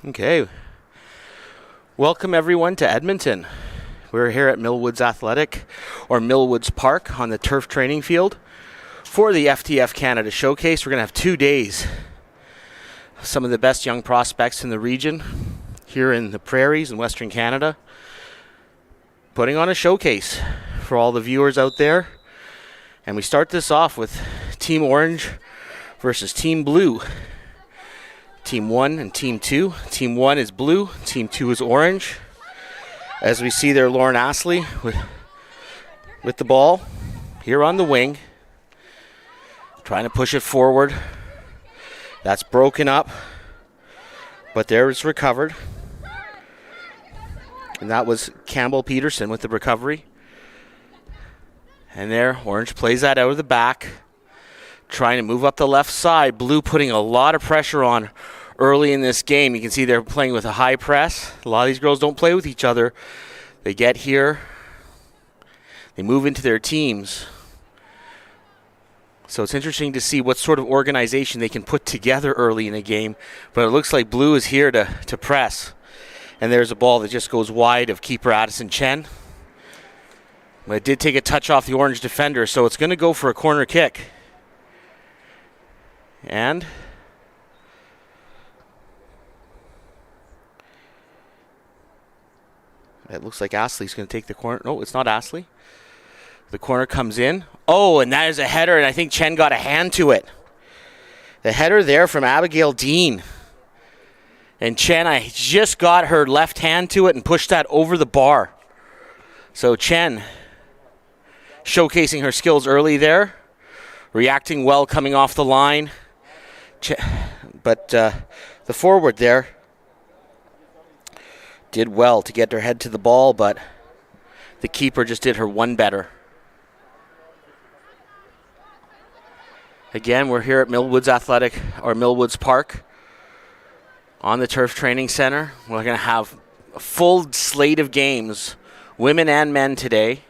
Okay. Welcome everyone to Edmonton. We're here at Millwoods Athletic or Millwoods Park on the turf training field for the FTF Canada Showcase. We're going to have 2 days. Some of the best young prospects in the region here in the prairies in Western Canada, putting on a showcase for all the viewers out there. And we start this off with Team Orange versus Team Blue. Team 1 and Team 2. Team 1 is blue, Team 2 is orange. As we see there, Lauren Astley with the ball here on the wing, trying to push it forward. That's broken up, but there it's recovered. And that was Campbell Peterson with the recovery. And there, Orange plays that out of the back, trying to move up the left side. Blue putting a lot of pressure on early in this game. You can see they're playing with a high press. A lot of these girls don't play with each other. They get here, they move into their teams. So it's interesting to see what sort of organization they can put together early in a game. But it looks like Blue is here to press. And there's a ball that just goes wide of keeper Addison Chen. But it did take a touch off the Orange defender, so it's going to go for a corner kick. And it looks like Astley's going to take the corner. No, it's not Astley. The corner comes in. Oh, and that is a header, and I think Chen got a hand to it. The header there from Abigail Dean. And Chen, I just got her left hand to it and pushed that over the bar. So Chen showcasing her skills early there. Reacting well coming off the line. But the forward there did well to get her head to the ball, but the keeper just did her one better. Again, we're here at Millwoods Athletic or Millwoods Park on the Turf Training Center. We're going to have a full slate of games, women and men today,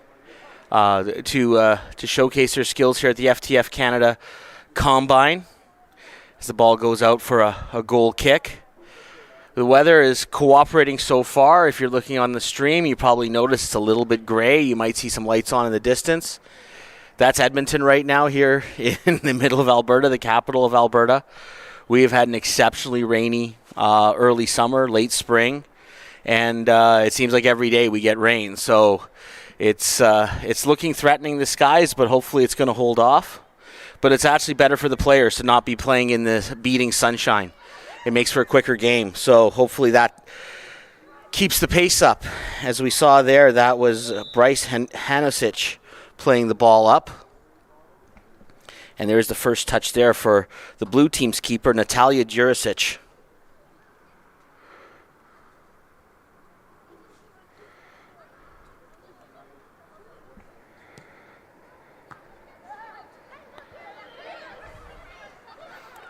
to showcase their skills here at the FTF Canada Combine. As the ball goes out for a goal kick. The weather is cooperating so far. If you're looking on the stream, you probably notice it's a little bit gray. You might see some lights on in the distance. That's Edmonton right now here in the middle of Alberta, the capital of Alberta. We have had an exceptionally rainy early summer, late spring, and it seems like every day we get rain. So it's looking threatening, the skies, but hopefully it's going to hold off. But it's actually better for the players to not be playing in the beating sunshine. It makes for a quicker game. So hopefully that keeps the pace up. As we saw there, that was Bryce Hanosic playing the ball up. And there's the first touch there for the blue team's keeper, Natalia Jurisic.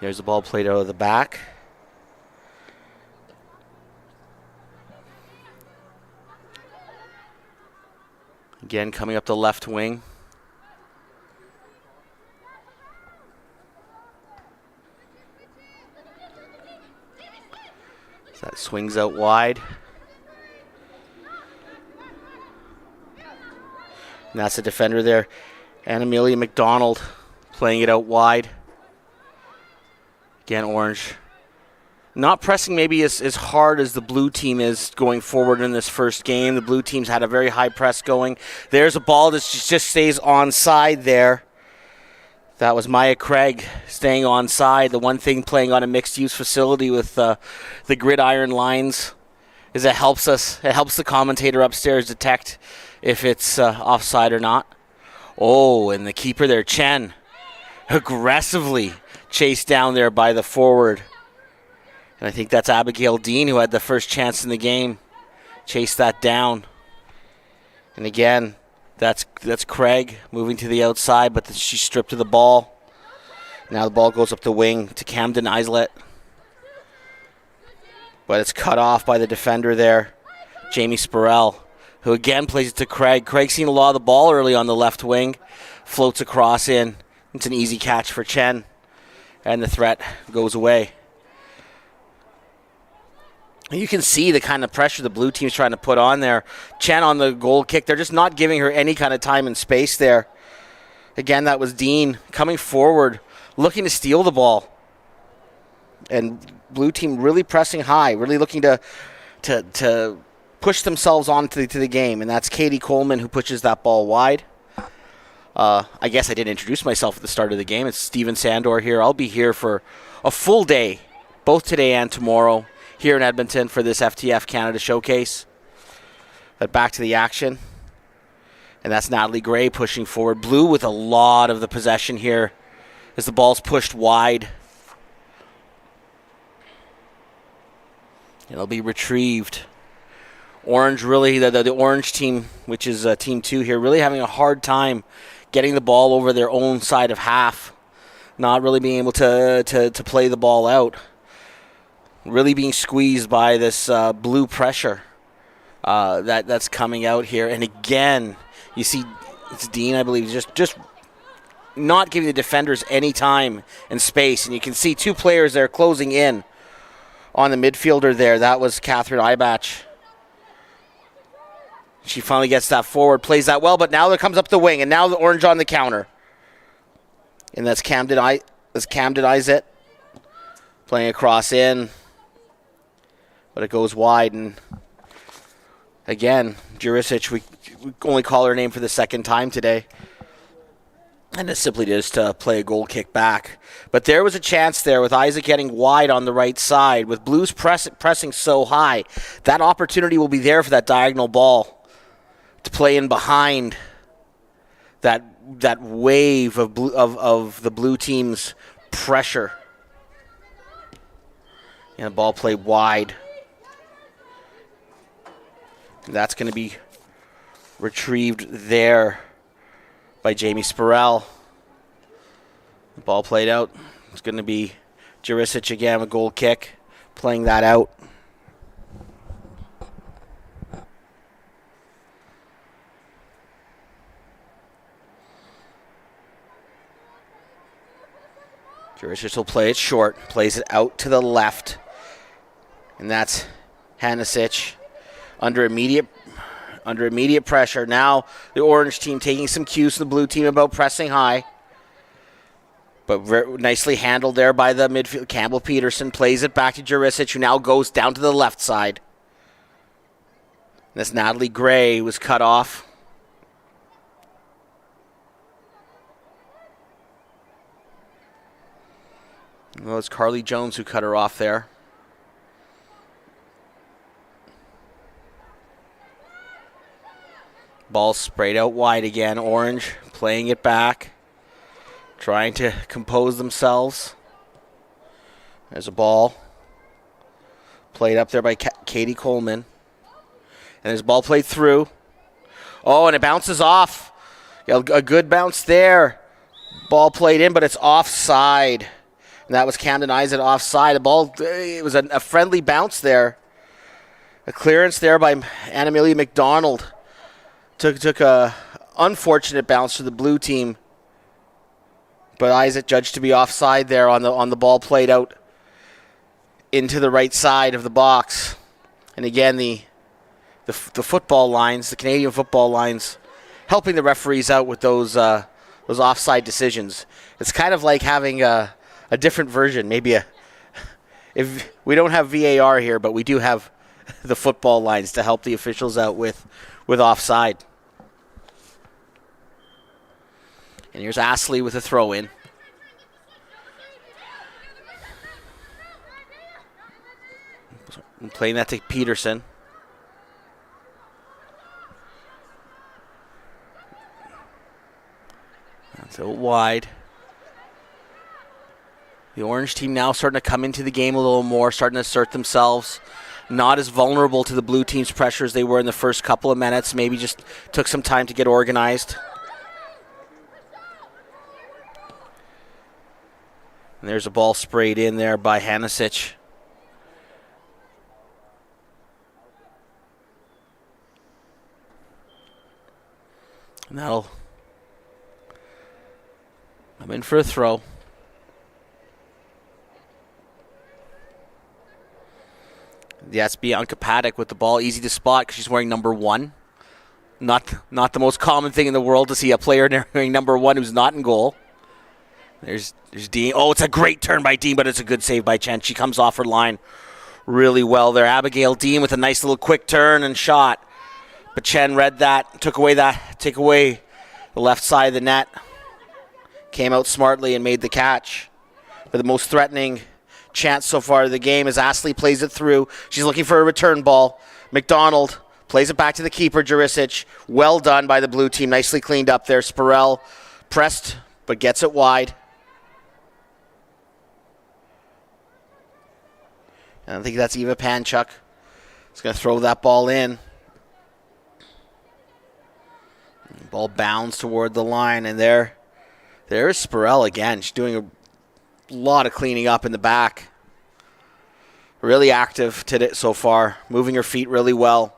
There's the ball played out of the back. Again, coming up the left wing. So that swings out wide. And that's the defender there. And Amelia McDonald playing it out wide. Again, Orange not pressing maybe as hard as the blue team is going forward in this first game. The blue team's had a very high press going. There's a ball that just stays onside there. That was Maya Craig staying onside. The one thing playing on a mixed-use facility with the gridiron lines is it helps the commentator upstairs detect if it's offside or not. Oh, and the keeper there, Chen, aggressively chased down there by the forward. And I think that's Abigail Dean who had the first chance in the game. Chased that down. And again, that's Craig moving to the outside, but she's stripped of the ball. Now the ball goes up the wing to Camden Islet. But it's cut off by the defender there, Jamie Spurrell, who again plays it to Craig. Craig's seen a lot of the ball early on the left wing. Floats across in. It's an easy catch for Chen. And the threat goes away. You can see the kind of pressure the blue team's trying to put on there. Chen on the goal kick. They're just not giving her any kind of time and space there. Again, that was Dean coming forward, looking to steal the ball. And blue team really pressing high, really looking to push themselves onto the game. And that's Katie Coleman who pushes that ball wide. I guess I didn't introduce myself at the start of the game. It's Steven Sandor here. I'll be here for a full day, both today and tomorrow, here in Edmonton for this FTF Canada Showcase. But back to the action. And that's Natalie Gray pushing forward. Blue with a lot of the possession here as the ball's pushed wide. It'll be retrieved. Orange really, the orange team, which is team 2 here, really having a hard time getting the ball over their own side of half. Not really being able to play the ball out. Really being squeezed by this blue pressure that's coming out here. And again, you see it's Dean, I believe, just not giving the defenders any time and space. And you can see 2 players there closing in on the midfielder there. That was Catherine Ibach. She finally gets that forward, plays that well, but now there comes up the wing, and now the orange on the counter. And that's Camden Isett playing across in. But it goes wide, and again, Jurisic, we only call her name for the second time today. And it simply is to play a goal kick back. But there was a chance there with Isaac getting wide on the right side, with Blues pressing so high. That opportunity will be there for that diagonal ball to play in behind that wave of the blue team's pressure. And the ball played wide. That's going to be retrieved there by Jamie Spurrell. The ball played out. It's going to be Jurisic again, a goal kick, playing that out. Jurisic will play it short, plays it out to the left. And that's Hanasic under immediate pressure. Now the orange team taking some cues from the blue team about pressing high. But very nicely handled there by the midfield. Campbell Peterson plays it back to Jurisic, who now goes down to the left side. That's Natalie Gray, who was cut off. Well, it's Carly Jones who cut her off there. Ball sprayed out wide again. Orange playing it back, trying to compose themselves. There's a ball played up there by Katie Coleman. And there's a ball played through. Oh, and it bounces off. A good bounce there. Ball played in, but it's offside. And that was Camden Isaac offside. The ball, it was a friendly bounce there. A clearance there by Anna-Amelia McDonald. Took a unfortunate bounce to the blue team. But Isaac judged to be offside there on the ball played out into the right side of the box. And again, the football lines, the Canadian football lines, helping the referees out with those offside decisions. It's kind of like having a different version. Maybe if we don't have VAR here, but we do have the football lines to help the officials out with offside. And here's Astley with a throw in. And playing that to Peterson. That's out wide. The orange team now starting to come into the game a little more, starting to assert themselves. Not as vulnerable to the blue team's pressure as they were in the first couple of minutes. Maybe just took some time to get organized. And there's a ball sprayed in there by Hanasic. And that'll come in for a throw. Yes, Bianca Paddock with the ball, easy to spot because she's wearing number 1. Not the most common thing in the world to see a player wearing number 1 who's not in goal. There's Dean. Oh, it's a great turn by Dean, but it's a good save by Chen. She comes off her line really well there. Abigail Dean with a nice little quick turn and shot. But Chen read that, took away the left side of the net. Came out smartly and made the catch. But the most threatening chance so far of the game as Astley plays it through. She's looking for a return ball. McDonald plays it back to the keeper, Jurisic. Well done by the blue team. Nicely cleaned up there. Spurrell pressed, but gets it wide. And I think that's Eva Panchuk. He's going to throw that ball in. Ball bounds toward the line, and there's Spurrell again. She's doing a lot of cleaning up in the back. Really active today so far, moving her feet really well.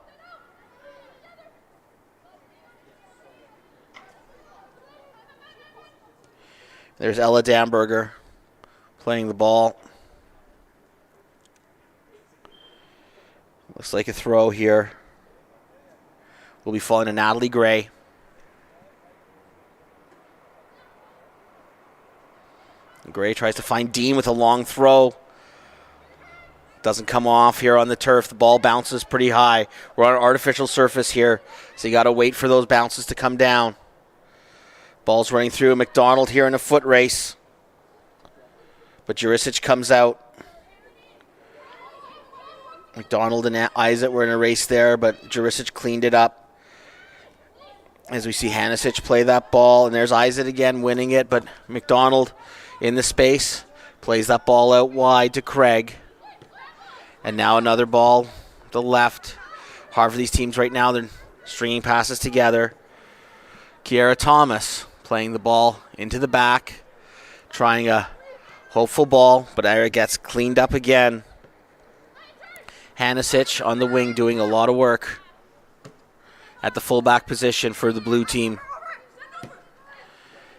There's Ella Damberger playing the ball. Looks like a throw here. Will be falling to Natalie Gray. Gray tries to find Dean with a long throw. Doesn't come off here on the turf. The ball bounces pretty high. We're on an artificial surface here, so you got to wait for those bounces to come down. Ball's running through. McDonald here in a foot race. But Jurisic comes out. McDonald and Isaac were in a race there, but Jurisic cleaned it up. As we see Hanisic play that ball, and there's Isaac again winning it, but McDonald in the space, plays that ball out wide to Craig. And now another ball to the left. Hard for these teams right now. They're stringing passes together. Kiara Thomas playing the ball into the back. Trying a hopeful ball, but Ira gets cleaned up again. Hanisic on the wing doing a lot of work at the fullback position for the blue team.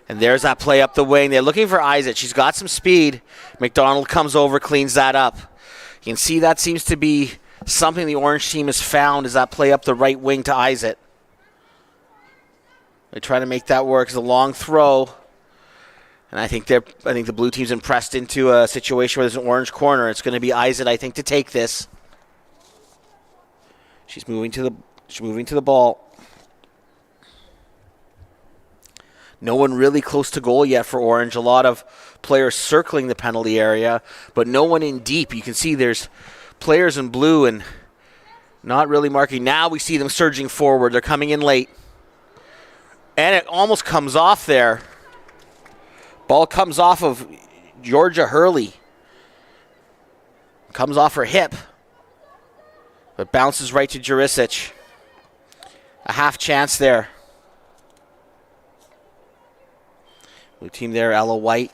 And there's that play up the wing. They're looking for Isaac. She's got some speed. McDonald comes over, cleans that up. You can see that seems to be something the orange team has found, is that play up the right wing to Isaac. They try to make that work. It's a long throw. And I think the blue team's impressed into a situation where there's an orange corner. It's going to be Isaac, I think, to take this. She's moving to the ball. No one really close to goal yet for Orange. A lot of players circling the penalty area, but no one in deep. You can see there's players in blue and not really marking. Now we see them surging forward. They're coming in late. And it almost comes off there. Ball comes off of Georgia Hurley. Comes off her hip. But bounces right to Jurisic. A half chance there. Blue team there, Ella White.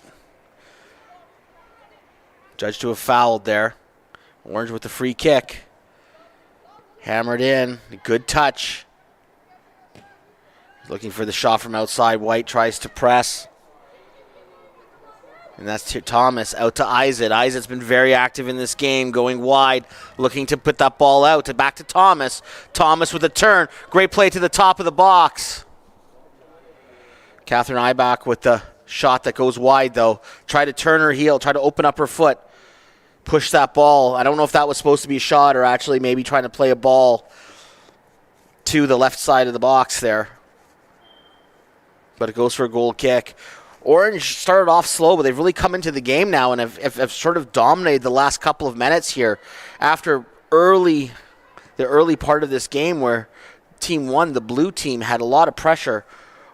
Judged to have fouled there. Orange with the free kick. Hammered in. Good touch. Looking for the shot from outside. White tries to press. And that's Thomas out to Isaac. Isaac's been very active in this game, going wide, looking to put that ball out. Back to Thomas. Thomas with a turn. Great play to the top of the box. Catherine Ibach with the shot that goes wide, though. Try to turn her heel, try to open up her foot. Push that ball. I don't know if that was supposed to be a shot or actually maybe trying to play a ball to the left side of the box there. But it goes for a goal kick. Orange started off slow, but they've really come into the game now and have sort of dominated the last couple of minutes here after the early part of this game where Team 1, the blue team, had a lot of pressure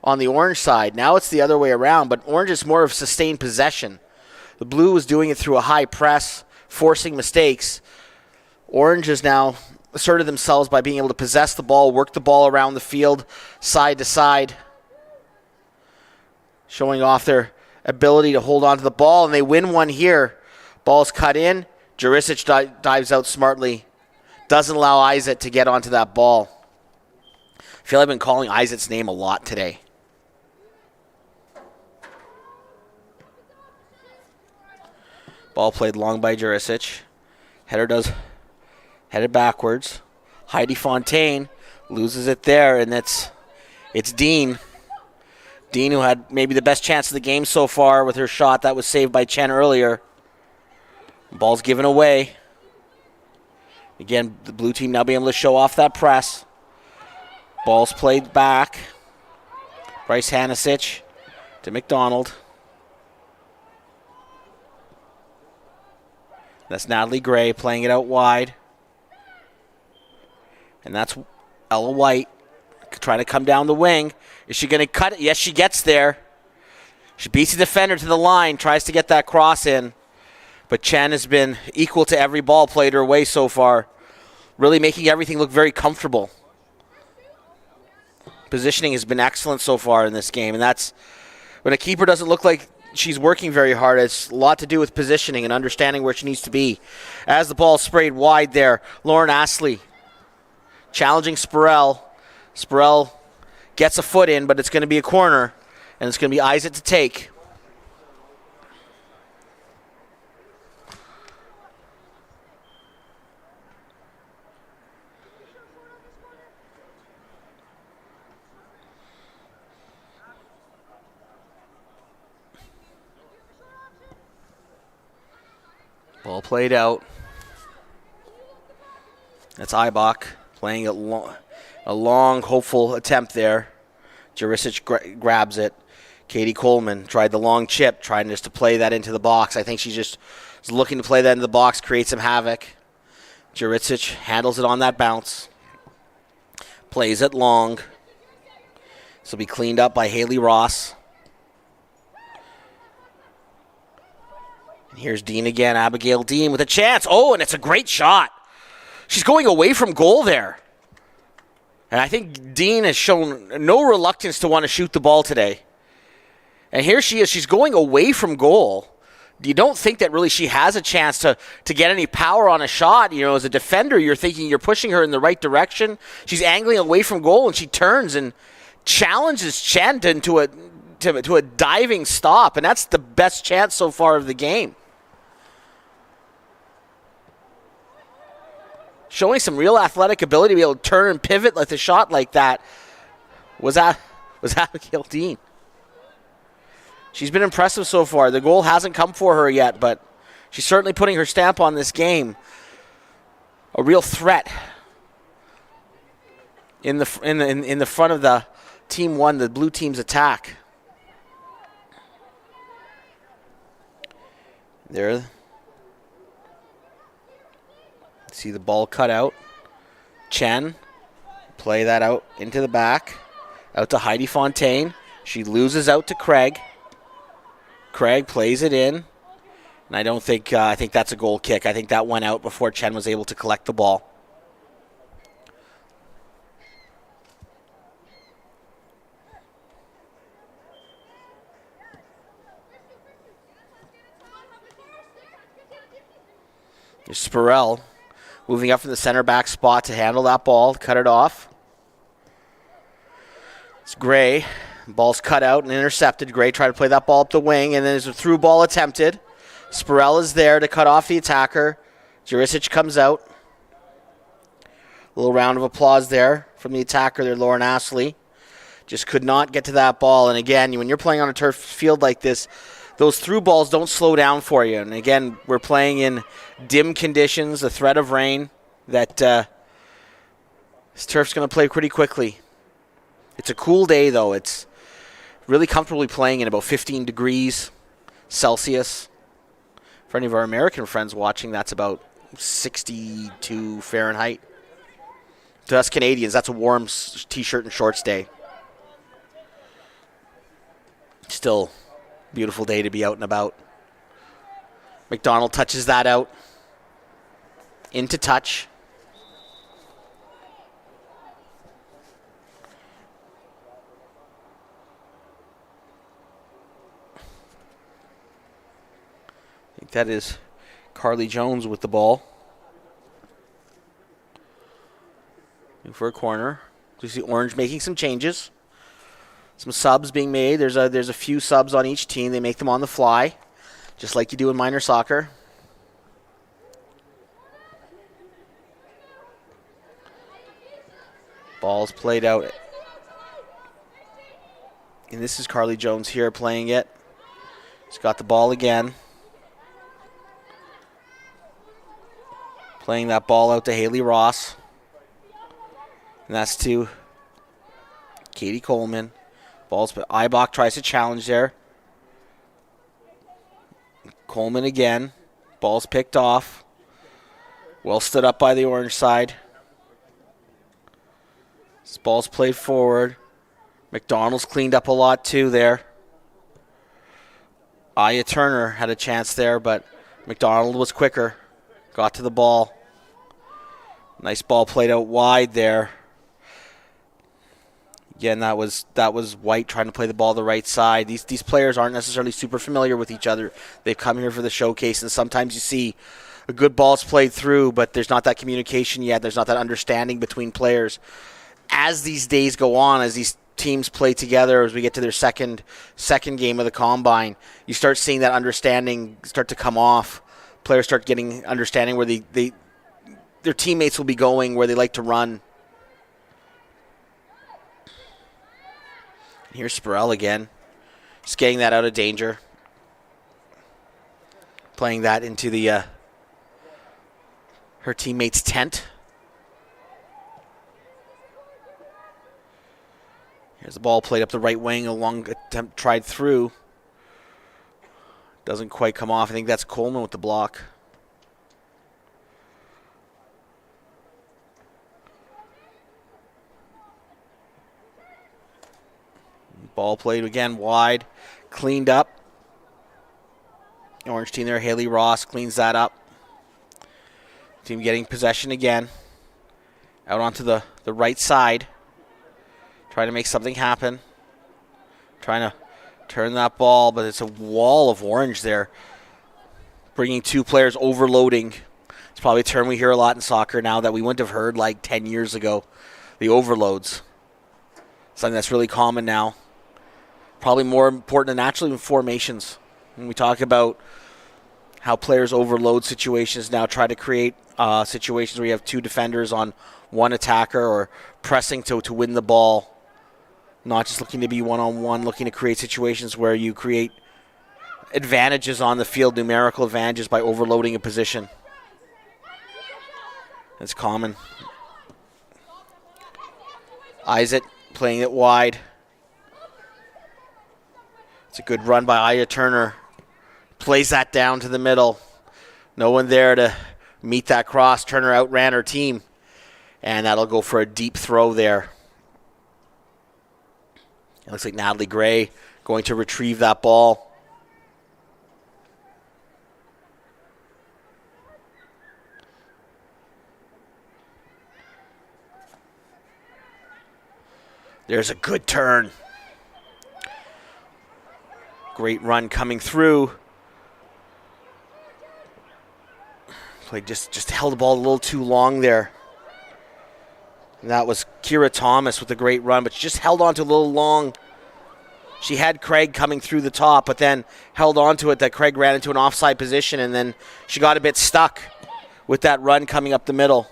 on the orange side. Now it's the other way around, but orange is more of sustained possession. The blue is doing it through a high press, forcing mistakes. Orange has now asserted themselves by being able to possess the ball, work the ball around the field, side to side, showing off their ability to hold on to the ball, and they win one here. Ball's cut in. Jurisic dives out smartly. Doesn't allow Isaac to get onto that ball. I feel I've been calling Isaac's name a lot today. Ball played long by Jurisic. Header does Headed backwards. Heidi Fontaine loses it there, and it's Dean. Dean, who had maybe the best chance of the game so far with her shot that was saved by Chen earlier. Ball's given away. Again, the blue team now being able to show off that press. Ball's played back. Bryce Hanisic to McDonald. That's Natalie Gray playing it out wide. And that's Ella White trying to come down the wing. Is she going to cut it? Yes, she gets there. She beats the defender to the line, tries to get that cross in. But Chen has been equal to every ball played her way so far, really making everything look very comfortable. Positioning has been excellent so far in this game, and that's when a keeper doesn't look like she's working very hard. It's a lot to do with positioning and understanding where she needs to be. As the ball sprayed wide there, Lauren Astley challenging Spurrell. Spurrell gets a foot in, but it's going to be a corner, and it's going to be Isaac to take. Ball played out. That's Ibach playing a long, hopeful attempt there. Jurisic grabs it. Katie Coleman tried the long chip, trying just to play that into the box. I think she just is looking to play that into the box, create some havoc. Jurisic handles it on that bounce. Plays it long. This will be cleaned up by Haley Ross. And here's Dean again, Abigail Dean with a chance. Oh, and it's a great shot. She's going away from goal there. And I think Dean has shown no reluctance to want to shoot the ball today. And here she is. She's going away from goal. You don't think that really she has a chance to get any power on a shot. You know, as a defender, you're thinking you're pushing her in the right direction. She's angling away from goal, and she turns and challenges Chen into a diving stop. And that's the best chance so far of the game. Showing some real athletic ability to be able to turn and pivot with a shot like that was Abigail Dean. She's been impressive so far. The goal hasn't come for her yet, but she's certainly putting her stamp on this game. A real threat in the front of the team one, the blue team's attack. There. See the ball cut out. Chen, play that out into the back. Out to Heidi Fontaine. She loses out to Craig. Craig plays it in. And I don't think, I think that's a goal kick. I think that went out before Chen was able to collect the ball. There's Spurrell moving up from the center back spot to handle that ball, cut it off. It's Gray. Ball's cut out and intercepted. Gray tried to play that ball up the wing, and then there's a through ball attempted. Spurrell is there to cut off the attacker. Jurisic comes out. A little round of applause there from the attacker there, Lauren Astley. Just could not get to that ball. And again, when you're playing on a turf field like this, those through balls don't slow down for you. And again, we're playing in dim conditions, the threat of rain, that this turf's going to play pretty quickly. It's a cool day, though. It's really comfortably playing in about 15 degrees Celsius. For any of our American friends watching, that's about 62 Fahrenheit. To us Canadians, that's a warm t-shirt and shorts day. Still beautiful day to be out and about. McDonald touches that out. Into touch. I think that is Carly Jones with the ball. Looking for a corner. You see Orange making some changes. Some subs being made. There's a few subs on each team. They make them on the fly, just like you do in minor soccer. Ball's played out. And this is Carly Jones here playing it. She's got the ball again. Playing that ball out to Haley Ross. And that's to Katie Coleman. Ball's Ibach tries to challenge there. Coleman again. Ball's picked off. Well stood up by the orange side. This ball's played forward. McDonald's cleaned up a lot too there. Aya Turner had a chance there, but McDonald was quicker. Got to the ball. Nice ball played out wide there. Again, that was White trying to play the ball the right side. These players aren't necessarily super familiar with each other. They've come here for the showcase, and sometimes you see a good ball's played through, but there's not that communication yet. There's not that understanding between players. As these days go on, as these teams play together, as we get to their second game of the Combine, you start seeing that understanding start to come off. Players start getting understanding where their teammates will be going, where they like to run. Here's Spurrell again. Just getting that out of danger. Playing that into the her teammate's tent. Here's the ball played up the right wing. A long attempt tried through. Doesn't quite come off. I think that's Coleman with the block. Ball played again wide. Cleaned up. Orange team there. Haley Ross cleans that up. Team getting possession again. Out onto the right side. Trying to make something happen. Trying to turn that ball, but it's a wall of orange there. Bringing two players overloading. It's probably a term we hear a lot in soccer now that we wouldn't have heard like 10 years ago. The overloads. Something that's really common now. Probably more important than actually formations. When we talk about how players overload situations now, try to create situations where you have two defenders on one attacker or pressing to win the ball. Not just looking to be one-on-one, looking to create situations where you create advantages on the field, numerical advantages by overloading a position. It's common. Isaac playing it wide. It's a good run by Aya Turner. Plays that down to the middle. No one there to meet that cross. Turner outran her team. And that'll go for a deep throw there. It looks like Natalie Gray going to retrieve that ball. There's a good turn. Great run coming through. Play just held the ball a little too long there. And that was Kira Thomas with a great run, but she just held on to a little long. She had Craig coming through the top, but then held on to it that Craig ran into an offside position, and then she got a bit stuck with that run coming up the middle.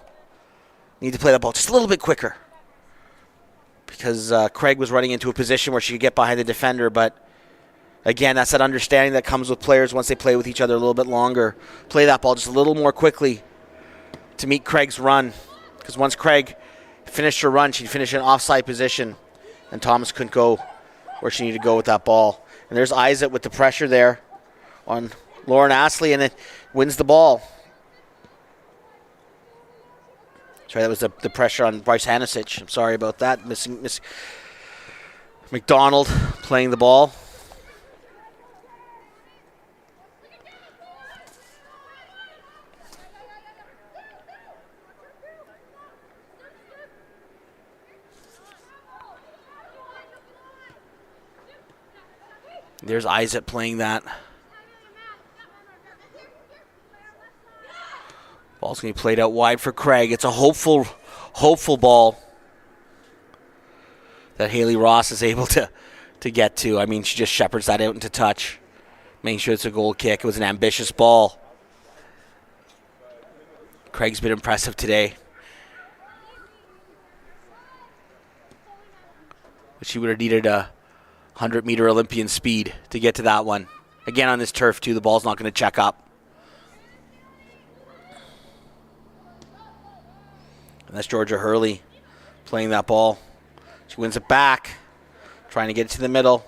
Need to play that ball just a little bit quicker because Craig was running into a position where she could get behind the defender, but again, that's that understanding that comes with players once they play with each other a little bit longer. Play that ball just a little more quickly to meet Craig's run, because once Craig finished her run, she'd finish in an offside position, and Thomas couldn't go where she needed to go with that ball. And there's Isaac with the pressure there on Lauren Astley, and it wins the ball. Sorry, that was the pressure on Bryce Hanisic. I'm sorry about that. Missing McDonald playing the ball. There's Isaac playing that. Ball's going to be played out wide for Craig. It's a hopeful ball that Haley Ross is able to get to. I mean, she just shepherds that out into touch, making sure it's a goal kick. It was an ambitious ball. Craig's been impressive today. But she would have needed a 100-meter Olympian speed to get to that one. Again, on this turf, too, the ball's not going to check up. And that's Georgia Hurley playing that ball. She wins it back, trying to get it to the middle.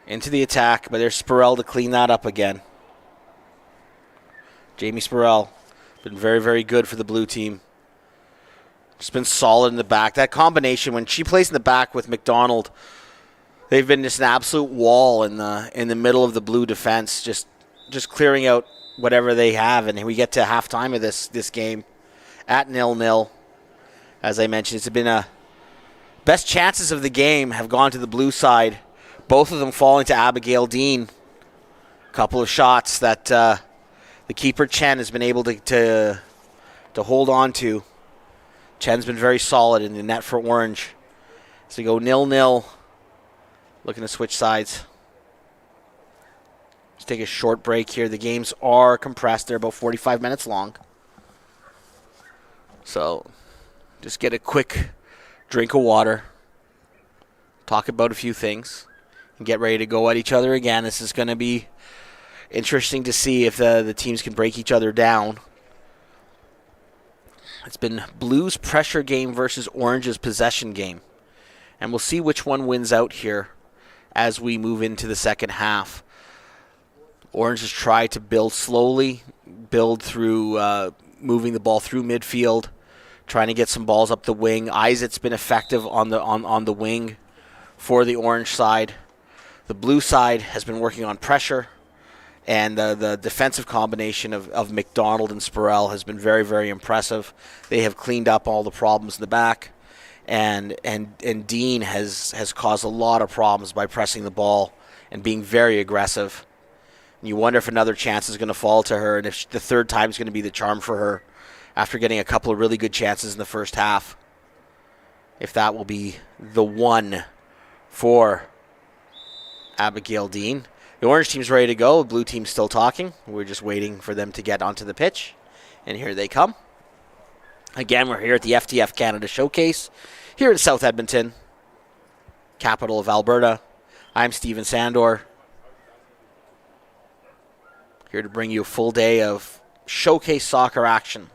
Into the attack, but there's Spurrell to clean that up again. Jamie Spurrell, been very, very good for the blue team. Just been solid in the back. That combination, when she plays in the back with McDonald, they've been just an absolute wall in the middle of the blue defense, just clearing out whatever they have. And we get to halftime of this game at 0-0. As I mentioned, it's been best chances of the game have gone to the blue side. Both of them falling to Abigail Dean. A couple of shots that the keeper Chen has been able to hold on to. Chen's been very solid in the net for Orange. So we go 0-0. Looking to switch sides. Let's take a short break here. The games are compressed. They're about 45 minutes long. So just get a quick drink of water. Talk about a few things. And get ready to go at each other again. This is going to be interesting to see if the teams can break each other down. It's been Blues' pressure game versus Orange's possession game. And we'll see which one wins out here as we move into the second half. Orange has tried to build slowly, build through moving the ball through midfield, trying to get some balls up the wing. Isaac's been effective on the wing for the Orange side. The blue side has been working on pressure, and the defensive combination of McDonald and Spurrell has been very, very impressive. They have cleaned up all the problems in the back, and Dean has caused a lot of problems by pressing the ball and being very aggressive. And you wonder if another chance is going to fall to her, and if the third time is going to be the charm for her after getting a couple of really good chances in the first half. If that will be the one for Abigail Dean. The Orange team's ready to go. The blue team's still talking. We're just waiting for them to get onto the pitch. And here they come. Again, we're here at the FTF Canada Showcase here in South Edmonton, capital of Alberta. I'm Steven Sandor, here to bring you a full day of showcase soccer action.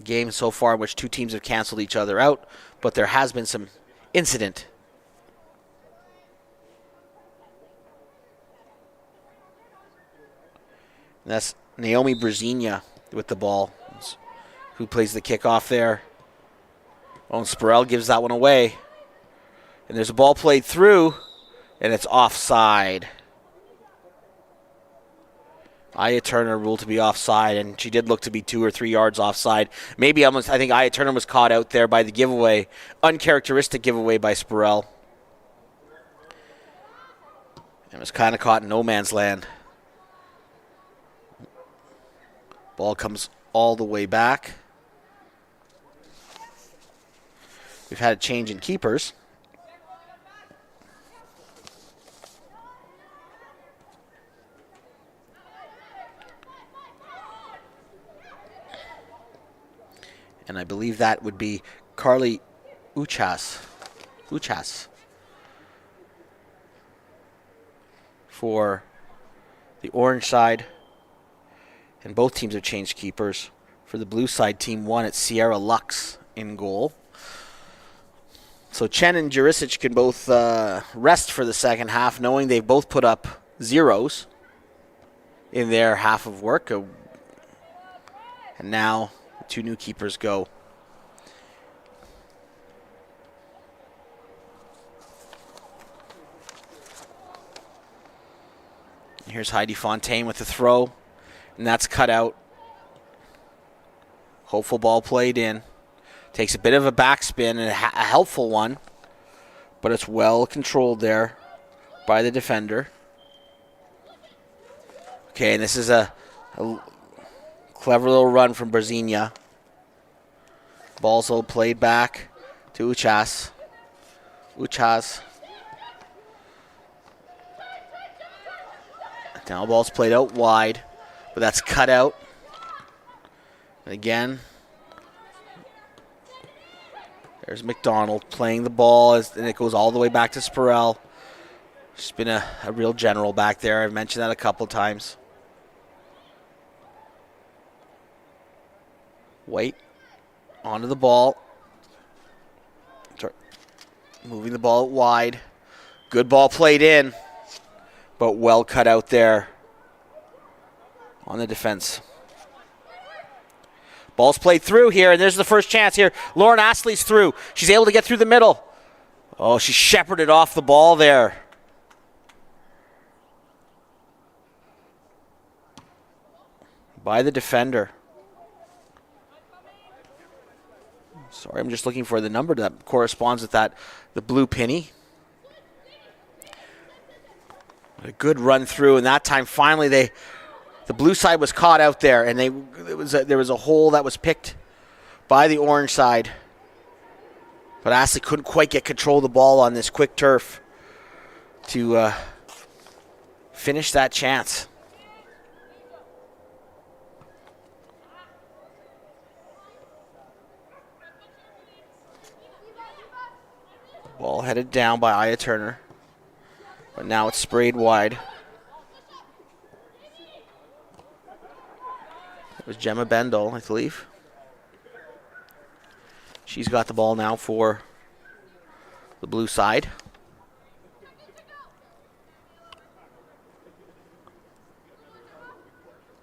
Game so far in which two teams have canceled each other out, but there has been some incident. And that's Naomi Brzezinha with the ball, who plays the kickoff there. Oh, and Spurrell gives that one away. And there's a ball played through, and it's offside. Aya Turner ruled to be offside, and she did look to be 2 or 3 yards offside. Maybe almost, I think Aya Turner was caught out there by the giveaway, uncharacteristic giveaway by Spurrell. And was kind of caught in no man's land. Ball comes all the way back. We've had a change in keepers. And I believe that would be Carly Uchas for the Orange side. And both teams have changed keepers. For the blue side, team 1, it's Sierra Lux in goal. So Chen and Jurisic can both rest for the second half, knowing they've both put up zeros in their half of work. And now 2 new keepers go. Here's Heidi Fontaine with the throw, and that's cut out. Hopeful ball played in. Takes a bit of a backspin and a helpful one, but it's well controlled there by the defender. Okay, and this is a clever little run from Brzezinha. Ball's all played back to Uchas. Now ball's played out wide, but that's cut out. Again, there's McDonald playing the ball, and it goes all the way back to Spurrell. She's been a real general back there. I've mentioned that a couple times. White onto the ball. Moving the ball out wide. Good ball played in, but well cut out there on the defense. Ball's played through here, and there's the first chance here. Lauren Astley's through. She's able to get through the middle. Oh, she shepherded off the ball there. By the defender. Sorry, I'm just looking for the number that corresponds with that. The blue penny. A good run through, and that time finally the blue side was caught out there, and there was a hole that was picked by the orange side. But Astley couldn't quite get control of the ball on this quick turf to finish that chance. Ball headed down by Aya Turner, but now it's sprayed wide. It was Gemma Bendel, I believe. She's got the ball now for the blue side.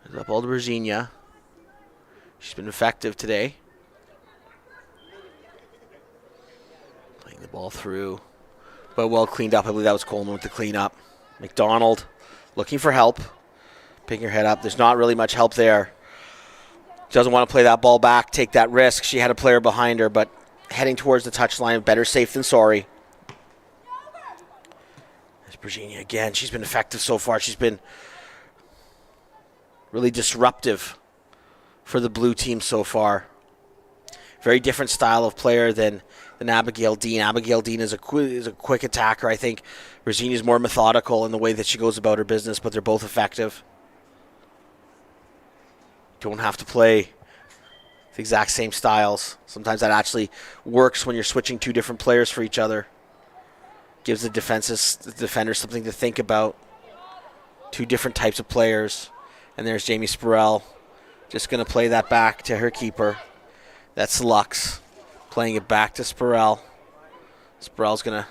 There's up ball to Virginia. She's been effective today. Playing the ball through, but well cleaned up. I believe that was Coleman with the cleanup. McDonald looking for help. Picking her head up. There's not really much help there. Doesn't want to play that ball back, take that risk. She had a player behind her, but heading towards the touchline, better safe than sorry. There's Virginia again. She's been effective so far. She's been really disruptive for the blue team so far. Very different style of player than Abigail Dean. Abigail Dean is a quick attacker. I think Virginia's more methodical in the way that she goes about her business, but they're both effective. Don't have to play the exact same styles. Sometimes that actually works when you're switching two different players for each other. Gives the defenders something to think about. Two different types of players. And there's Jamie Spurrell. Just going to play that back to her keeper. That's Lux. Playing it back to Spurrell. Spurrell's going to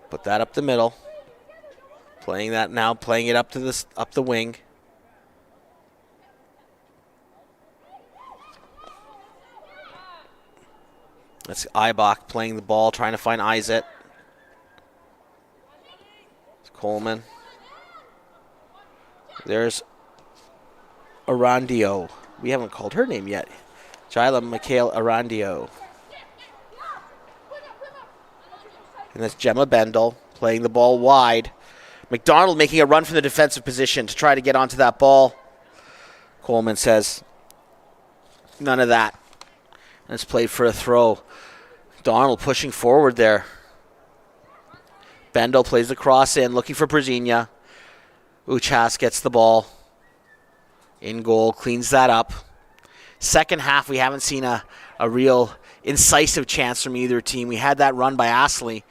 put that up the middle. Playing that now, playing it up the wing. That's Eibach playing the ball, trying to find Izet. It's Coleman. There's Arandio. We haven't called her name yet. Jyla McHale Arandio. And that's Gemma Bendel playing the ball wide. McDonald making a run from the defensive position to try to get onto that ball. Coleman says, none of that. And it's played for a throw. Donald pushing forward there. Bendel plays the cross in, looking for Brzezinha. Uchas gets the ball. In goal, cleans that up. Second half, we haven't seen a real incisive chance from either team. We had that run by Astley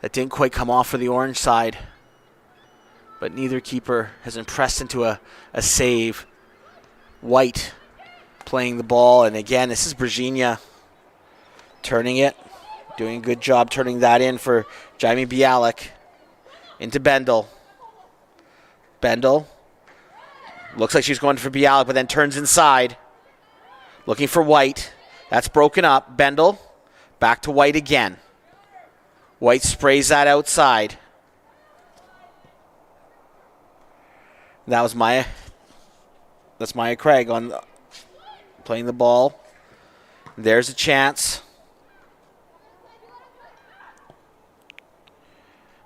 that didn't quite come off for the orange side. But neither keeper has impressed into a save. White playing the ball, and again, this is Brzezinha turning it. Doing a good job turning that in for Jaime Bialik. Into Bendel. Bendel looks like she's going for Bialik, but then turns inside. Looking for White. That's broken up. Bendel back to White again. White sprays that outside. That was Maya. That's Maya Craig on playing the ball. There's a chance.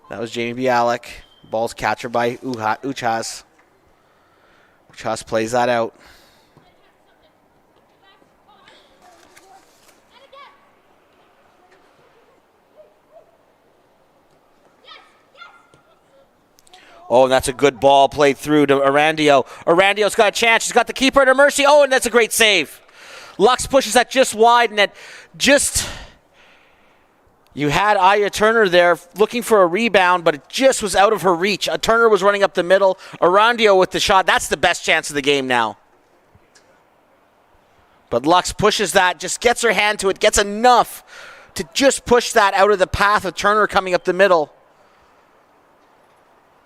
That was Jamie Bialik. Ball's catcher by Uchas. Uchas plays that out. Oh, and that's a good ball played through to Arandio. Arandio's got a chance. She's got the keeper at her mercy. Oh, and that's a great save. Lux pushes that just wide, and that just... You had Aya Turner there looking for a rebound, but it just was out of her reach. Turner was running up the middle. Arandio with the shot. That's the best chance of the game now. But Lux pushes that, just gets her hand to it, gets enough to just push that out of the path of Turner coming up the middle.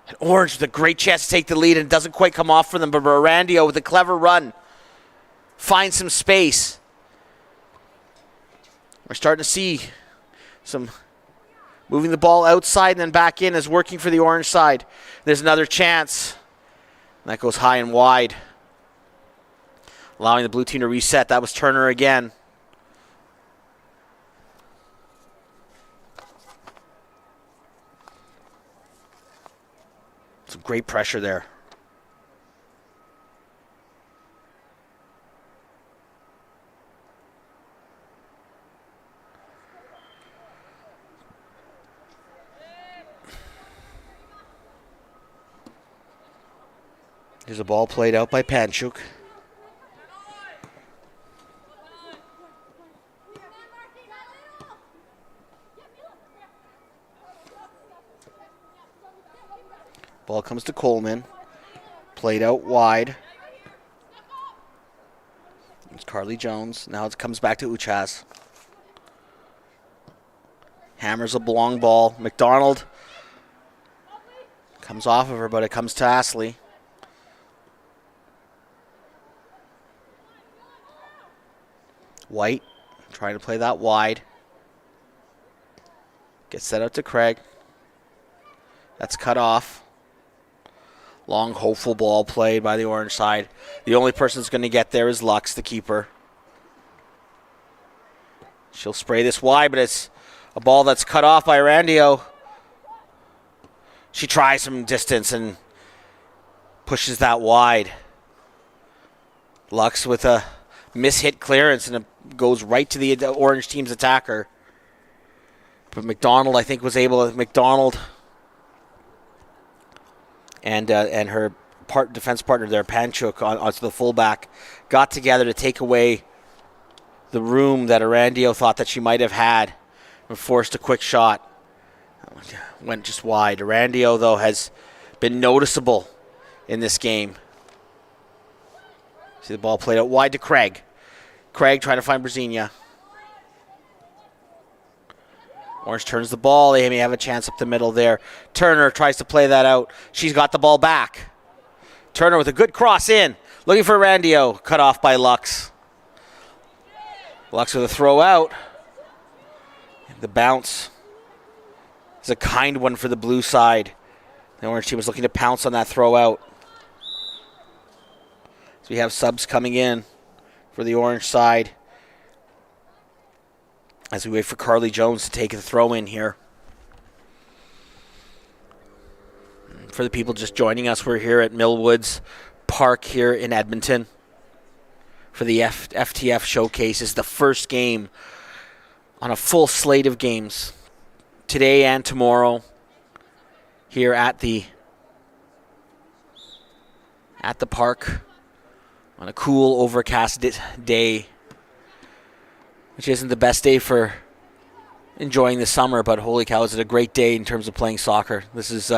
And Orange with a great chance to take the lead, and it doesn't quite come off for them, but Arandio with a clever run finds some space. We're starting to see some moving the ball outside and then back in is working for the Orange side. There's another chance. That goes high and wide, allowing the blue team to reset. That was Turner again. Some great pressure there. Here's a ball played out by Panchuk. Ball comes to Coleman. Played out wide. It's Carly Jones. Now it comes back to Uchas. Hammers a long ball. McDonald comes off of her, but it comes to Astley. White trying to play that wide. Gets set out to Craig. That's cut off. Long, hopeful ball played by the Orange side. The only person that's going to get there is Lux, the keeper. She'll spray this wide, but it's a ball that's cut off by Arandio. She tries some distance and pushes that wide. Lux with a mishit clearance, and it goes right to the Orange team's attacker. But McDonald, I think, was able to... McDonald and her defense partner there, Panchuk, onto the fullback, got together to take away the room that Arandio thought that she might have had and forced a quick shot. Went just wide. Arandio, though, has been noticeable in this game. See the ball played out wide to Craig. Craig trying to find Brzezinha. Orange turns the ball. They may have a chance up the middle there. Turner tries to play that out. She's got the ball back. Turner with a good cross in. Looking for Randio. Cut off by Lux. Lux with a throw out. The bounce is a kind one for the blue side. The Orange team was looking to pounce on that throw out. So we have subs coming in for the Orange side as we wait for Carly Jones to take the throw in here. For the people just joining us, we're here at Millwoods Park here in Edmonton for the FTF showcase. Is the first game on a full slate of games today and tomorrow here at the park on a cool overcast day, which isn't the best day for enjoying the summer, but holy cow, is it a great day in terms of playing soccer. This is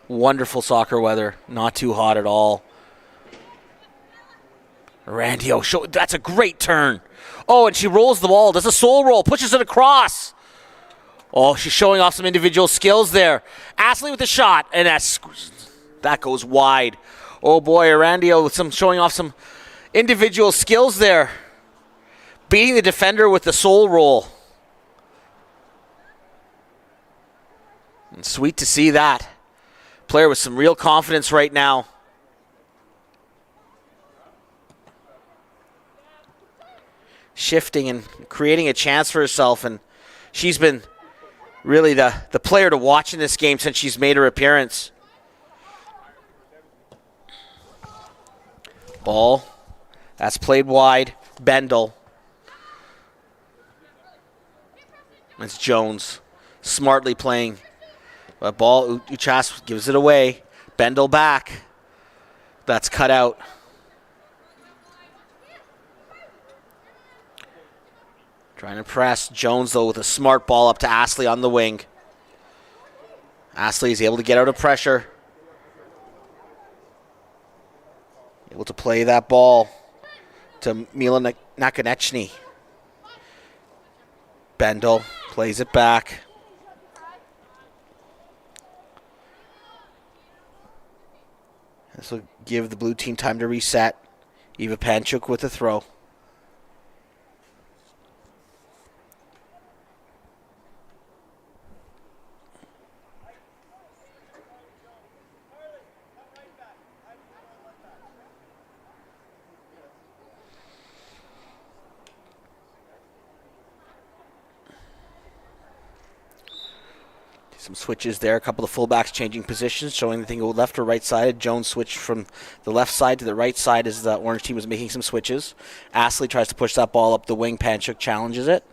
wonderful soccer weather, not too hot at all. Randio, that's a great turn. Oh, and she rolls the ball, does a soul roll, pushes it across. Oh, she's showing off some individual skills there. Astley with the shot, and that goes wide. Oh boy, Arandio with showing off some individual skills there. Beating the defender with the soul roll. And sweet to see that. Player with some real confidence right now. Shifting and creating a chance for herself, and she's been really the player to watch in this game since she's made her appearance. Ball. That's played wide. Bendel. It's Jones smartly playing. A ball. Uchas gives it away. Bendel back. That's cut out. Trying to press. Jones, though, with a smart ball up to Astley on the wing. Astley is able to get out of pressure. Able to play that ball to Mila Nakonechny. Bendel plays it back. This will give the blue team time to reset. Eva Panchuk with the throw. Some switches there. A couple of fullbacks changing positions, showing the thing go left or right side. Jones switched from the left side to the right side as the orange team was making some switches. Astley tries to push that ball up the wing. Panchuk challenges it.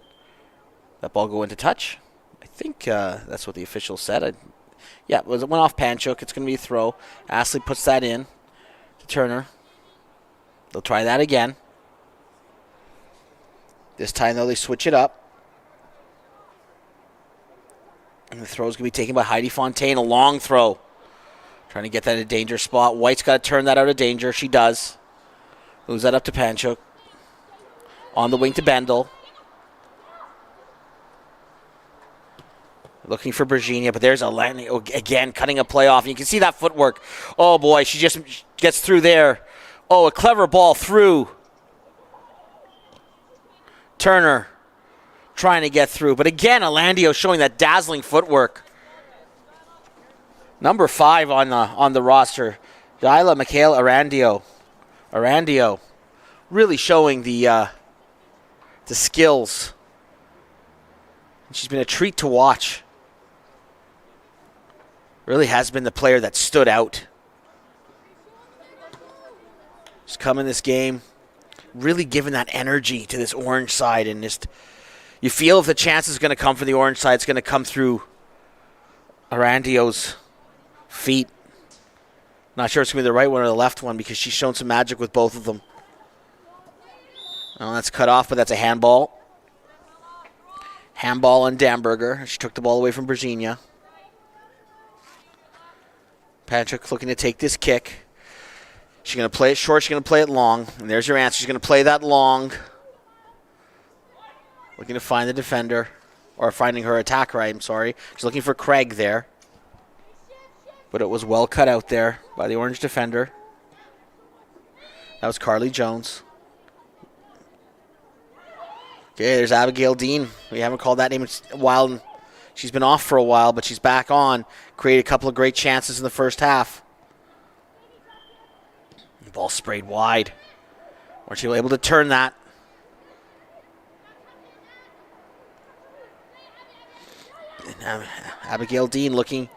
That ball go into touch. I think that's what the official said. It went off Panchuk. It's going to be a throw. Astley puts that in to Turner. They'll try that again. This time, though, they switch it up. And the throw is going to be taken by Heidi Fontaine. A long throw. Trying to get that in a danger spot. White's got to turn that out of danger. She does. Moves that up to Panchuk. On the wing to Bendel. Looking for Virginia, but there's Eleni again cutting a play off. And you can see that footwork. Oh, boy, she just gets through there. Oh, a clever ball through. Turner trying to get through. But again, Alandio showing that dazzling footwork. Number 5 on the roster, Dyla Mikhail Arandio. Arandio really showing the skills. She's been a treat to watch. Really has been the player that stood out. She's come in this game, really giving that energy to this orange side, and just you feel if the chance is going to come for the orange side, it's going to come through Arandio's feet. Not sure it's going to be the right one or the left one because she's shown some magic with both of them. Well, that's cut off, but that's a handball. Handball on Damberger. She took the ball away from Virginia. Patrick looking to take this kick. She's going to play it short. She's going to play it long. And there's your answer. She's going to play that long. Looking to find the defender. Or finding her attacker, I'm sorry. She's looking for Craig there. But it was well cut out there by the orange defender. That was Carly Jones. Okay, there's Abigail Dean. We haven't called that name in a while. She's been off for a while, but she's back on. Created a couple of great chances in the first half. The ball sprayed wide. Weren't you able to turn that? And Abigail Dean looking.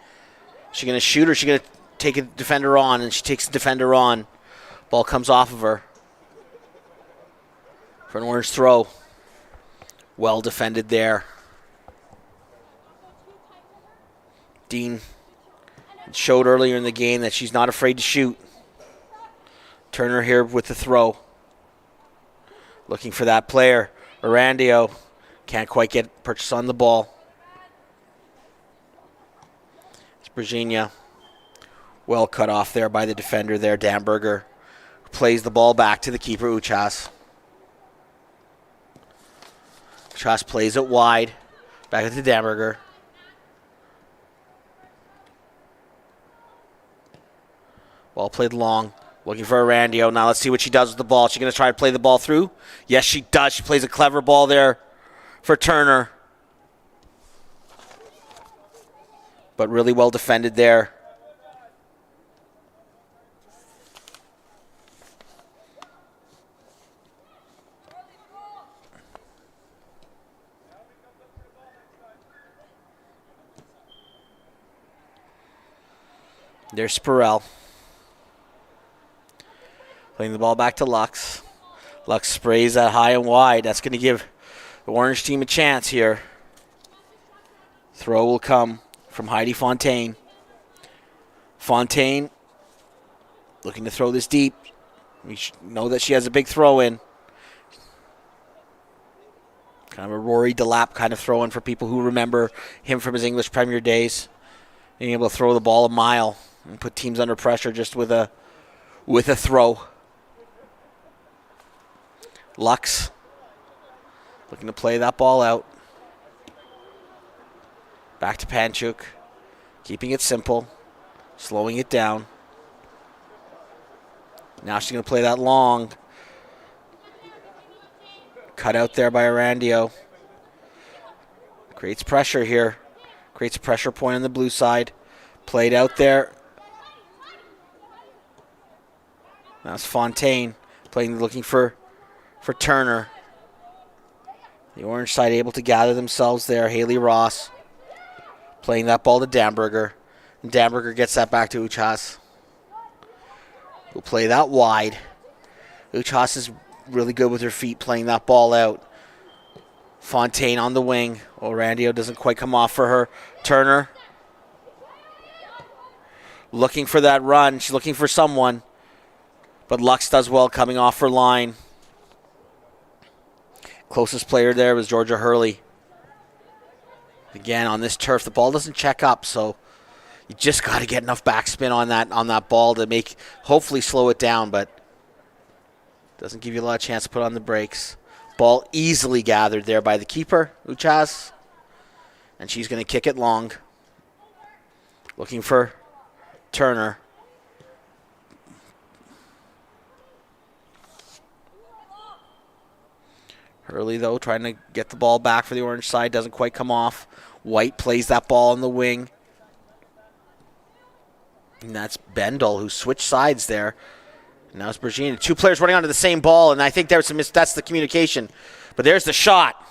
Is she going to shoot or is she going to take a defender on? And she takes the defender on. Ball comes off of her. For an orange throw. Well defended there. Dean showed earlier in the game that she's not afraid to shoot. Turner here with the throw. Looking for that player. Arandio can't quite get purchase on the ball. It's Virginia. Well cut off there by the defender there, Damberger. Plays the ball back to the keeper, Uchas. Uchas plays it wide. Back to Damberger. Ball played long. Looking for Arandio. Now let's see what she does with the ball. She's going to try to play the ball through. Yes, she does. She plays a clever ball there for Turner. But really well defended there. There's Spurrell. Playing the ball back to Lux. Lux sprays that high and wide. That's going to give the orange team a chance here. Throw will come from Heidi Fontaine. Fontaine looking to throw this deep. We know that she has a big throw in. Kind of a Rory Delap kind of throw-in for people who remember him from his English Premier days. Being able to throw the ball a mile and put teams under pressure just with a throw. Lux looking to play that ball out. Back to Panchuk. Keeping it simple. Slowing it down. Now she's going to play that long. Cut out there by Arandio. Creates pressure here. Creates a pressure point on the blue side. Played out there. That's Fontaine looking for Turner. The orange side able to gather themselves there. Haley Ross playing that ball to Damberger. And Damberger gets that back to Uchas. Who'll play that wide. Uchas is really good with her feet playing that ball out. Fontaine on the wing. Orandio doesn't quite come off for her. Turner looking for that run. She's looking for someone. But Lux does well coming off her line. Closest player there was Georgia Hurley. Again, on this turf, the ball doesn't check up, so you just got to get enough backspin on that ball to hopefully slow it down, but doesn't give you a lot of chance to put on the brakes. Ball easily gathered there by the keeper, Uchas. And she's going to kick it long. Looking for Turner. Hurley, though, trying to get the ball back for the orange side. Doesn't quite come off. White plays that ball on the wing. And that's Bendel, who switched sides there. Now it's Bergina. Two players running onto the same ball, and I think that's the communication. But there's the shot.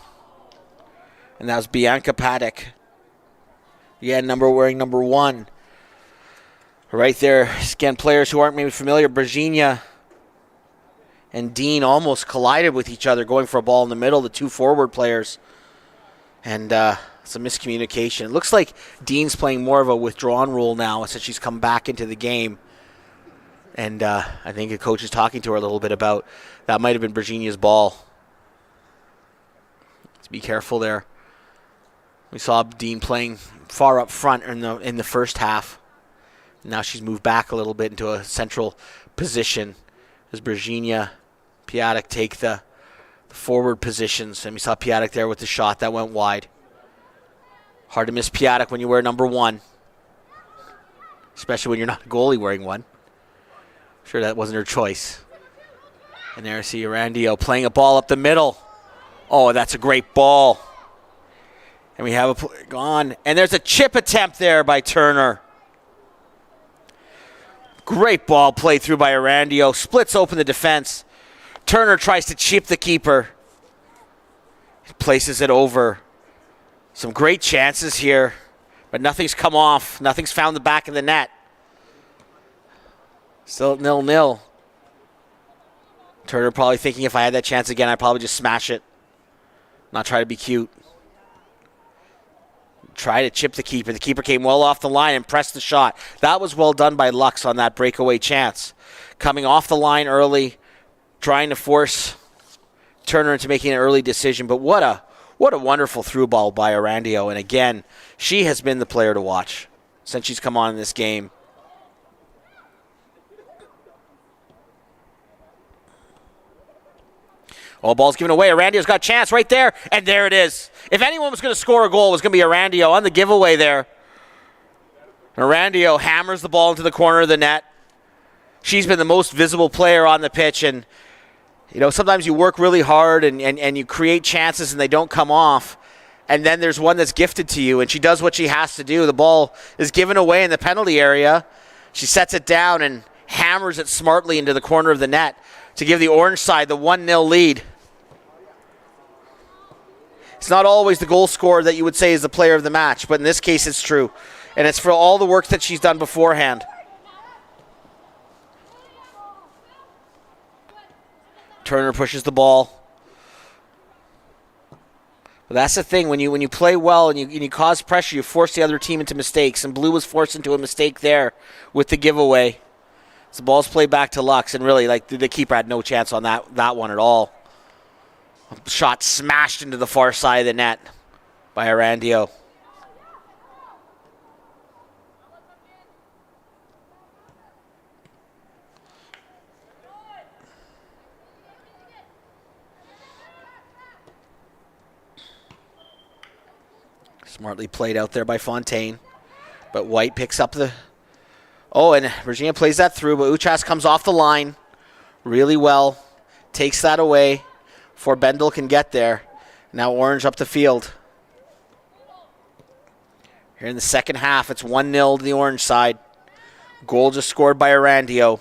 And that was Bianca Paddock. Yeah, wearing number 1. Right there, again, players who aren't maybe familiar, Bergina and Dean almost collided with each other, going for a ball in the middle, the two forward players. And it's a miscommunication. It looks like Dean's playing more of a withdrawn role now since she's come back into the game. And I think the coach is talking to her a little bit about that might have been Virginia's ball. Let's be careful there. We saw Dean playing far up front in the first half. Now she's moved back a little bit into a central position as Virginia Piatek take the forward positions. And we saw Piatek there with the shot that went wide. Hard to miss Piatek when you wear number 1, especially when you're not a goalie wearing one. Sure, that wasn't her choice. And there I see Arandio playing a ball up the middle. Oh, that's a great ball. And we have gone. And there's a chip attempt there by Turner. Great ball played through by Arandio. Splits open the defense. Turner tries to chip the keeper. Places it over. Some great chances here. But nothing's come off. Nothing's found the back of the net. Still 0-0. Turner probably thinking if I had that chance again, I'd probably just smash it. Not try to be cute. Try to chip the keeper. The keeper came well off the line and pressed the shot. That was well done by Lux on that breakaway chance. Coming off the line early, trying to force Turner into making an early decision. But what a wonderful through ball by Arandio. And again, she has been the player to watch since she's come on in this game. Oh, ball's given away. Arandio's got a chance right there, and there it is. If anyone was going to score a goal, it was going to be Arandio on the giveaway there. Arandio hammers the ball into the corner of the net. She's been the most visible player on the pitch, and sometimes you work really hard and you create chances and they don't come off, and then there's one that's gifted to you, and she does what she has to do. The ball is given away in the penalty area. She sets it down and hammers it smartly into the corner of the net to give the orange side the 1-0 lead. It's not always the goal scorer that you would say is the player of the match, but in this case it's true. And it's for all the work that she's done beforehand. Turner pushes the ball. But that's the thing, when you play well and you cause pressure, you force the other team into mistakes. And Blue was forced into a mistake there with the giveaway. So the ball's played back to Lux, and really, the keeper had no chance on that one at all. Shot smashed into the far side of the net by Arandio. Smartly played out there by Fontaine. But White picks up the... Oh, and Virginia plays that through, but Uchas comes off the line really well. Takes that away before Bendel can get there. Now Orange up the field. Here in the second half, it's 1-0 to the Orange side. Goal just scored by Arandio.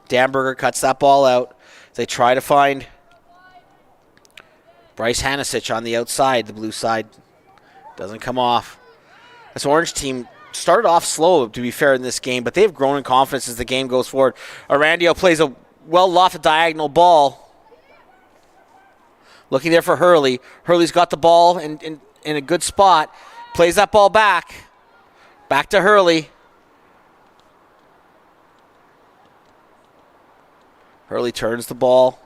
Damberger cuts that ball out. They try to find Bryce Hanisic on the outside, the blue side. Doesn't come off. This Orange team started off slow, to be fair, in this game, but they've grown in confidence as the game goes forward. Arandio plays a well-lofted diagonal ball. Looking there for Hurley. Hurley's got the ball in a good spot. Plays that ball back. Back to Hurley. Hurley turns the ball.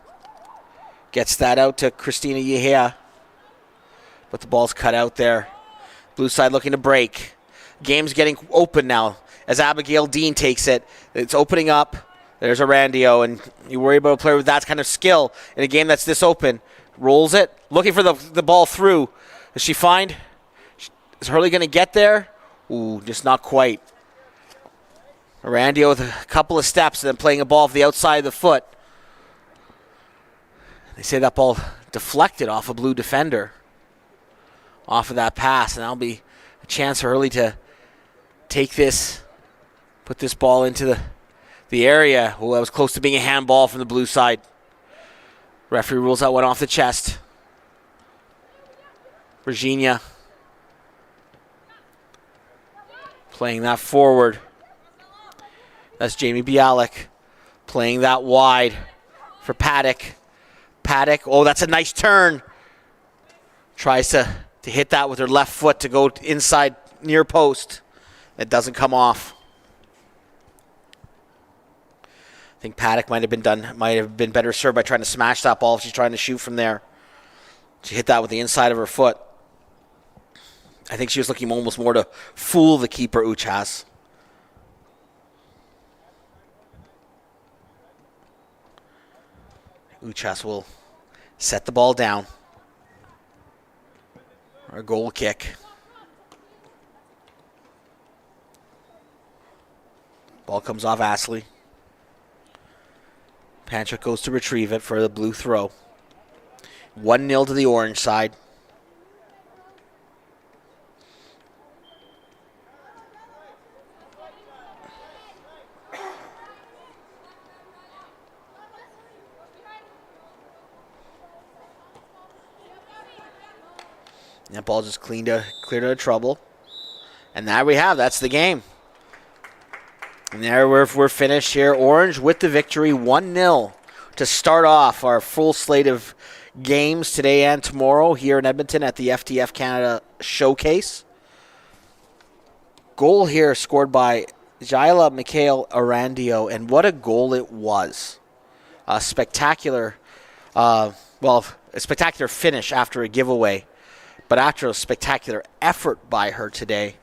Gets that out to Christina Yehia. But the ball's cut out there. Blue side looking to break. Game's getting open now as Abigail Dean takes it. It's opening up. There's Arandio, and you worry about a player with that kind of skill in a game that's this open. Rolls it. Looking for the ball through. Does she find? Is Hurley going to get there? Ooh, just not quite. Arandio with a couple of steps and then playing a ball off the outside of the foot. They say that ball deflected off a blue defender. Off of that pass, and that'll be a chance for Hurley to take this, put this ball into the area. Oh, that was close to being a handball from the blue side. Referee rules that one off the chest. Virginia playing that forward. That's Jamie Bialik playing that wide for Paddock. Paddock, oh, that's a nice turn. Tries to hit that with her left foot to go inside near post. It doesn't come off. I think Paddock might have been better served by trying to smash that ball if she's trying to shoot from there. She hit that with the inside of her foot. I think she was looking almost more to fool the keeper, Uchas. Uchas will set the ball down. A goal kick. Ball comes off Astley. Panchuk goes to retrieve it for the blue throw. 1-0 to the Orange side. That ball just cleared out of trouble. And there we have, that's the game. And there we're finished here. Orange with the victory, 1-0 to start off our full slate of games today and tomorrow here in Edmonton at the FTF Canada Showcase. Goal here scored by Jaila Mikhail Arandio, and what a goal it was. A spectacular finish after a giveaway. But after a spectacular effort by her today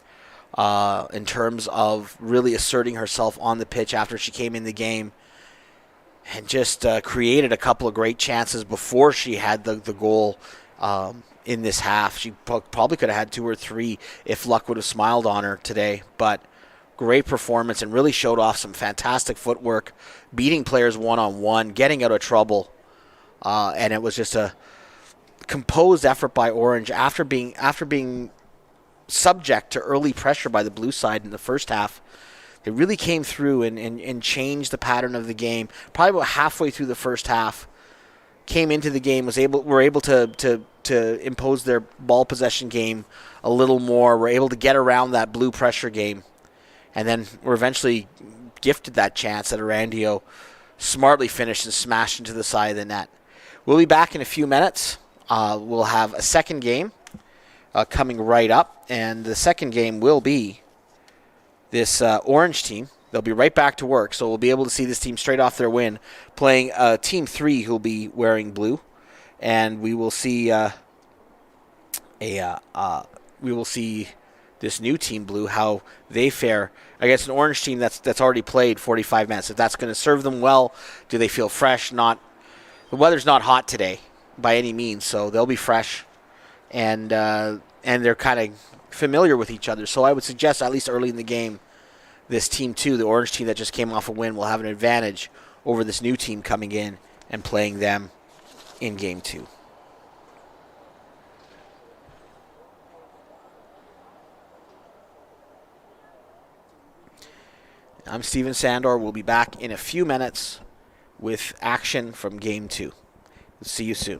in terms of really asserting herself on the pitch after she came in the game and just created a couple of great chances before she had the goal in this half. She probably could have had 2 or 3 if luck would have smiled on her today. But great performance and really showed off some fantastic footwork, beating players one-on-one, getting out of trouble. And it was just a composed effort by Orange after being subject to early pressure by the blue side in the first half. They really came through and changed the pattern of the game. Probably about halfway through the first half, came into the game, were able to impose their ball possession game a little more. Were able to get around that blue pressure game, and then were eventually gifted that chance that Arandio smartly finished and smashed into the side of the net. We'll be back in a few minutes. We'll have a second game coming right up, and the second game will be this Orange team They'll be right back to work, so we'll be able to see this team straight off their win, playing Team 3 who'll be wearing blue. And we will see we will see this new team blue, how they fare against an orange team that's already played 45 minutes. If that's going to serve them well, do they feel fresh? Not the weather's not hot today by any means, so they'll be fresh, and they're kind of familiar with each other. So I would suggest at least early in the game, this team 2, the orange team that just came off a win, will have an advantage over this new team coming in and playing them in game 2. I'm Steven Sandor. We'll be back in a few minutes with action from game 2. See you soon.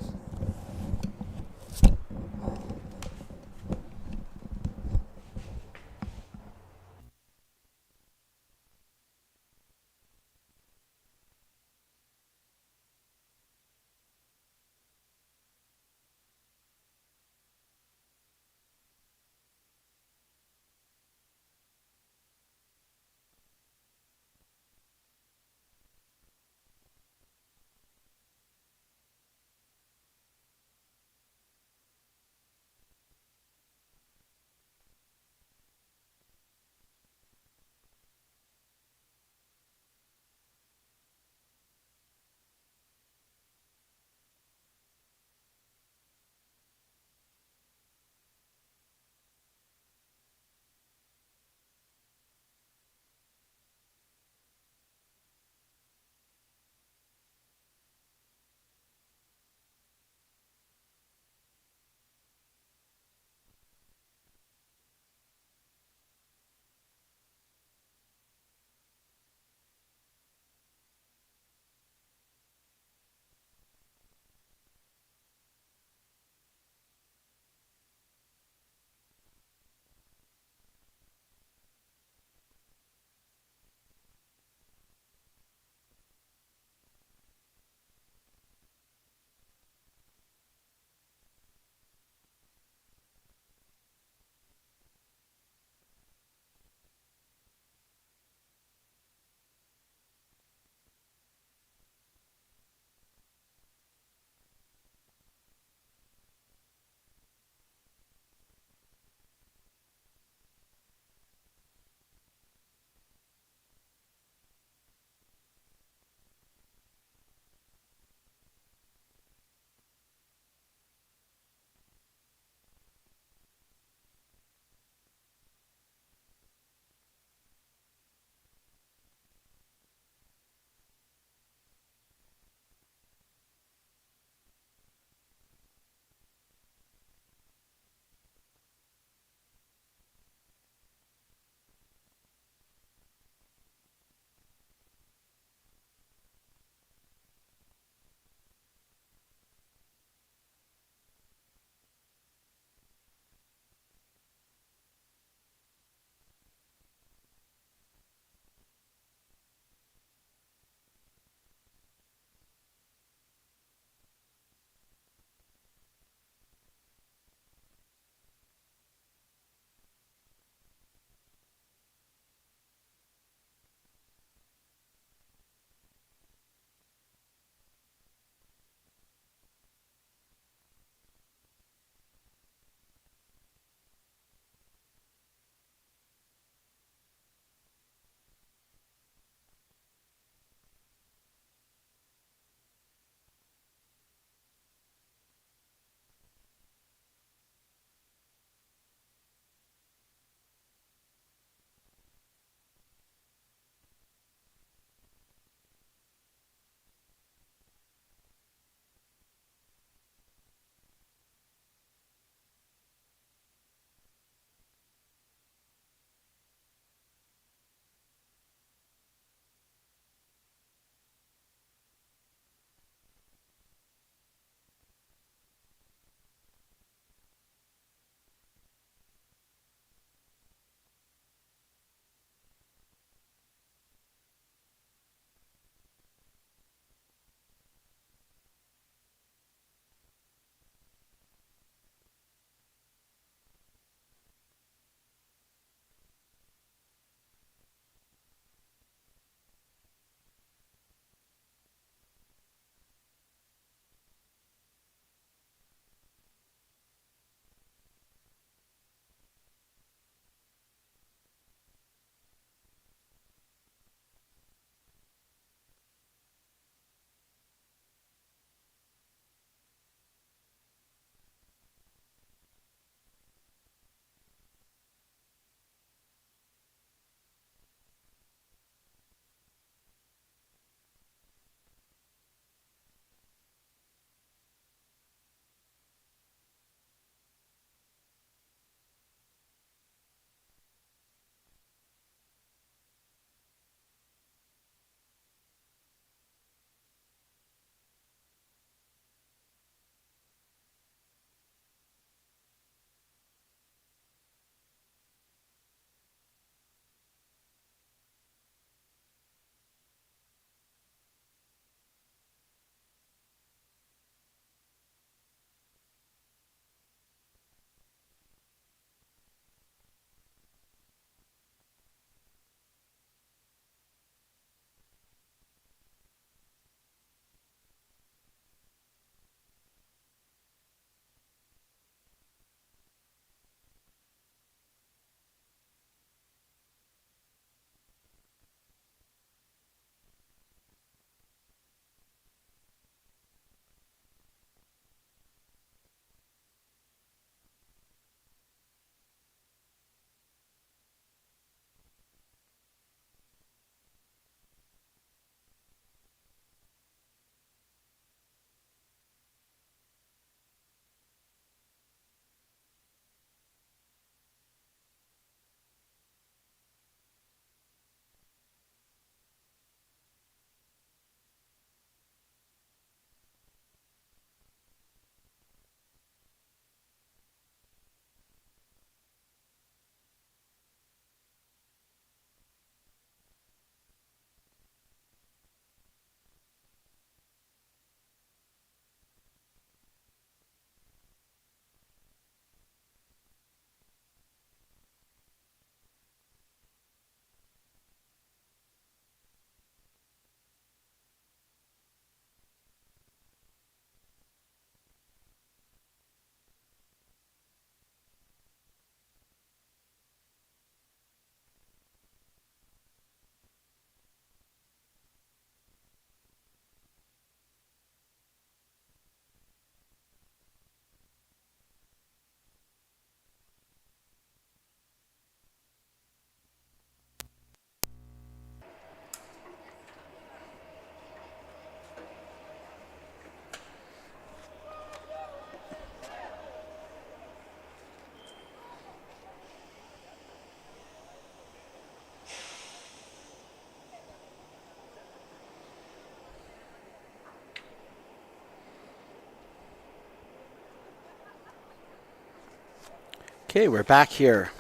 Okay, we're back here.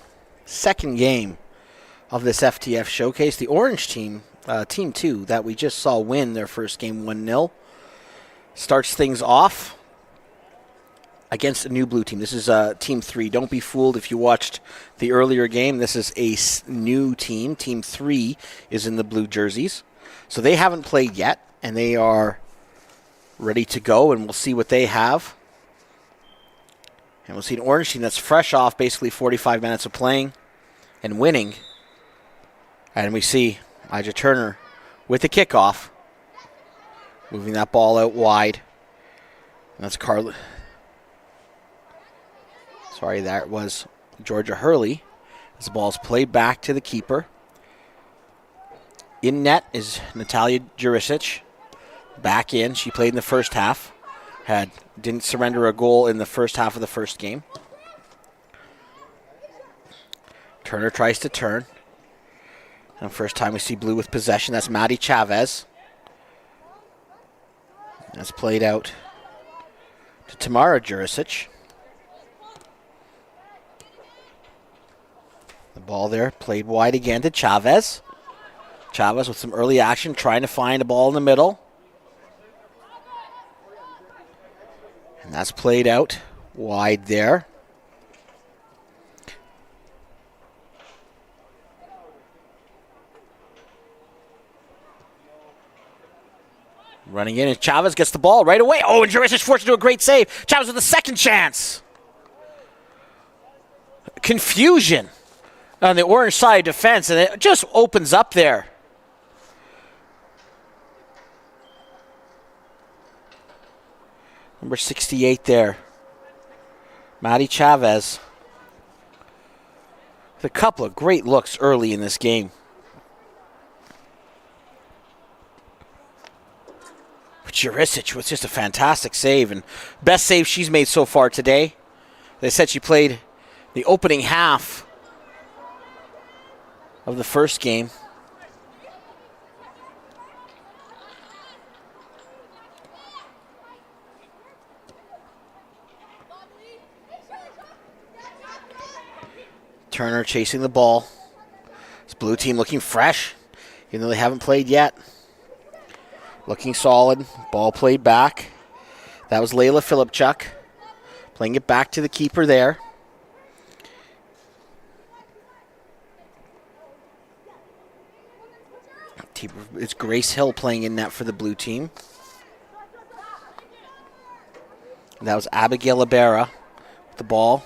Second game of this FTF showcase. The orange team, Team 2, that we just saw win their first game 1-0, starts things off against a new blue team. This is Team 3. Don't be fooled if you watched the earlier game. This is a new team. Team 3 is in the blue jerseys. So they haven't played yet, and they are ready to go, and we'll see what they have. And we'll see an orange team that's fresh off basically 45 minutes of playing and winning. And we see Ija Turner with the kickoff, moving that ball out wide. And that's Carla. Sorry, that was Georgia Hurley. As the ball's played back to the keeper. In net is Natalia Jurisic. Back in. She played in the first half. Didn't surrender a goal in the first half of the first game. Turner tries to turn. And first time we see blue with possession. That's Maddie Chavez. That's played out to Tamara Jurisic. The ball there played wide again to Chavez. Chavez with some early action, trying to find a ball in the middle. And that's played out wide there. Running in, and Chavez gets the ball right away. Oh, and Jurisic forced to do a great save. Chavez with a second chance. Confusion on the orange side defense, and it just opens up there. Number 68 there. Maddie Chavez. With a couple of great looks early in this game. But Jurisic was just a fantastic save, and best save she's made so far today. They said she played the opening half of the first game. Turner chasing the ball. This blue team looking fresh, even though they haven't played yet. Looking solid. Ball played back. That was Layla Filipchuk. Playing it back to the keeper there. It's Grace Hill playing in net for the blue team. And that was Abigail Ibarra with the ball.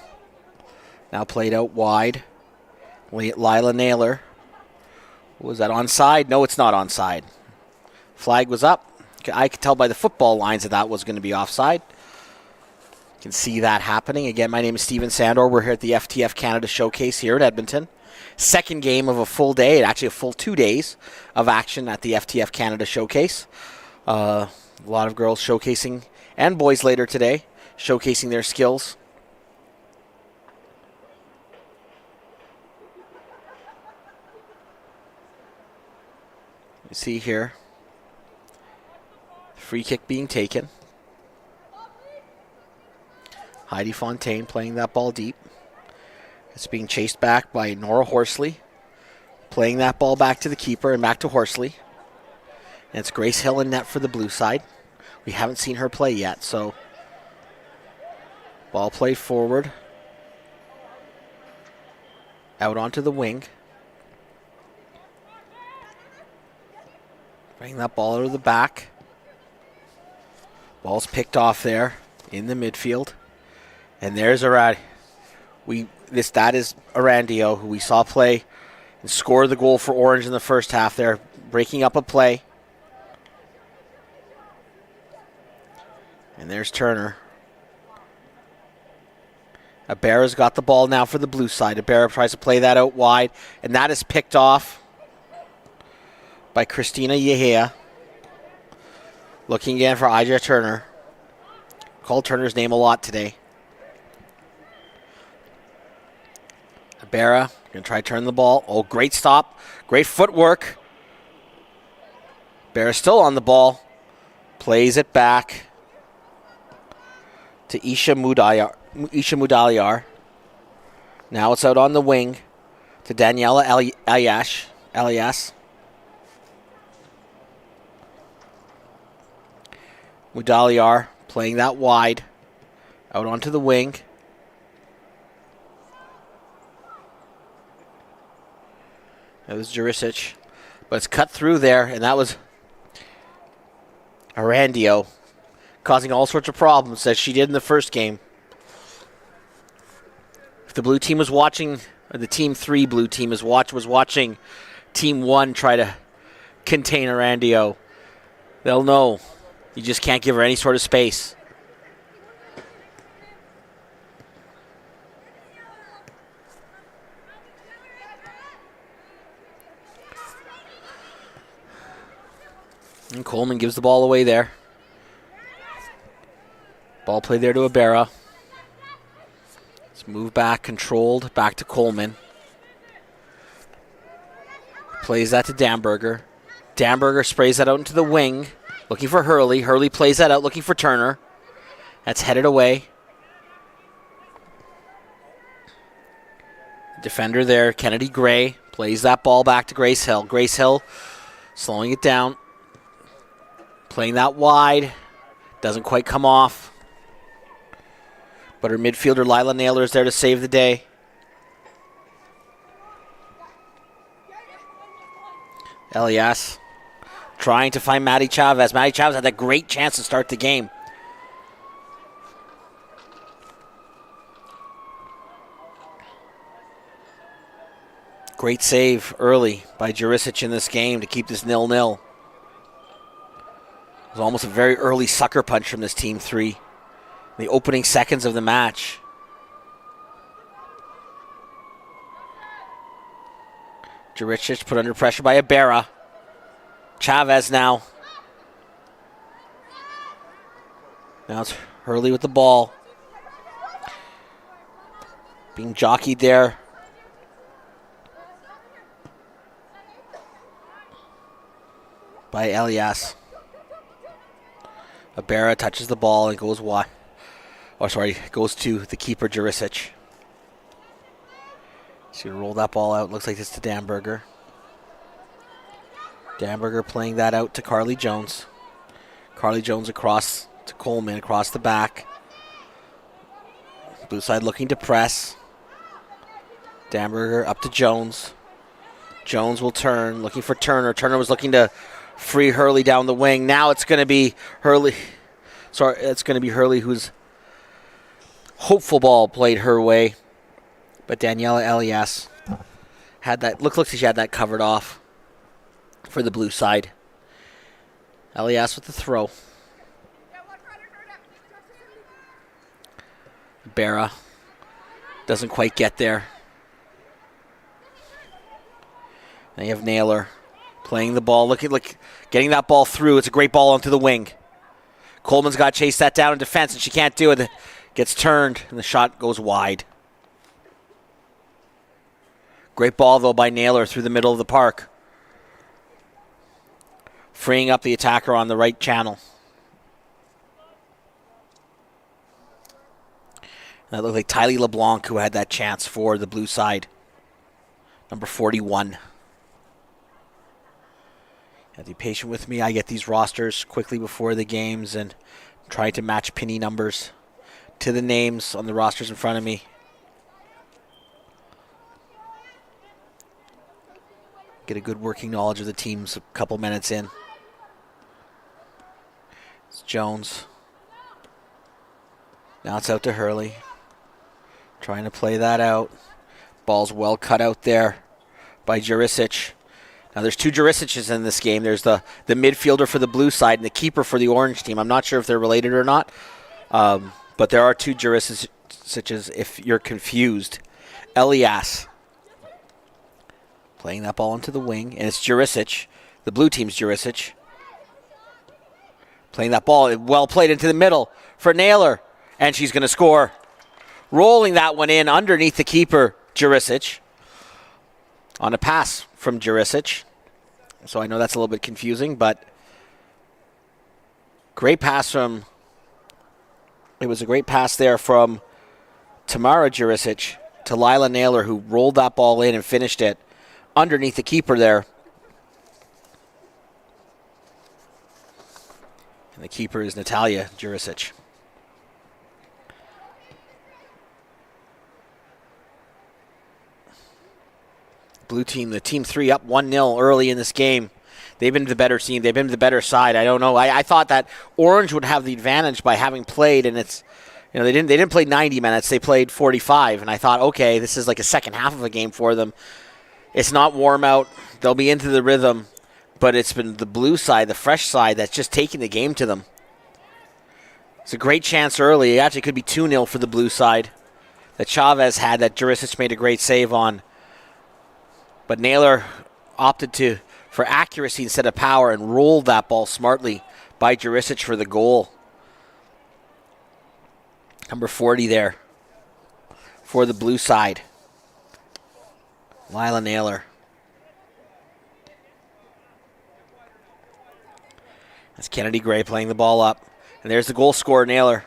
Now played out wide. Lila Naylor. Was that onside? No, it's not onside. Flag was up. I could tell by the football lines that was going to be offside. You can see that happening. Again, my name is Steven Sandor. We're here at the FTF Canada Showcase here at Edmonton. Second game of a full day, actually a full 2 days of action at the FTF Canada Showcase. A lot of girls showcasing, and boys later today, showcasing their skills. You see here, free kick being taken. Heidi Fontaine playing that ball deep. It's being chased back by Nora Horsley. Playing that ball back to the keeper and back to Horsley. And it's Grace Hill in net for the blue side. We haven't seen her play yet, so ball played forward. Out onto the wing. Bring that ball out of the back. Ball's picked off there in the midfield. And there's Arad. That is Arandio, who we saw play and score the goal for Orange in the first half there, breaking up a play. And there's Turner. Ibarra's got the ball now for the blue side. Ibarra tries to play that out wide, and that is picked off by Christina Yehea. Looking again for Ija Turner. Called Turner's name a lot today. Ibarra going to try to turn the ball. Oh, great stop. Great footwork. Ibarra still on the ball. Plays it back to Isha Mudaliar. Now it's out on the wing to Daniela Alias. Mudaliar playing that wide. Out onto the wing. That was Jurisic. But it's cut through there, and that was Arandio, causing all sorts of problems, as she did in the first game. If the blue team was watching, or the Team 3 blue team was watching Team 1 try to contain Arandio, they'll know you just can't give her any sort of space. And Coleman gives the ball away there. Ball play there to Ibarra. Let's move back, controlled, back to Coleman. Plays that to Damberger. Damberger sprays that out into the wing, looking for Hurley. Hurley plays that out, looking for Turner. That's headed away. Defender there, Kennedy Gray, plays that ball back to Grace Hill. Grace Hill slowing it down. Playing that wide. Doesn't quite come off. But her midfielder, Lila Naylor, is there to save the day. Elias trying to find Maddie Chavez. Maddie Chavez had that great chance to start the game. Great save early by Jurisic in this game to keep this 0-0. It was almost a very early sucker punch from this Team 3. The opening seconds of the match. Jurisic put under pressure by Ibarra. Chavez now. Now it's Hurley with the ball. Being jockeyed there. By Elias. Ibarra touches the ball and goes wide. Oh, sorry, goes to the keeper, Jurisic. She's going to roll that ball out. Looks like it's to Damberger. Damberger playing that out to Carly Jones. Carly Jones across to Coleman, across the back. Blue side looking to press. Damberger up to Jones. Jones will turn, looking for Turner. Turner was looking to free Hurley down the wing. Now it's going to be Hurley. Sorry, it's going to be Hurley whose hopeful ball played her way. But Daniela Elias had that. Looks like she had that covered off for the blue side. Elias with the throw. Barra doesn't quite get there. Then you have Naylor playing the ball, getting that ball through. It's a great ball onto the wing. Coleman's got to chase that down in defense, and she can't do it. Gets turned, and the shot goes wide. Great ball, though, by Naylor through the middle of the park. Freeing up the attacker on the right channel. And that looked like Tylee LeBlanc who had that chance for the blue side. Number 41. Have to be patient with me. I get these rosters quickly before the games and try to match penny numbers to the names on the rosters in front of me. Get a good working knowledge of the teams a couple minutes in. It's Jones. Now it's out to Hurley. Trying to play that out. Ball's well cut out there by Jurisic. Now there's two Jurisics in this game. There's the midfielder for the blue side and the keeper for the orange team. I'm not sure if they're related or not. But there are two Jurisics if you're confused. Elias playing that ball into the wing. And it's Jurisic, the blue team's Jurisic. Playing that ball, well played into the middle for Naylor. And she's going to score. Rolling that one in underneath the keeper, Jurisic. On a pass from Jurisic. So I know that's a little bit confusing, but great pass from... It was a great pass there from Tamara Jurisic to Lila Naylor, who rolled that ball in and finished it underneath the keeper there. And the keeper is Natalia Jurisic. Blue team, the team 3 up 1-0 early in this game. They've been the better team. They've been the better side. I don't know. I thought that Orange would have the advantage by having played, and it's, you know, they didn't play 90 minutes. They played 45, and I thought, okay, this is like a second half of a game for them. It's not warm out. They'll be into the rhythm, but it's been the blue side, the fresh side, that's just taking the game to them. It's a great chance early. It actually could be 2-0 for the blue side that Chavez had, that Jurisic made a great save on. But Naylor opted for accuracy instead of power and rolled that ball smartly by Jurisic for the goal. Number 40 there for the blue side. Lila Naylor. That's Kennedy Gray playing the ball up. And there's the goal scorer, Naylor.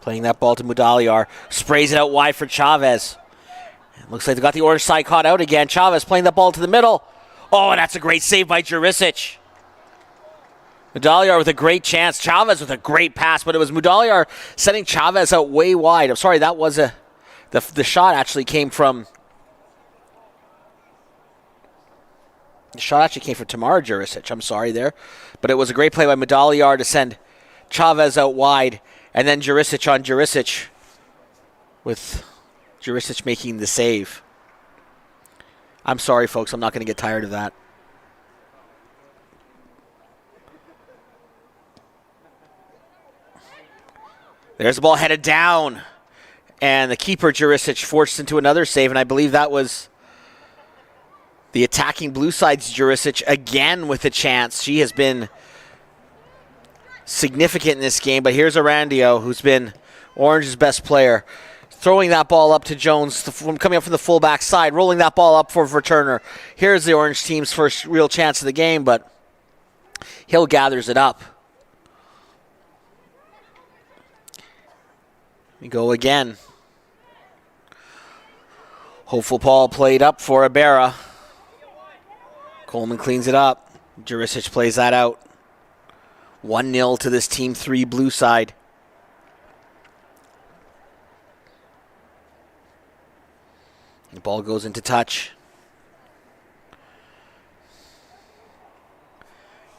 Playing that ball to Mudaliar. Sprays it out wide for Chavez. Looks like they got the orange side caught out again. Chavez playing that ball to the middle. Oh, and that's a great save by Jurisic. Mudaliar with a great chance. Chavez with a great pass, but it was Mudaliar sending Chavez out way wide. I'm sorry, that was the shot actually came from... The shot actually came from Tamara Jurisic. I'm sorry there. But it was a great play by Mudaliar to send Chavez out wide, and then Jurisic on Jurisic with Jurisic making the save. I'm sorry, folks. I'm not going to get tired of that. There's the ball headed down. And the keeper, Jurisic, forced into another save, and I believe that was the attacking blue side's Jurisic again with a chance. She has been significant in this game, but here's Arandio, who's been Orange's best player. Throwing that ball up to Jones, coming up from the fullback side, rolling that ball up for Verturner. Here's the Orange team's first real chance of the game, but Hill gathers it up. We go again. Hopeful Paul played up for Ibarra. Coleman cleans it up. Jurisic plays that out. 1-0 to this Team 3 blue side. The ball goes into touch.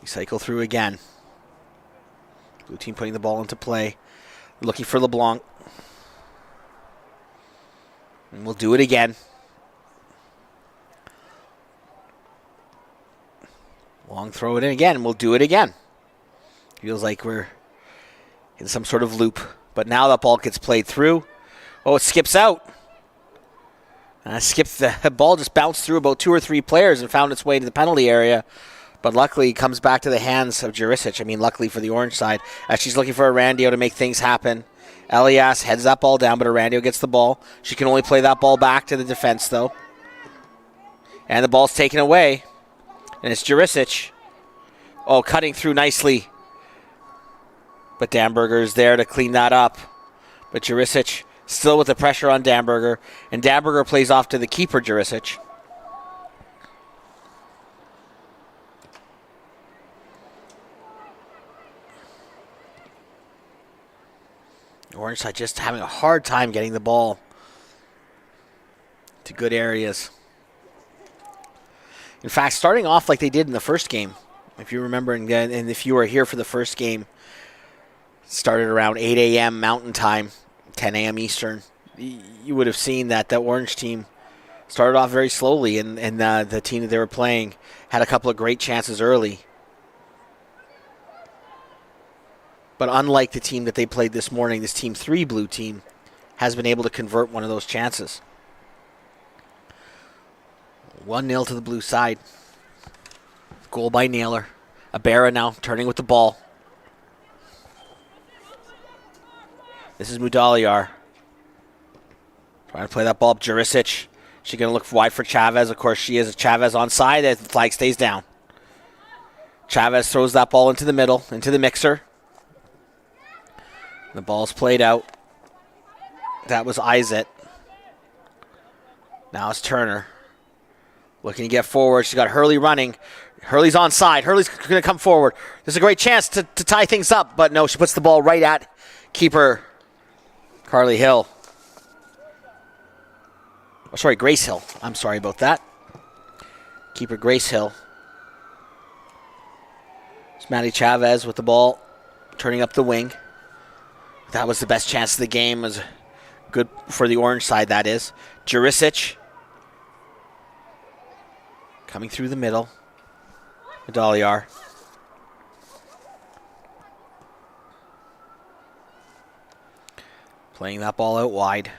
We cycle through again. Blue team putting the ball into play. Looking for LeBlanc. And we'll do it again. Long throw it in again, and we'll do it again. Feels like we're in some sort of loop. But now that ball gets played through. Oh, it skips out. The ball just bounced through about 2 or 3 players and found its way to the penalty area. But luckily, it comes back to the hands of Jurisic. I mean, luckily for the Orange side, as she's looking for Arandio to make things happen. Elias heads that ball down, but Arandio gets the ball. She can only play that ball back to the defense, though. And the ball's taken away. And it's Jurisic. Oh, cutting through nicely. But Damberger is there to clean that up. But Jurisic still with the pressure on Damberger. And Damberger plays off to the keeper, Jurisic. Orange side just having a hard time getting the ball to good areas. In fact, starting off like they did in the first game, if you remember, and if you were here for the first game, started around 8 a.m. Mountain Time, 10 a.m. Eastern, you would have seen that the Orange team started off very slowly, and the team that they were playing had a couple of great chances early. But unlike the team that they played this morning, this Team 3 blue team has been able to convert one of those chances. 1-0 to the blue side. Goal by Naylor. Ibarra now turning with the ball. This is Mudaliar. Trying to play that ball up. Jurisic. She's going to look wide for Chavez. Of course, she is. Chavez onside. The flag stays down. Chavez throws that ball into the middle, into the mixer. The ball's played out. That was Isaac. Now it's Turner. Looking to get forward. She's got Hurley running. Hurley's onside. Hurley's going to come forward. There's a great chance to tie things up, but no, she puts the ball right at keeper Carly Hill. Oh, sorry, Grace Hill. I'm sorry about that. Keeper Grace Hill. It's Maddie Chavez with the ball, turning up the wing. That was the best chance of the game. It was good for the orange side, that is. Jurisic coming through the middle. Medalliar. Playing that ball out wide.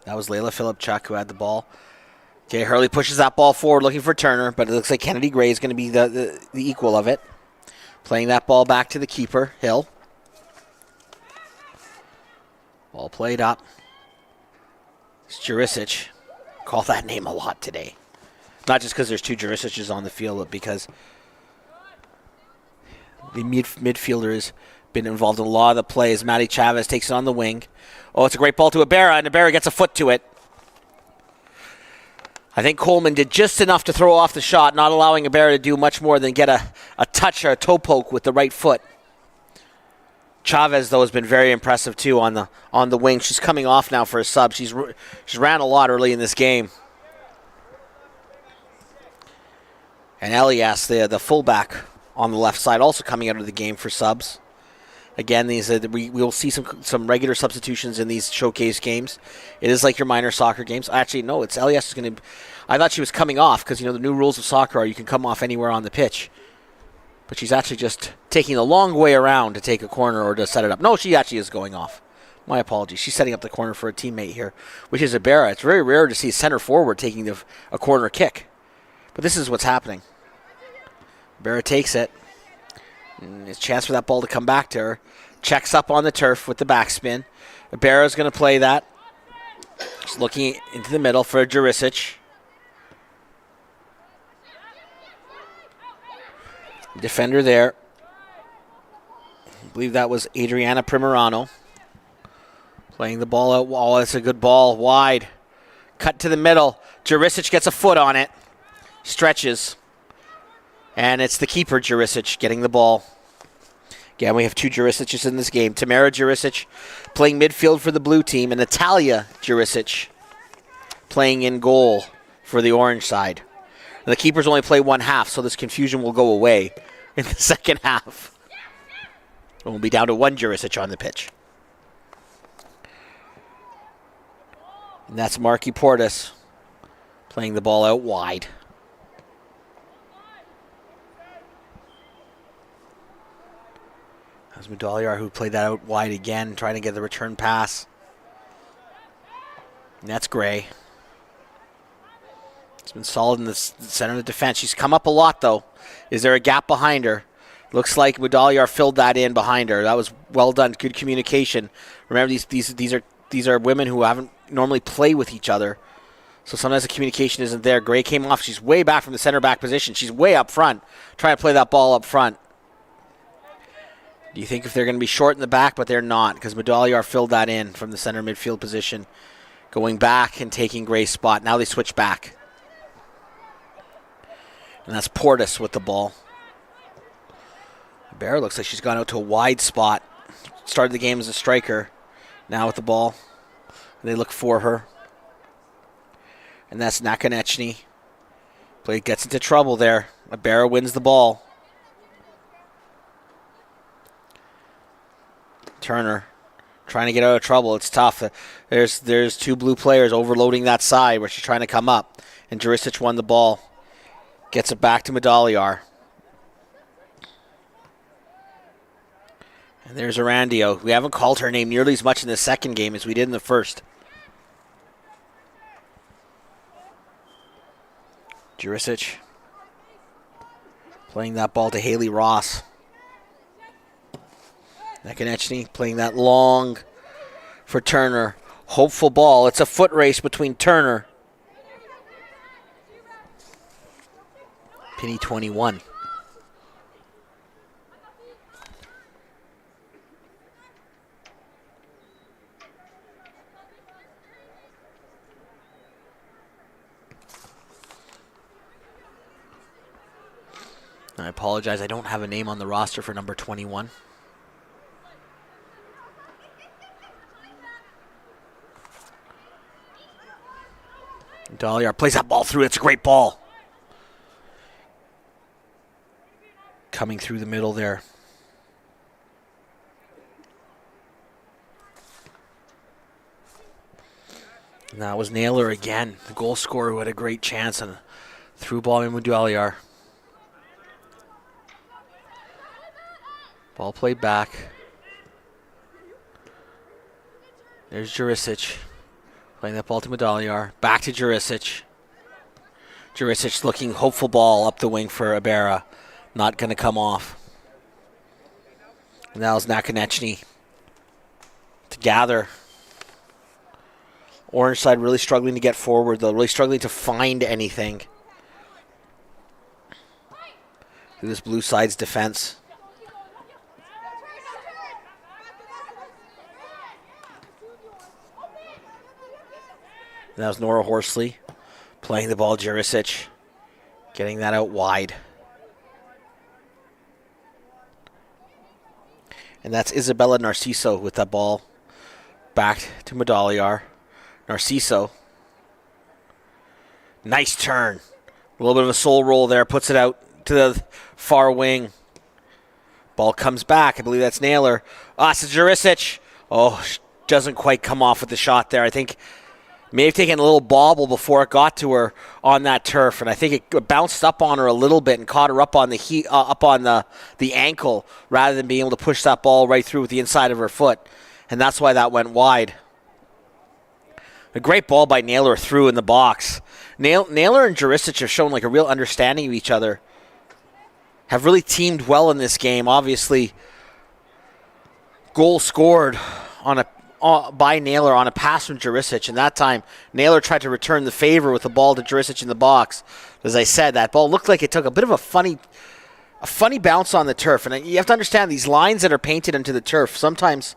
That was Layla Philipchuk who had the ball. Okay, Hurley pushes that ball forward looking for Turner, but it looks like Kennedy Gray is going to be the equal of it. Playing that ball back to the keeper, Hill. Ball played up. It's Jurisic. Call that name a lot today. Not just because there's two Jurisics on the field, but because the midfielder has been involved in a lot of the plays. Maddie Chavez takes it on the wing. Oh, it's a great ball to Ibarra, and Ibarra gets a foot to it. I think Coleman did just enough to throw off the shot, not allowing Ibarra to do much more than get a touch or a toe poke with the right foot. Chavez, though, has been very impressive, too, on the wing. She's coming off now for a sub. She's ran a lot early in this game. And Elias, the fullback on the left side, also coming out of the game for subs. Again, we will see some regular substitutions in these showcase games. It is like your minor soccer games. Actually, no, it's Elias is going to. I thought she was coming off because the new rules of soccer are you can come off anywhere on the pitch. But she's actually just taking a long way around to take a corner or to set it up. No, she actually is going off. My apologies. She's setting up the corner for a teammate here, which is Ibarra. It's very rare to see a center forward taking a corner kick. But this is what's happening. Ibarra takes it. It's a chance for that ball to come back to her. Checks up on the turf with the backspin. Ibarra's going to play that. Just looking into the middle for Jurisic. Defender there. I believe that was Adriana Primerano. Playing the ball out. Oh, that's a good ball. Wide. Cut to the middle. Jurisic gets a foot on it. Stretches. And it's the keeper, Jurisic, getting the ball. Again, we have two Jurisics in this game. Tamara Jurisic playing midfield for the blue team, and Natalia Jurisic playing in goal for the orange side. And the keepers only play one half, so this confusion will go away in the second half. And we'll be down to one Jurisic on the pitch. And that's Marky Portis playing the ball out wide. That was Medalliar who played that out wide again, trying to get the return pass. And that's Gray. It's been solid in the center of the defense. She's come up a lot, though. Is there a gap behind her? Looks like Medalliar filled that in behind her. That was well done. Good communication. Remember, these are women who haven't normally play with each other. So sometimes the communication isn't there. Gray came off. She's way back from the center back position. She's way up front, trying to play that ball up front. Do you think if they're going to be short in the back, but they're not, because Medalliar filled that in from the center midfield position, going back and taking Gray's spot. Now they switch back. And that's Portis with the ball. Bear looks like she's gone out to a wide spot. Started the game as a striker. Now with the ball. They look for her. And that's Nakonechny. Play gets into trouble there. Ibarra wins the ball. Turner trying to get out of trouble. It's tough. There's two blue players overloading that side where she's trying to come up. And Jurisic won the ball. Gets it back to Medalliar. And there's Arandio. We haven't called her name nearly as much in the second game as we did in the first. Jurisic playing that ball to Haley Ross. Nakonechny playing that long for Turner. Hopeful ball. It's a foot race between Turner. Penny 21. I apologize, I don't have a name on the roster for number 21. Dahliar plays that ball through. It's a great ball. Coming through the middle there. And that was Naylor again, the goal scorer who had a great chance and threw ball in with Dahliar. Ball played back. There's Jurisic. Playing that ball to Medalliar. Back to Jurisic. Jurisic looking hopeful ball up the wing for Ibarra. Not going to come off. And that was Nakonechny to gather. Orange side really struggling to get forward, though. Really struggling to find anything through this blue side's defense. That was Nora Horsley playing the ball. Jurisic getting that out wide. And that's Isabella Narciso with that ball back to Medalliar. Narciso. Nice turn. A little bit of a soul roll there. Puts it out to the far wing. Ball comes back. I believe that's Naylor. It's Jurisic. Oh, doesn't quite come off with the shot there. I think may have taken a little bobble before it got to her on that turf, and I think it bounced up on her a little bit and caught her up on the ankle rather than being able to push that ball right through with the inside of her foot, and that's why that went wide. A great ball by Naylor through in the box. Naylor and Jurisic have shown like a real understanding of each other. Have really teamed well in this game. Obviously, goal scored by Naylor on a pass from Jurisic, and that time Naylor tried to return the favor with the ball to Jurisic in the box. As I said, that ball looked like it took a bit of a funny bounce on the turf, and you have to understand these lines that are painted into the turf. Sometimes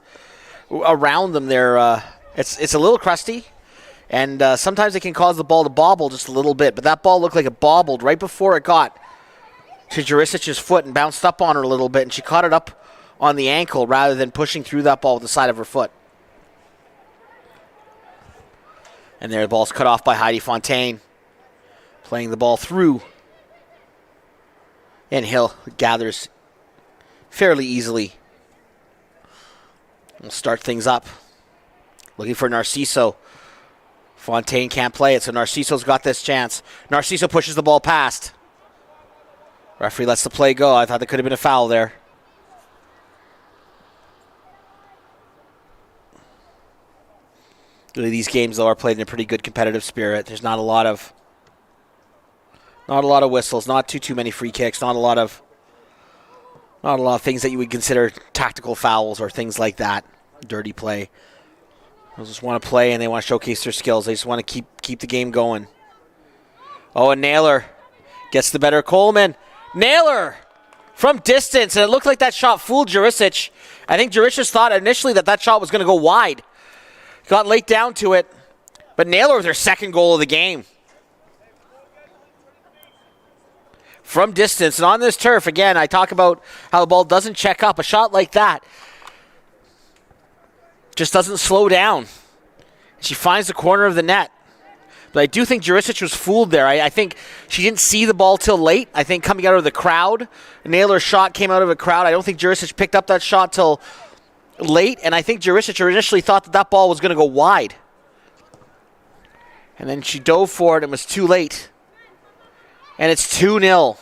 around them, it's a little crusty, and sometimes it can cause the ball to bobble just a little bit. But that ball looked like it bobbled right before it got to Jurisic's foot and bounced up on her a little bit, and she caught it up on the ankle rather than pushing through that ball with the side of her foot. And there, the ball's cut off by Heidi Fontaine. Playing the ball through. And Hill gathers fairly easily. We'll start things up. Looking for Narciso. Fontaine can't play it, so Narciso's got this chance. Narciso pushes the ball past. Referee lets the play go. I thought there could have been a foul there. These games, though, are played in a pretty good competitive spirit. There's not a lot of whistles, not too many free kicks, not a lot of things that you would consider tactical fouls or things like that. Dirty play. They just want to play and they want to showcase their skills. They just want to keep the game going. Oh, and Naylor gets the better of Coleman. Naylor from distance, and it looked like that shot fooled Jurisic. I think Jurisic thought initially that shot was going to go wide. Got late down to it, but Naylor with her second goal of the game. From distance, and on this turf, again, I talk about how the ball doesn't check up. A shot like that just doesn't slow down. She finds the corner of the net. But I do think Jurisic was fooled there. I think she didn't see the ball till late. I think coming out of the crowd, Naylor's shot came out of a crowd. I don't think Jurisic picked up that shot till late, and I think Jurisic initially thought that ball was going to go wide. And then she dove for it and was too late. And it's 2-0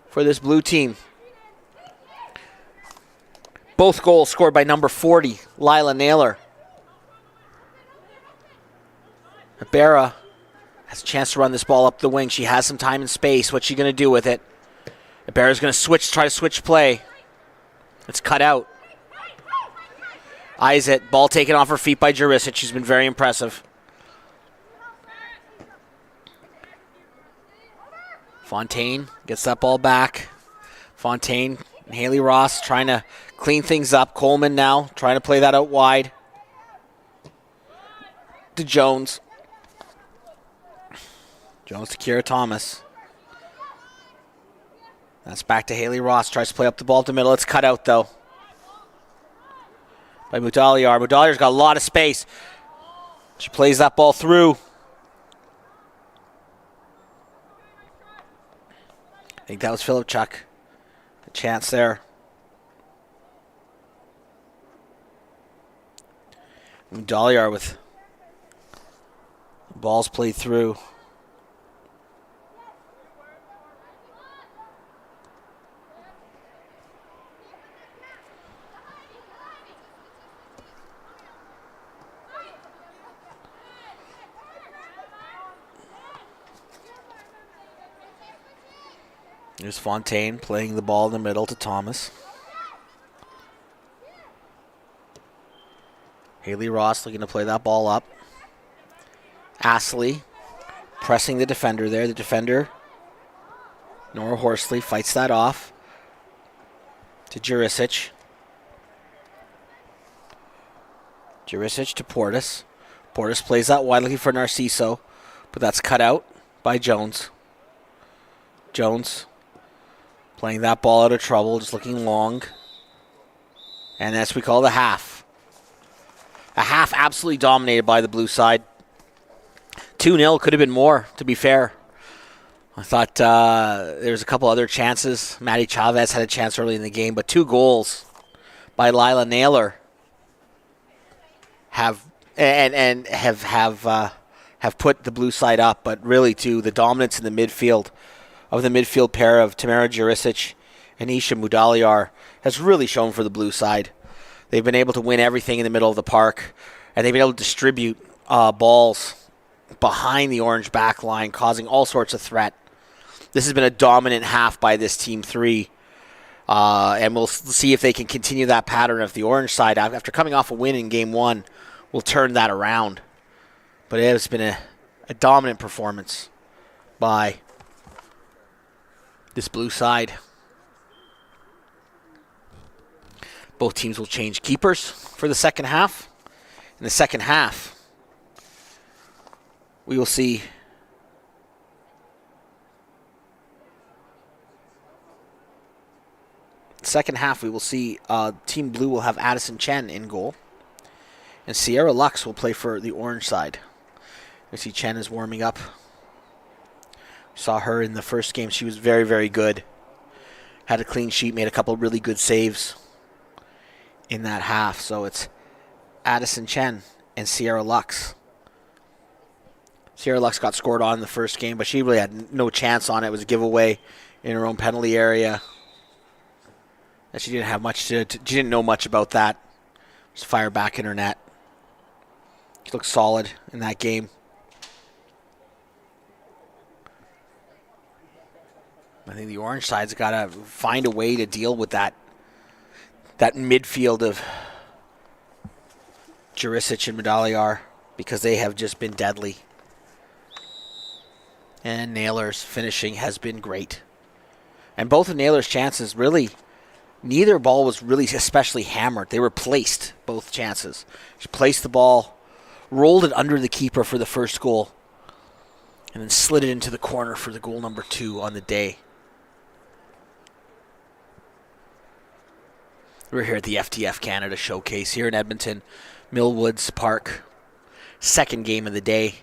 for this blue team. Both goals scored by number 40, Lila Naylor. Ibarra has a chance to run this ball up the wing. She has some time and space. What's she going to do with it? Ibarra's going to try to switch play. It's cut out. Eyes it. Ball taken off her feet by Jurisic. She's been very impressive. Fontaine gets that ball back. Fontaine and Haley Ross trying to clean things up. Coleman now trying to play that out wide to Jones. Jones to Kira Thomas. That's back to Haley Ross. Tries to play up the ball to the middle. It's cut out, though, by Mudaliar. Mudaliar's got a lot of space. She plays that ball through. I think that was Filipchuk. A chance there. Mudaliar with balls played through. Here's Fontaine playing the ball in the middle to Thomas. Haley Ross looking to play that ball up. Astley pressing the defender there. The defender, Nora Horsley, fights that off to Jurisic. Jurisic to Portis. Portis plays that wide looking for Narciso, but that's cut out by Jones. Jones playing that ball out of trouble, just looking long. And that's what we call the half. A half absolutely dominated by the blue side. 2-0 could have been more, to be fair. I thought there was a couple other chances. Maddie Chavez had a chance early in the game, but 2 goals by Lila Naylor have put the blue side up. But really, too, the dominance in the midfield of the midfield pair of Tamara Jurisic and Isha Mudaliar has really shown for the blue side. They've been able to win everything in the middle of the park, and they've been able to distribute balls behind the orange back line, causing all sorts of threat. This has been a dominant half by this Team 3, and we'll see if they can continue that pattern of the orange side. After coming off a win in Game 1, will turn that around. But it has been a dominant performance by this blue side. Both teams will change keepers for the second half. In the second half, we will see Team Blue will have Addison Chen in goal, and Sierra Lux will play for the orange side. We see Chen is warming up. We saw her in the first game. She was very, very good. Had a clean sheet, made a couple of really good saves in that half. So it's Addison Chen and Sierra Lux. Sierra Lux got scored on in the first game, but she really had no chance on it. It was a giveaway in her own penalty area. And she didn't have much she didn't know much about that. Just fire back in her net. She looked solid in that game. I think the orange side's got to find a way to deal with that midfield of Jurisic and Medaliar, because they have just been deadly. And Naylor's finishing has been great. And both of Naylor's chances, really, neither ball was really especially hammered. They were placed, both chances. She placed the ball, rolled it under the keeper for the first goal, and then slid it into the corner for the goal number 2 on the day. We're here at the FTF Canada Showcase here in Edmonton, Millwoods Park. Second game of the day.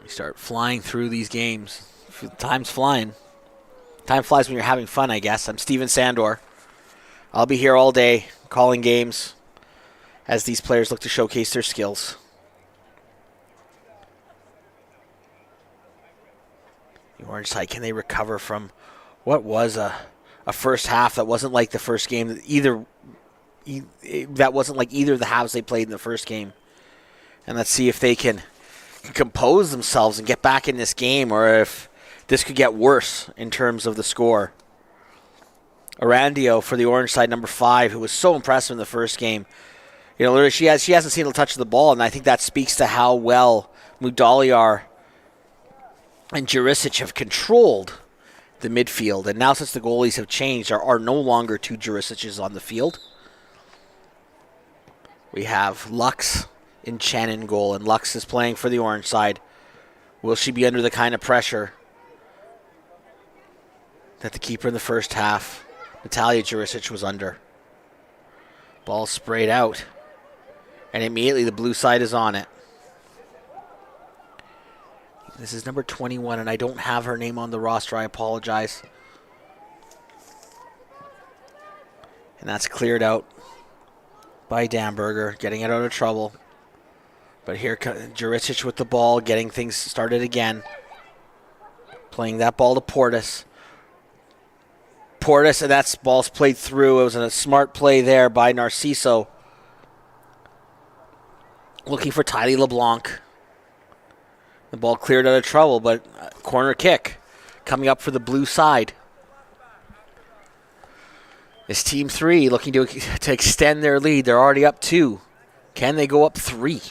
We start flying through these games. Time's flying. Time flies when you're having fun, I guess. I'm Steven Sandor. I'll be here all day calling games as these players look to showcase their skills. The orange side, can they recover from what was a first half that wasn't like the first game that wasn't like either of the halves they played in the first game? And let's see if they can compose themselves and get back in this game, or if this could get worse in terms of the score. Arandio for the orange side, number 5, who was so impressive in the first game. You know, literally she hasn't seen a touch of the ball, and I think that speaks to how well Mudaliar and Jurisic have controlled the midfield. And now, since the goalies have changed, there are no longer 2 Jurisics on the field. We have Lux and Chen in goal, and Lux is playing for the orange side. Will she be under the kind of pressure that the keeper in the first half, Natalia Jurisic, was under. Ball sprayed out. And immediately the blue side is on it. This is number 21, and I don't have her name on the roster. I apologize. And that's cleared out by Damberger, getting it out of trouble. But here Jurisic with the ball, getting things started again. Playing that ball to Portis. Portis, and that ball's played through. It was a smart play there by Narciso. Looking for Tylee LeBlanc. The ball cleared out of trouble, but corner kick coming up for the blue side. This team 3 looking to extend their lead. They're already up 2. Can they go up 3?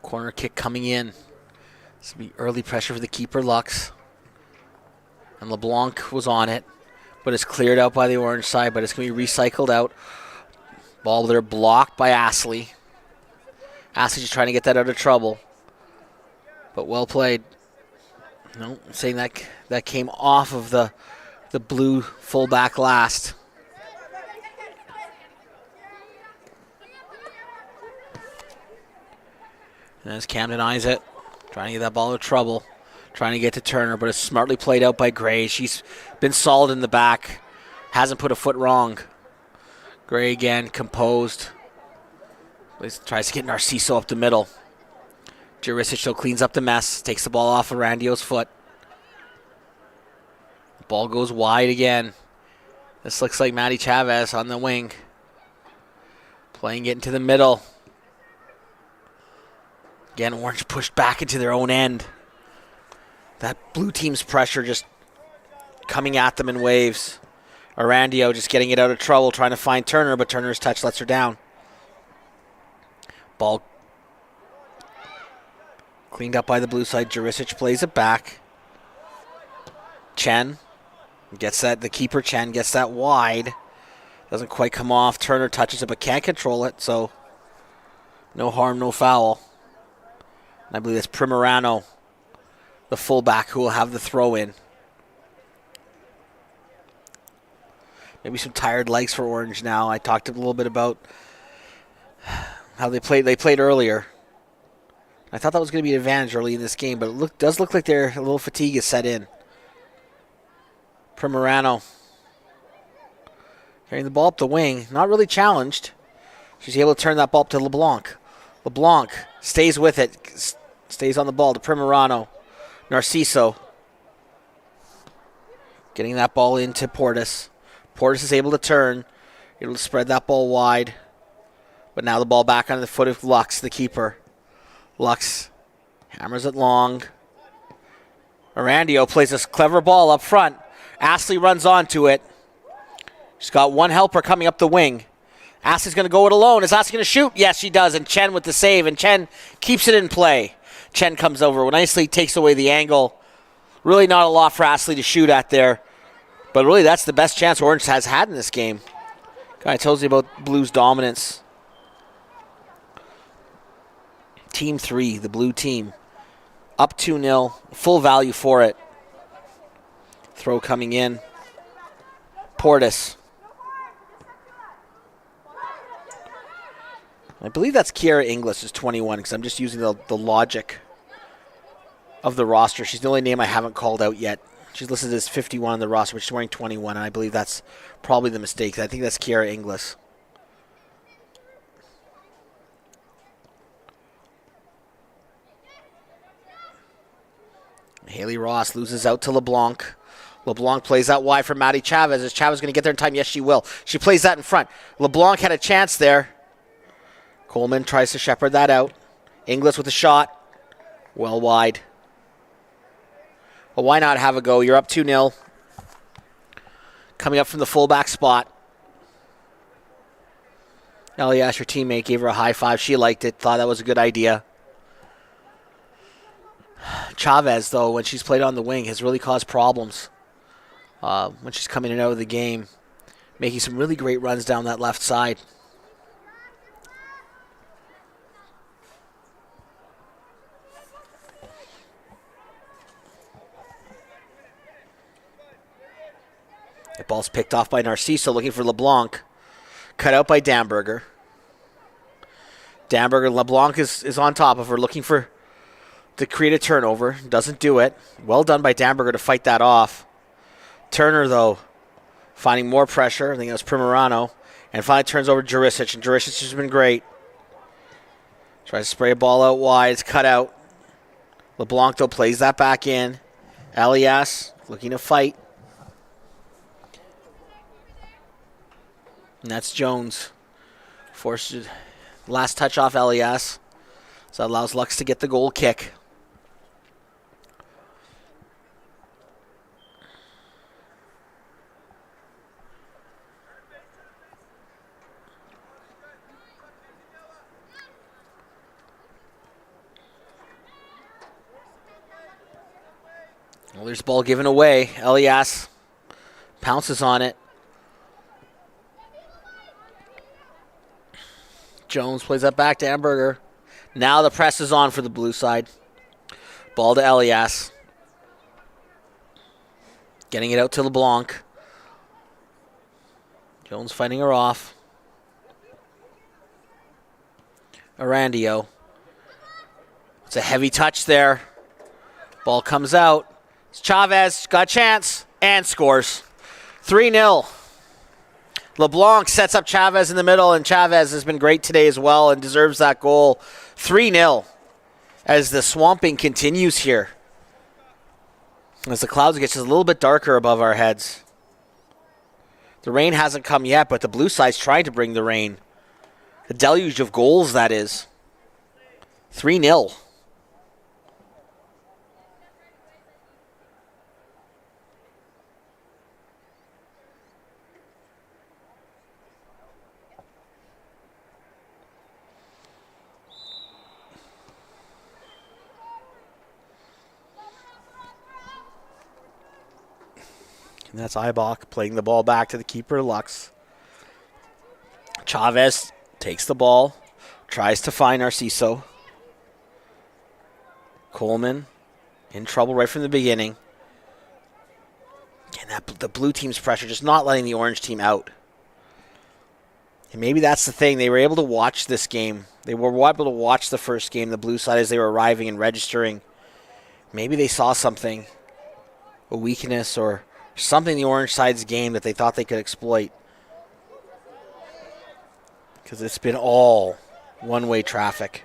Corner kick coming in. This will be early pressure for the keeper, Lux. And LeBlanc was on it, but it's cleared out by the orange side, but it's going to be recycled out. Ball there blocked by Astley. Astley just trying to get that out of trouble. But well played. No, I'm saying that came off of the blue fullback last. And as Camden eyes it, trying to get that ball out of trouble. Trying to get to Turner, but it's smartly played out by Gray. She's been solid in the back. Hasn't put a foot wrong. Gray again, composed. Tries to get Narciso up the middle. Jurisic still cleans up the mess. Takes the ball off of Randio's foot. Ball goes wide again. This looks like Maddie Chavez on the wing. Playing it into the middle. Again, Orange pushed back into their own end. That blue team's pressure just coming at them in waves. Arandio just getting it out of trouble, trying to find Turner, but Turner's touch lets her down. Ball cleaned up by the blue side. Jurisic plays it back. Chen gets that. The keeper, Chen, gets that wide. Doesn't quite come off. Turner touches it, but can't control it, so no harm, no foul. And I believe it's Primerano, the fullback, who will have the throw in. Maybe some tired legs for Orange now. I talked a little bit about how they played. They played earlier. I thought that was going to be an advantage early in this game, but it does look like a little fatigue is set in. Primerano carrying the ball up the wing. Not really challenged. She's able to turn that ball up to LeBlanc. LeBlanc stays with it. Stays on the ball to Primerano. Narciso getting that ball into Portis. Portis is able to turn. Able to spread that ball wide. But now the ball back on the foot of Lux, the keeper. Lux hammers it long. Arandio plays this clever ball up front. Astley runs onto it. She's got one helper coming up the wing. Astley's going to go it alone. Is Astley going to shoot? Yes, she does. And Chen with the save. And Chen keeps it in play. Chen comes over. Nicely takes away the angle. Really not a lot for Astley to shoot at there. But really, that's the best chance Orange has had in this game. Kind of tells you about Blues' dominance. Team 3, the blue team. Up 2-0. Full value for it. Throw coming in. Portis. I believe that's Kiara Inglis is 21 because I'm just using the logic of the roster. She's the only name I haven't called out yet. She's listed as 51 on the roster, but she's wearing 21, and I believe that's probably the mistake. I think that's Kiara Inglis. Haley Ross loses out to LeBlanc. LeBlanc plays that wide for Maddie Chavez. Is Chavez going to get there in time? Yes, she will. She plays that in front. LeBlanc had a chance there. Coleman tries to shepherd that out. Inglis with a shot. Well wide. Well, why not have a go? You're up 2-0. Coming up from the fullback spot. Elias, your teammate, gave her a high five. She liked it. Thought that was a good idea. Chavez, though, when she's played on the wing, has really caused problems when she's coming in and out of the game. Making some really great runs down that left side. The ball's picked off by Narciso, looking for LeBlanc. Cut out by Damberger. LeBlanc is on top of her, looking to create a turnover. Doesn't do it. Well done by Damberger to fight that off. Turner, though, finding more pressure. I think that was Primerano. And finally turns over to Jurisic, and Jurisic has been great. Tries to spray a ball out wide. It's cut out. LeBlanc, though, plays that back in. Elias looking to fight. And that's Jones. Forces last touch off Elias. So that allows Lux to get the goal kick. Well, there's the ball given away. Elias pounces on it. Jones plays that back to Amberger. Now the press is on for the blue side. Ball to Elias. Getting it out to LeBlanc. Jones fighting her off. Arandio. It's a heavy touch there. Ball comes out. Chavez got a chance and scores. 3-0. LeBlanc sets up Chavez in the middle, and Chavez has been great today as well and deserves that goal. 3-0 as the swamping continues here. As the clouds get just a little bit darker above our heads. The rain hasn't come yet, but the blue side's trying to bring the rain. A deluge of goals, that is. 3-0. And that's Ibach playing the ball back to the keeper, Lux. Chavez takes the ball, tries to find Narciso. Coleman in trouble right from the beginning. And the blue team's pressure just not letting the orange team out. And maybe that's the thing. They were able to watch this game. They were able to watch the first game, the blue side, as they were arriving and registering. Maybe they saw something, a weakness or something in the orange side's game that they thought they could exploit. Because it's been all one-way traffic.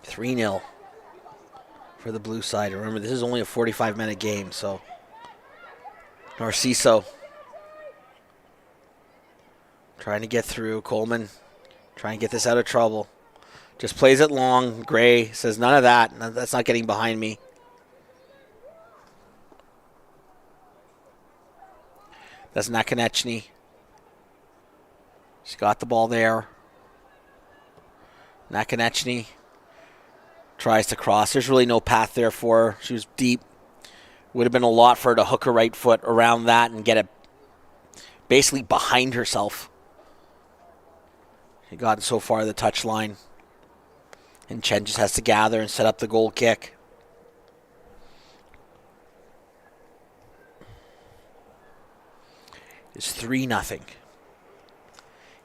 $3-0 for the blue side. Remember, this is only a 45-minute game, so Narciso trying to get through. Coleman trying to get this out of trouble. Just plays it long. Gray says, none of that. That's not getting behind me. That's Nakonechny. She's got the ball there. Nakonechny tries to cross. There's really no path there for her. She was deep. Would have been a lot for her to hook her right foot around that and get it basically behind herself. She gotten so far the touch line. And Chen just has to gather and set up the goal kick. It's 3-0.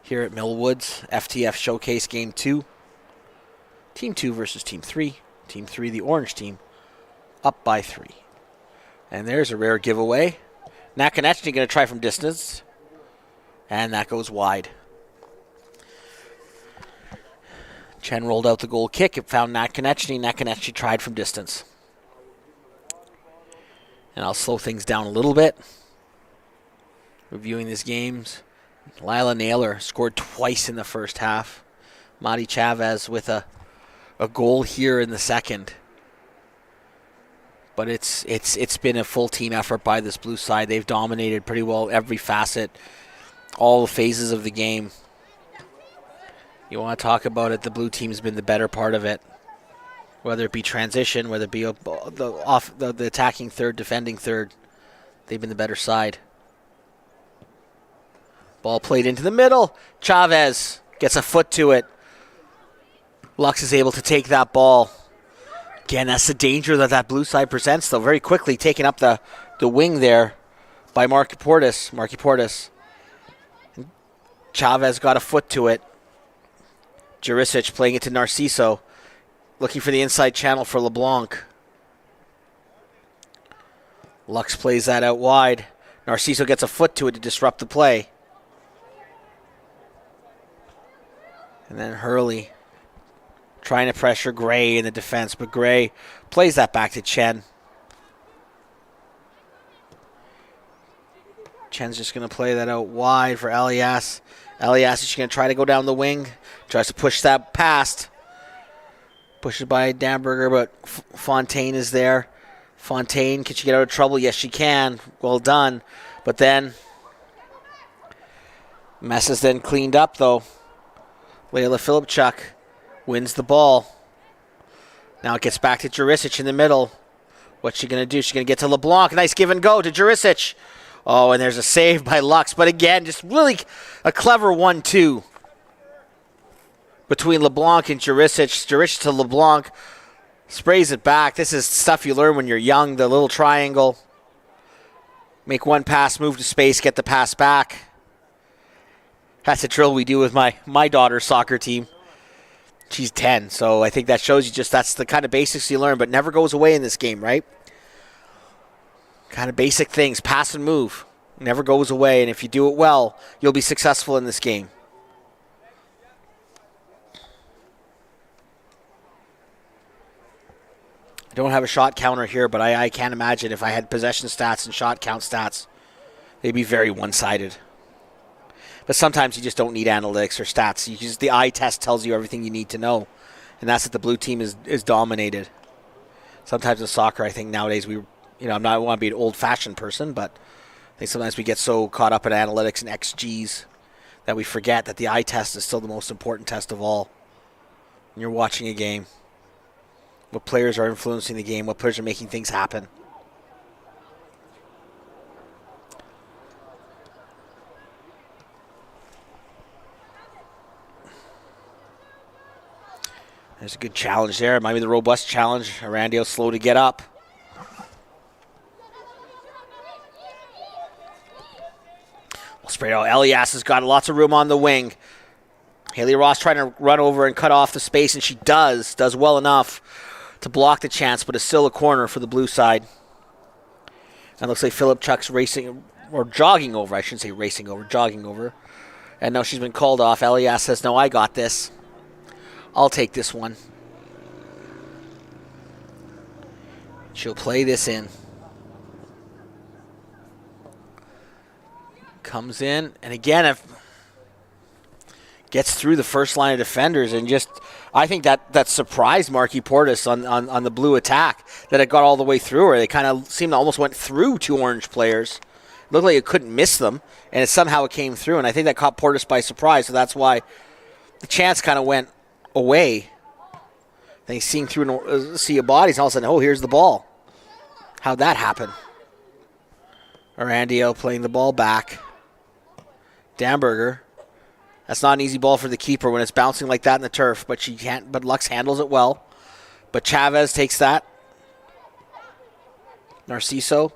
Here at Millwoods, FTF Showcase Game 2. Team 2 versus Team 3. Team 3, the orange team, up by 3. And there's a rare giveaway. Nakonechny going to try from distance. And that goes wide. Chen rolled out the goal kick. It found Nakonechny. Nakonechny tried from distance. And I'll slow things down a little bit. Reviewing these games. Lila Naylor scored twice in the first half. Madi Chavez with a goal here in the second. But it's been a full team effort by this blue side. They've dominated pretty well every facet, all the phases of the game. You want to talk about it, the blue team's been the better part of it. Whether it be transition, whether it be the attacking third, defending third, they've been the better side. Ball played into the middle. Chavez gets a foot to it. Lux is able to take that ball. Again, that's the danger that blue side presents, though. Very quickly taking up the wing there by Marky Portis. Chavez got a foot to it. Jurisic playing it to Narciso. Looking for the inside channel for LeBlanc. Lux plays that out wide. Narciso gets a foot to it to disrupt the play. And then Hurley trying to pressure Gray in the defense, but Gray plays that back to Chen. Chen's just going to play that out wide for Elias. Elias is going to try to go down the wing. Tries to push that past. Pushes by Damberger, but Fontaine is there. Fontaine, can she get out of trouble? Yes, she can. Well done. But then, mess is then cleaned up, though. Layla Filipchuk wins the ball. Now it gets back to Jurisic in the middle. What's she going to do? She's going to get to LeBlanc. Nice give and go to Jurisic. Oh, and there's a save by Lux. But again, just really a clever 1-2 between LeBlanc and Jurisic. Jurisic to LeBlanc. Sprays it back. This is stuff you learn when you're young. The little triangle. Make one pass, move to space, get the pass back. That's a drill we do with my daughter's soccer team. She's 10, so I think that shows you just that's the kind of basics you learn, but never goes away in this game, right? Kind of basic things, pass and move. Never goes away, and if you do it well, you'll be successful in this game. I don't have a shot counter here, but I can't imagine if I had possession stats and shot count stats, they'd be very one-sided. But sometimes you just don't need analytics or stats. The eye test tells you everything you need to know. And that's that the blue team is dominated. Sometimes in soccer, I think nowadays I want to be an old-fashioned person, but I think sometimes we get so caught up in analytics and XGs that we forget that the eye test is still the most important test of all. When you're watching a game, what players are influencing the game, what players are making things happen. There's a good challenge there. Might be the robust challenge. Arandio slow to get up. Well, sprayed out. Elias has got lots of room on the wing. Haley Ross trying to run over and cut off the space, and she does well enough to block the chance, but it's still a corner for the blue side. And it looks like Filipchuk's racing, or jogging over. I shouldn't say racing over, jogging over. And now she's been called off. Elias says, no, I got this. I'll take this one. She'll play this in. Comes in, and again, gets through the first line of defenders, and just, I think that surprised Marky Portis on the blue attack, that it got all the way through her. They kind of seemed to almost went through two orange players. It looked like it couldn't miss them, and somehow it came through, and I think that caught Portis by surprise, so that's why the chance kind of went away. Then he's seeing through a sea of bodies, and all of a sudden, oh, here's the ball. How'd that happen? Arandio playing the ball back. Damberger. That's not an easy ball for the keeper when it's bouncing like that in the turf, but she can't. But Lux handles it well. But Chavez takes that. Narciso.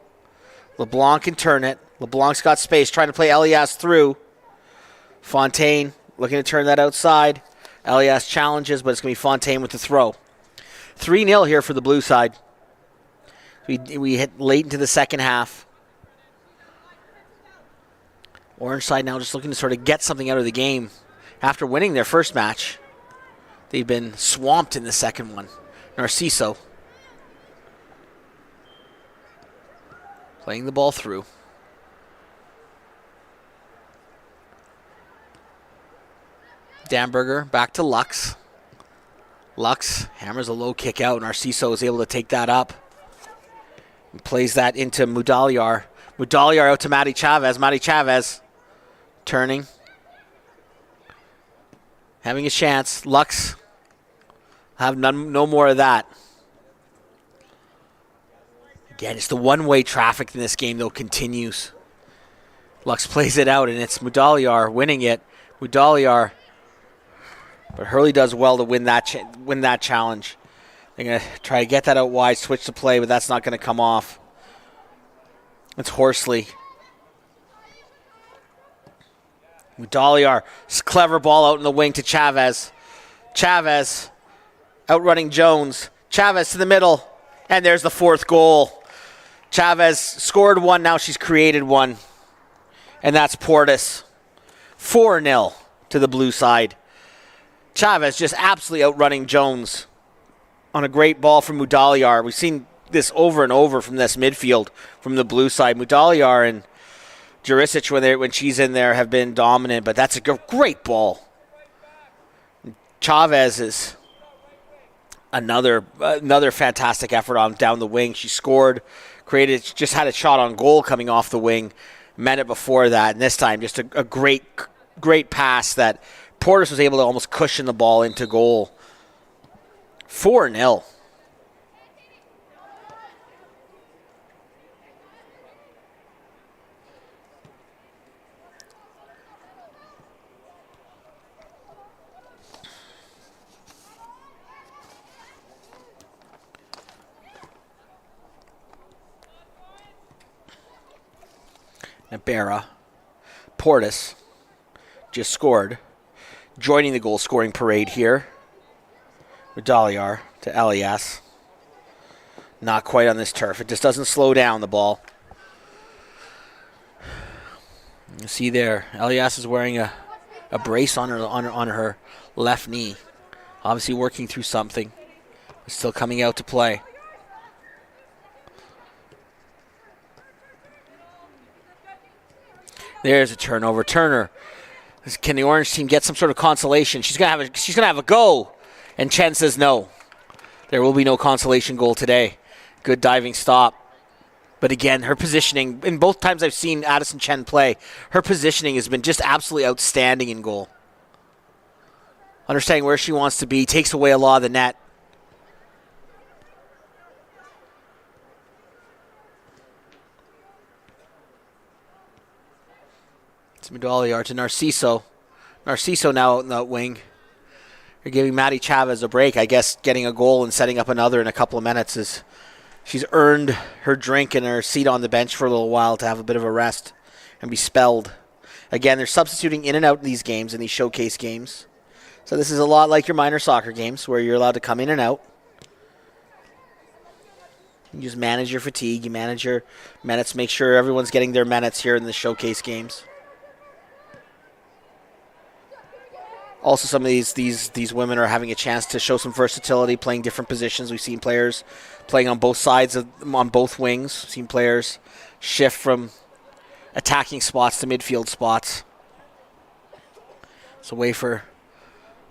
LeBlanc can turn it. LeBlanc's got space, trying to play Elias through. Fontaine looking to turn that outside. Elias challenges, but it's going to be Fontaine with the throw. 3-0 here for the blue side. We hit late into the second half. Orange side now just looking to sort of get something out of the game. After winning their first match, they've been swamped in the second one. Narciso playing the ball through. Damberger back to Lux. Lux hammers a low kick out. Narciso is able to take that up. And plays that into Mudaliar. Mudaliar out to Maddie Chavez. Maddie Chavez turning. Having a chance. Lux have no more of that. Again, it's the one-way traffic in this game, though, continues. Lux plays it out, and it's Mudaliar winning it. Mudaliar. But Hurley does well to win that challenge. They're going to try to get that out wide, switch the play, but that's not going to come off. It's Horsley. Mudalyar, clever ball out in the wing to Chavez. Chavez outrunning Jones. Chavez to the middle, and there's the fourth goal. Chavez scored one, now she's created one, and that's Portis. 4-0 to the blue side. Chavez just absolutely outrunning Jones on a great ball from Mudalyar. We've seen this over and over from this midfield from the blue side. Mudalyar and Jurisic, when she's in there, have been dominant, but that's a great ball. Chavez is another fantastic effort on down the wing. She scored, created, just had a shot on goal coming off the wing. Minute before that, and this time just a great pass that Portis was able to almost cushion the ball into goal. 4-0. Nabera. Portis just scored. Joining the goal-scoring parade here. Mudalyar to Elias. Not quite on this turf. It just doesn't slow down the ball. You see there, Elias is wearing a brace on her left knee. Obviously working through something. But still coming out to play. There's a turnover. Turner. Can the orange team get some sort of consolation? She's gonna have a go. And Chen says no. There will be no consolation goal today. Good diving stop. But again, her positioning, in both times I've seen Addison Chen play, her positioning has been just absolutely outstanding in goal. Understanding where she wants to be, takes away a lot of the net. Mudalyar to Narciso. Narciso now out in that wing. They're giving Maddie Chavez a break. I guess getting a goal and setting up another in a couple of minutes is she's earned her drink and her seat on the bench for a little while to have a bit of a rest and be spelled. Again, they're substituting in and out in these games, in these showcase games. So this is a lot like your minor soccer games where you're allowed to come in and out. You just manage your fatigue, you manage your minutes, make sure everyone's getting their minutes here in the showcase games. Also, some of these women are having a chance to show some versatility, playing different positions. We've seen players playing on both sides, on both wings. We've seen players shift from attacking spots to midfield spots. It's a way for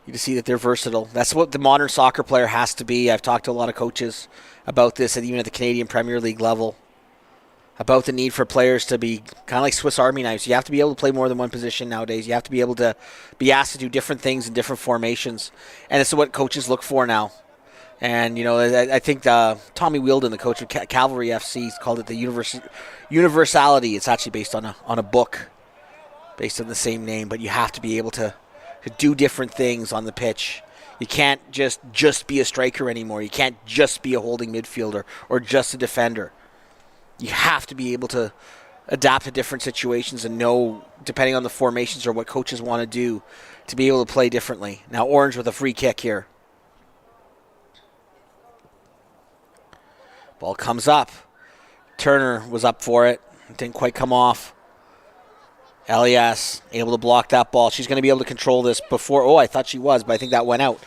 you to see that they're versatile. That's what the modern soccer player has to be. I've talked to a lot of coaches about this, and even at the Canadian Premier League level, about the need for players to be kind of like Swiss Army knives. You have to be able to play more than one position nowadays. You have to be able to be asked to do different things in different formations. And it's what coaches look for now. And, you know, I think Tommy Wheeldon, the coach of Cavalry FC, called it the universality. It's actually based on a book based on the same name. But you have to be able to do different things on the pitch. You can't just be a striker anymore. You can't just be a holding midfielder or just a defender. You have to be able to adapt to different situations and know, depending on the formations or what coaches want to do, to be able to play differently. Now Orange with a free kick here. Ball comes up. Turner was up for it. Didn't quite come off. Elias able to block that ball. She's going to be able to control this before. Oh, I thought she was, but I think that went out.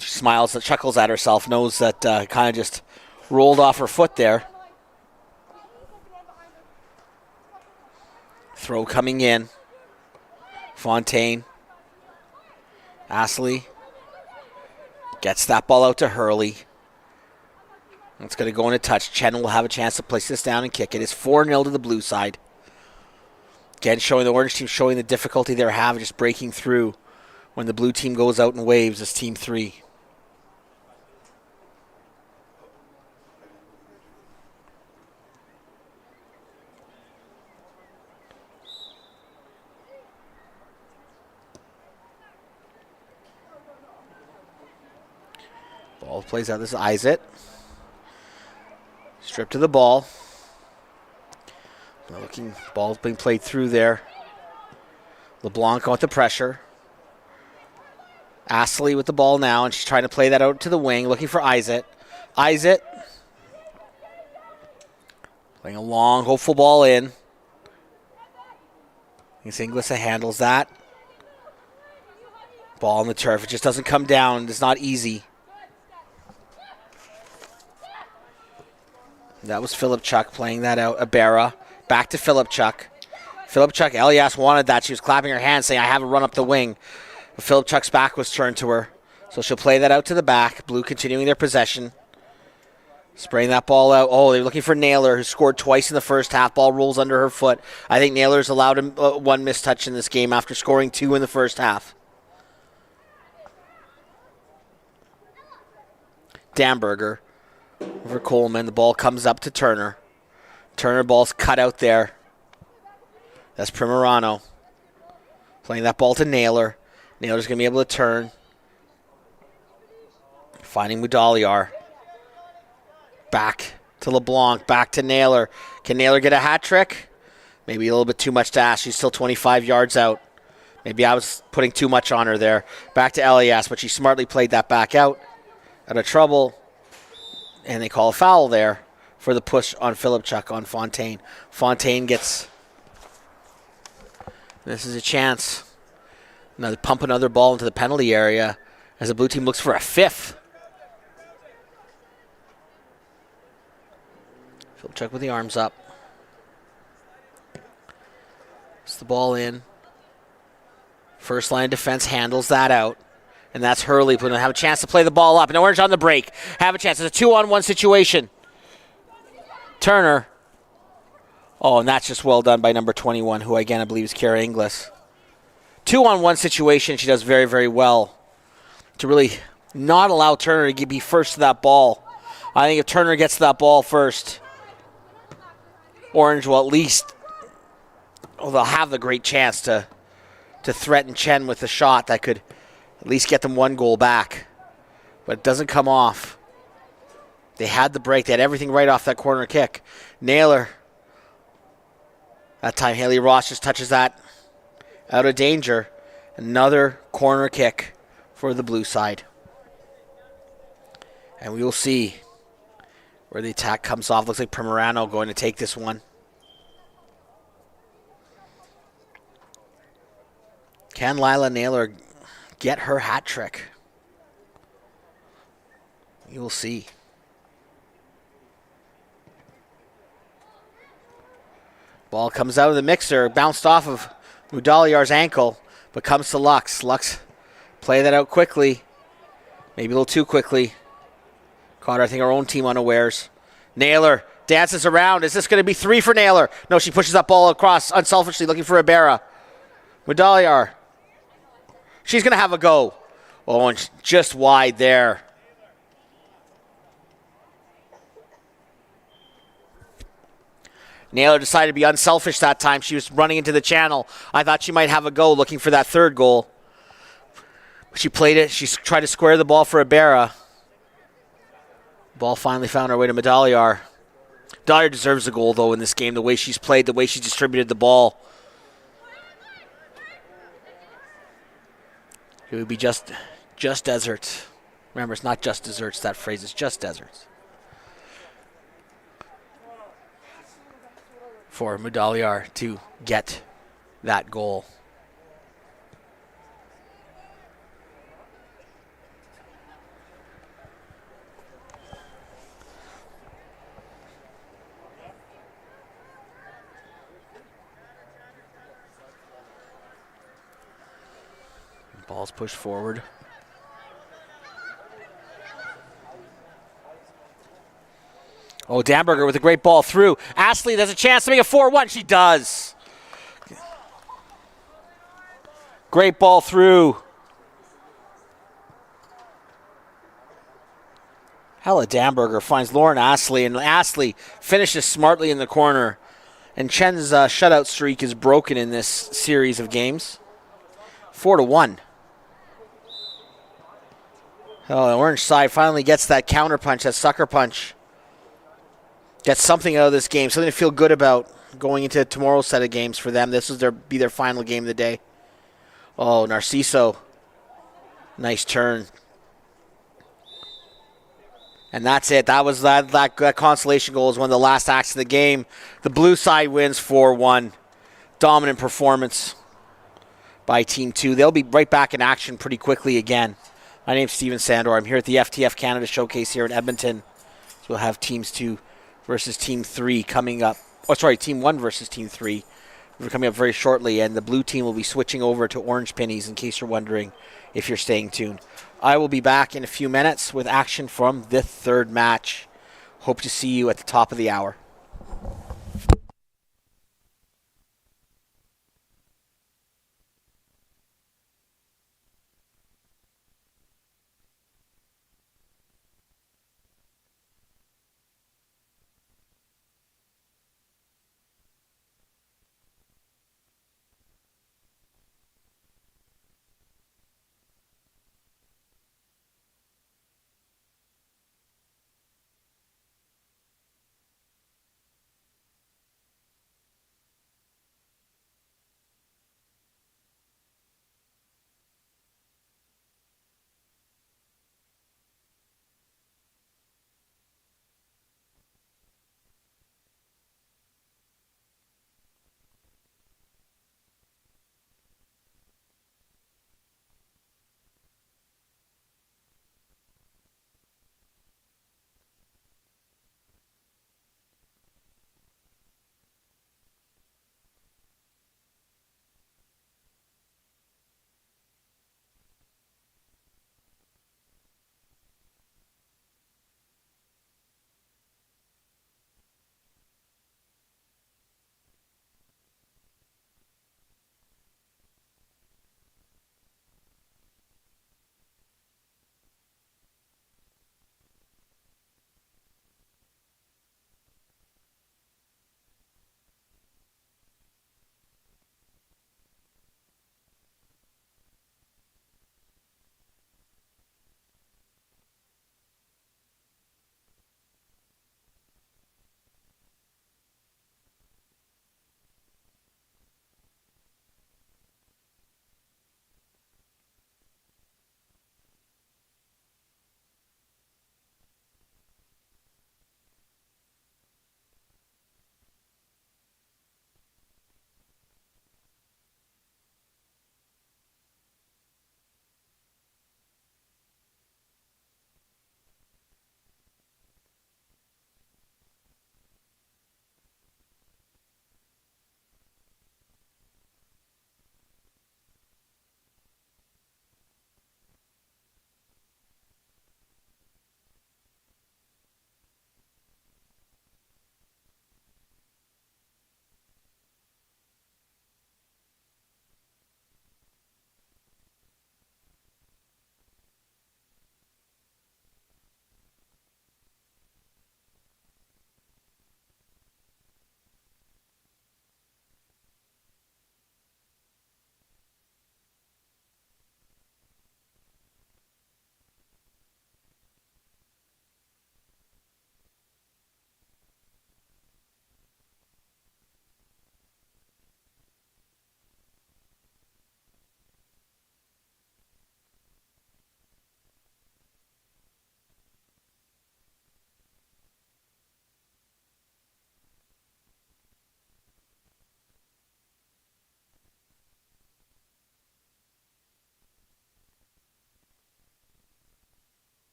She smiles and chuckles at herself, knows that kind of just rolled off her foot there. Throw coming in. Fontaine. Astley gets that ball out to Hurley. It's going to go in a touch. Chen will have a chance to place this down and kick it. It's 4-0 to the blue side. Again, showing the orange team, showing the difficulty they're having just breaking through when the blue team goes out in waves as Team 3. Ball plays out. This is Isaac. Strip to the ball. Ball's being played through there. LeBlanc with the pressure. Astley with the ball now, and she's trying to play that out to the wing, looking for Isaac. Isaac playing a long, hopeful ball in. Inglesa handles that. Ball on the turf. It just doesn't come down. It's not easy. That was Philip Chuck playing that out. Abera. Back to Philip Chuck. Philip Chuck, Elias wanted that. She was clapping her hands saying, I have a run up the wing. But Philip Chuck's back was turned to her. So she'll play that out to the back. Blue continuing their possession. Spraying that ball out. Oh, they're looking for Naylor, who scored twice in the first half. Ball rolls under her foot. I think Naylor's allowed him one missed touch in this game after scoring 2 in the first half. Damberger over Coleman. The ball comes up to Turner. Turner, ball's cut out there. That's Primerano. Playing that ball to Naylor. Naylor's going to be able to turn. Finding Mudaliar. Back to LeBlanc. Back to Naylor. Can Naylor get a hat trick? Maybe a little bit too much to ask. She's still 25 yards out. Maybe I was putting too much on her there. Back to Elias, but she smartly played that back out. Out of trouble. And they call a foul there for the push on Philip Chuck on Fontaine. Fontaine gets... This is a chance. Now they pump another ball into the penalty area as the blue team looks for a 5th. Philip Chuck with the arms up. Puts the ball in. First line of defense handles that out. And that's Hurley going to have a chance to play the ball up. And Orange on the break. Have a chance. It's a 2-on-1 situation. Turner. Oh, and that's just well done by number 21, who again I believe is Kara Inglis. 2-on-1 situation. She does very, very well to really not allow Turner to be first to that ball. I think if Turner gets to that ball first, Orange will at least, they'll have the great chance to threaten Chen with a shot that could at least get them 1 goal back. But it doesn't come off. They had the break. They had everything right off that corner kick. Naylor. That time Haley Ross just touches that out of danger. Another corner kick for the blue side. And we will see where the attack comes off. Looks like Primerano going to take this one. Can Lila Naylor get her hat trick? You will see. Ball comes out of the mixer, bounced off of Mudaliar's ankle, but comes to Lux. Lux play that out quickly, maybe a little too quickly. Caught, I think, our own team unawares. Naylor dances around. Is this going to be 3 for Naylor? No, she pushes that ball across unselfishly, looking for Abera. Mudaliar. She's going to have a go. Oh, and just wide there. Naylor decided to be unselfish that time. She was running into the channel. I thought she might have a go looking for that 3rd goal. She played it. She tried to square the ball for Abera. Ball finally found her way to Medalliar. Medalliar deserves a goal, though, in this game. The way she's played, the way she distributed the ball. It would be just desert. Remember, it's not just desserts. That phrase is just deserts. For Mudaliar to get that goal. Ball's pushed forward. Oh, Damberger with a great ball through. Astley has a chance to make a 4-1. She does. Great ball through. Hella Damberger finds Lauren Astley, and Astley finishes smartly in the corner. And Chen's shutout streak is broken in this series of games. 4-1. Oh, the orange side finally gets that counter punch, that sucker punch. Gets something out of this game, something to feel good about going into tomorrow's set of games for them. This will be their final game of the day. Oh, Narciso. Nice turn. And that's it. That was that consolation goal is one of the last acts of the game. The blue side wins 4-1. Dominant performance by Team 2. They'll be right back in action pretty quickly again. My name's Steven Sandor. I'm here at the FTF Canada Showcase here in Edmonton. So we'll have Teams 2 versus Team 3 coming up. Oh, sorry, Team 1 versus Team 3. We're coming up very shortly, and the blue team will be switching over to orange pennies in case you're wondering if you're staying tuned. I will be back in a few minutes with action from the third match. Hope to see you at the top of the hour.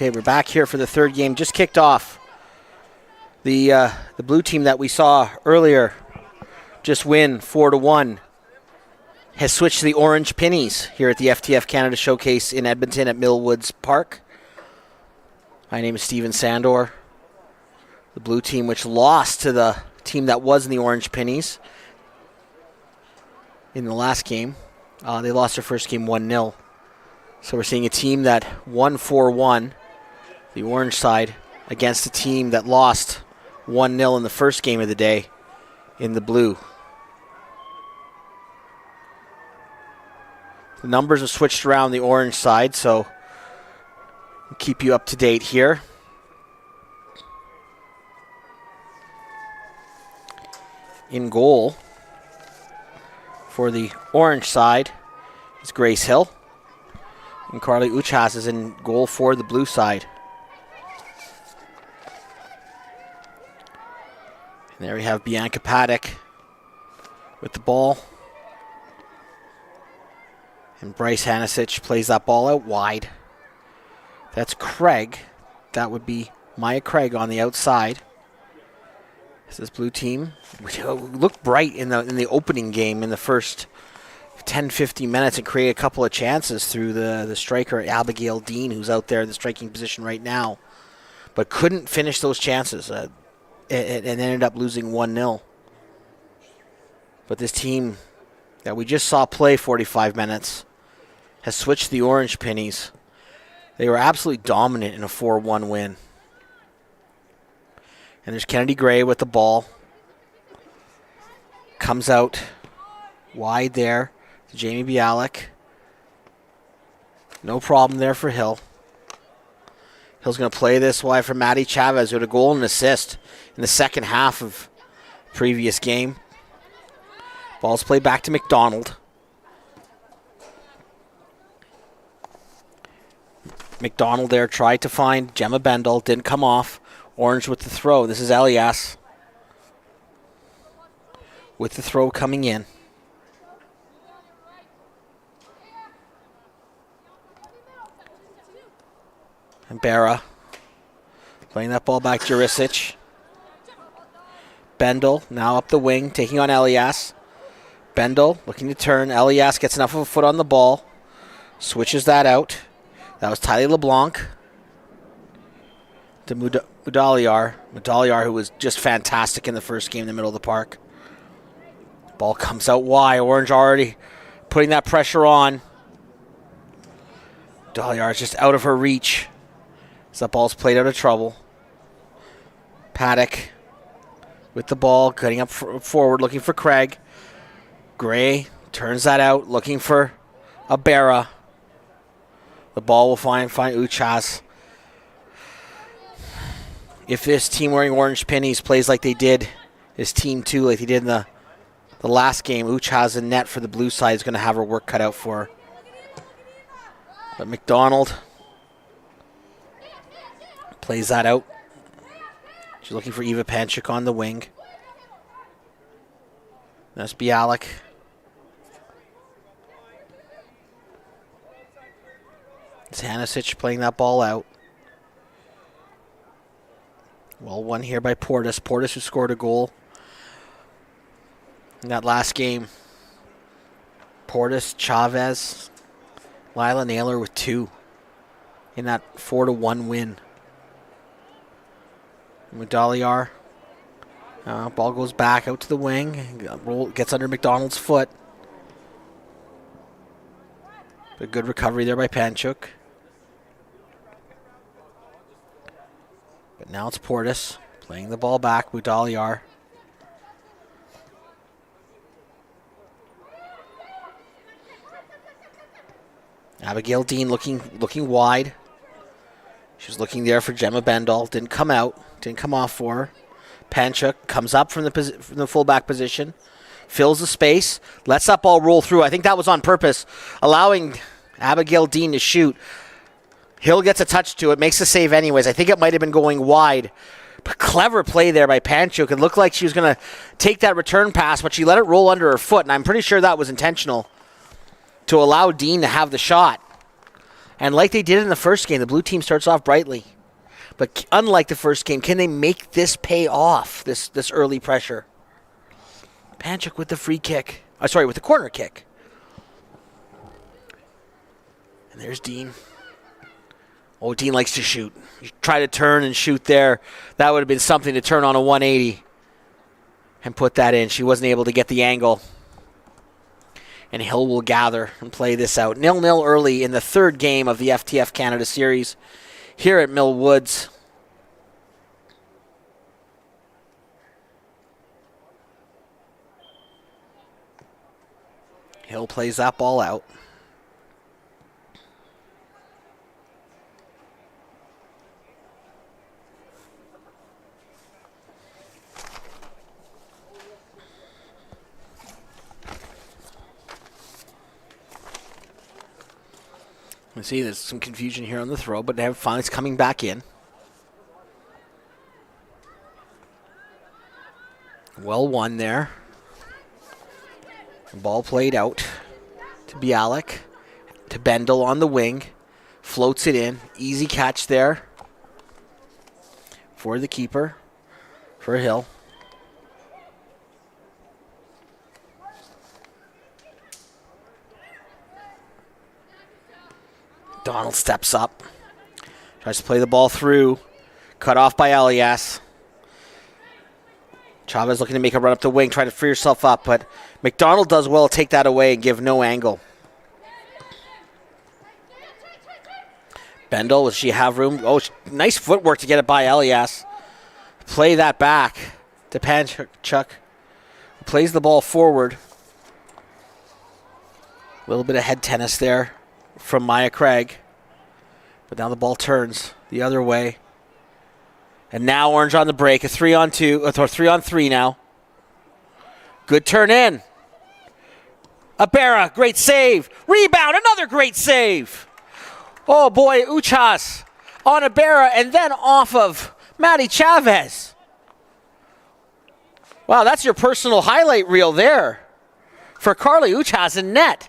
Okay, we're back here for the third game. Just kicked off. The blue team that we saw earlier just win 4-1 has switched to the orange pennies here at the FTF Canada Showcase in Edmonton at Millwoods Park. My name is Steven Sandor. The blue team, which lost to the team that was in the orange pennies in the last game. They lost their first game 1-0. So we're seeing a team that won 4-1, the orange side, against a team that lost 1-0 in the first game of the day in the blue. The numbers have switched around the orange side, so we'll keep you up to date here. In goal for the orange side is Grace Hill. And Carly Uchas is in goal for the blue side. And there we have Bianca Paddock with the ball. And Bryce Hanisic plays that ball out wide. That's Craig. That would be Maya Craig on the outside. This blue team looked bright in the opening game in the first 10-15 minutes and create a couple of chances through the striker Abigail Dean, who's out there in the striking position right now, but couldn't finish those chances and ended up losing 1-0. But this team that we just saw play 45 minutes has switched the orange pennies. They were absolutely dominant in a 4-1 win. And there's Kennedy Gray with the ball. Comes out wide there. Jamie Bialik. No problem there for Hill. Hill's going to play this wide for Maddie Chavez, who had a goal and an assist in the second half of the previous game. Ball's played back to McDonald. McDonald there tried to find Gemma Bendel. Didn't come off. Orange with the throw. This is Elias with the throw coming in. And Barra playing that ball back to Jurisic. Bendel now up the wing, taking on Elias. Bendel looking to turn. Elias gets enough of a foot on the ball. Switches that out. That was Tylee LeBlanc. To Mudaliar. Mudaliar, who was just fantastic in the first game in the middle of the park. Ball comes out wide. Orange already putting that pressure on. Mudaliar is just out of her reach. So that ball's played out of trouble. Paddock with the ball, cutting up forward, looking for Craig. Gray turns that out, looking for Abera. The ball will find Uchas. If this team wearing orange pennies plays like they did, this team too, like they did in the last game, Uchas in net for the blue side is going to have her work cut out for her. But McDonald plays that out. She's looking for Eva Panchik on the wing. That's Bialik. It's Hanisic playing that ball out. Well, won here by Portis. Portis, who scored a goal in that last game. Portis, Chavez, Lila Naylor with 2 in that 4-1 win. Mudaliar. Ball goes back out to the wing. Gets under McDonald's foot. A good recovery there by Panchuk. But now it's Portis playing the ball back. Mudaliar. Abigail Dean looking wide. She was looking there for Gemma Bendel. Didn't come out. Didn't come off for her. Panchuk comes up from the fullback position. Fills the space. Lets that ball roll through. I think that was on purpose. Allowing Abigail Dean to shoot. Hill gets a touch to it. Makes the save anyways. I think it might have been going wide. But clever play there by Panchuk. It looked like she was going to take that return pass, but she let it roll under her foot. And I'm pretty sure that was intentional to allow Dean to have the shot. And like they did in the first game, the blue team starts off brightly. But unlike the first game, can they make this pay off, this early pressure? Panchuk with the free kick. With the corner kick. And there's Dean. Oh, Dean likes to shoot. You try to turn and shoot there. That would have been something to turn on a 180 and put that in. She wasn't able to get the angle. And Hill will gather and play this out. 0-0 early in the third game of the FTF Canada Series here at Mill Woods. Hill plays that ball out. You see, there's some confusion here on the throw, but finally it's coming back in. Well won there. Ball played out to Bialik, to Bendel on the wing. Floats it in. Easy catch there for the keeper, for Hill. Donald steps up. Tries to play the ball through. Cut off by Elias. Chavez looking to make a run up the wing, trying to free herself up, but McDonald does well to take that away and give no angle. Bendel, does she have room? Oh, nice footwork to get it by Elias. Play that back to Panchuk. Plays the ball forward. A little bit of head tennis there from Maya Craig. But now the ball turns the other way. And now Orange on the break. A 3-on-2, or 3-on-3 now. Good turn in. Abera, great save. Rebound, another great save. Oh boy, Uchas on Abera and then off of Maddie Chavez. Wow, that's your personal highlight reel there for Carly Uchas in net.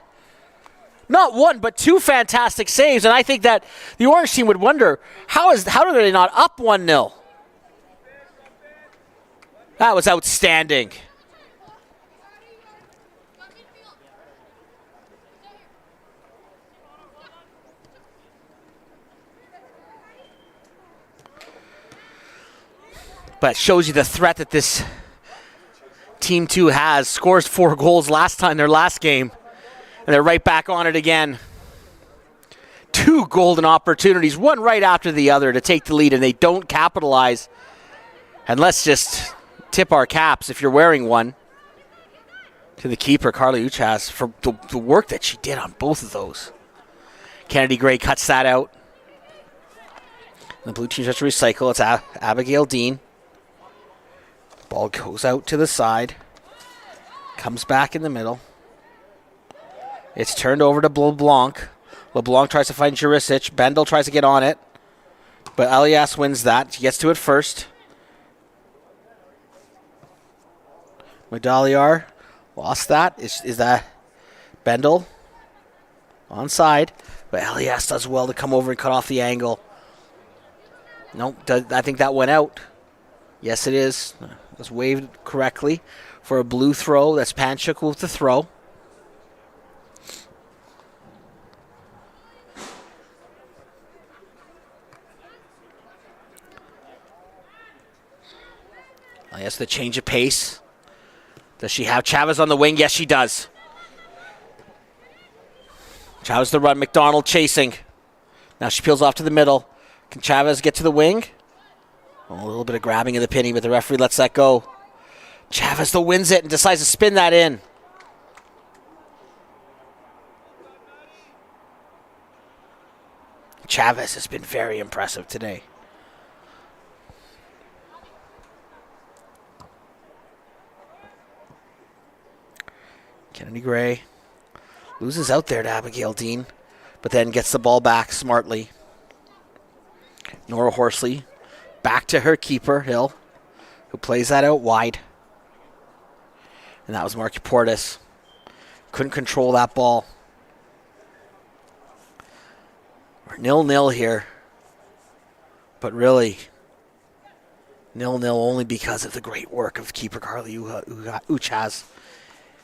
Not one, but two fantastic saves, and I think that the Orange team would wonder, how are they not up 1-0? That was outstanding. But it shows you the threat that this Team 2 has. Scores 4 goals last time, their last game. And they're right back on it again. 2 golden opportunities, one right after the other to take the lead, and they don't capitalize. And let's just tip our caps, if you're wearing one, to the keeper, Carly Uchas, for the work that she did on both of those. Kennedy Gray cuts that out. The blue team just recycle. It's Abigail Dean. Ball goes out to the side. Comes back in the middle. It's turned over to LeBlanc. LeBlanc tries to find Jurisic. Bendel tries to get on it. But Elias wins that. She gets to it first. Medalliar lost that. Is that Bendel? Onside. But Elias does well to come over and cut off the angle. Nope, I think that went out. Yes, it is. It was waved correctly for a blue throw. That's Panchuk with the throw. Yes, the change of pace. Does she have Chavez on the wing? Yes, she does. Chavez the run. McDonald chasing. Now she peels off to the middle. Can Chavez get to the wing? Oh, a little bit of grabbing of the penny, but the referee lets that go. Chavez though wins it and decides to spin that in. Chavez has been very impressive today. Kennedy Gray loses out there to Abigail Dean, but then gets the ball back smartly. Nora Horsley back to her keeper, Hill, who plays that out wide. And that was Marky Portis. Couldn't control that ball. We're 0-0 here. But really, 0-0 only because of the great work of keeper Carly Uchas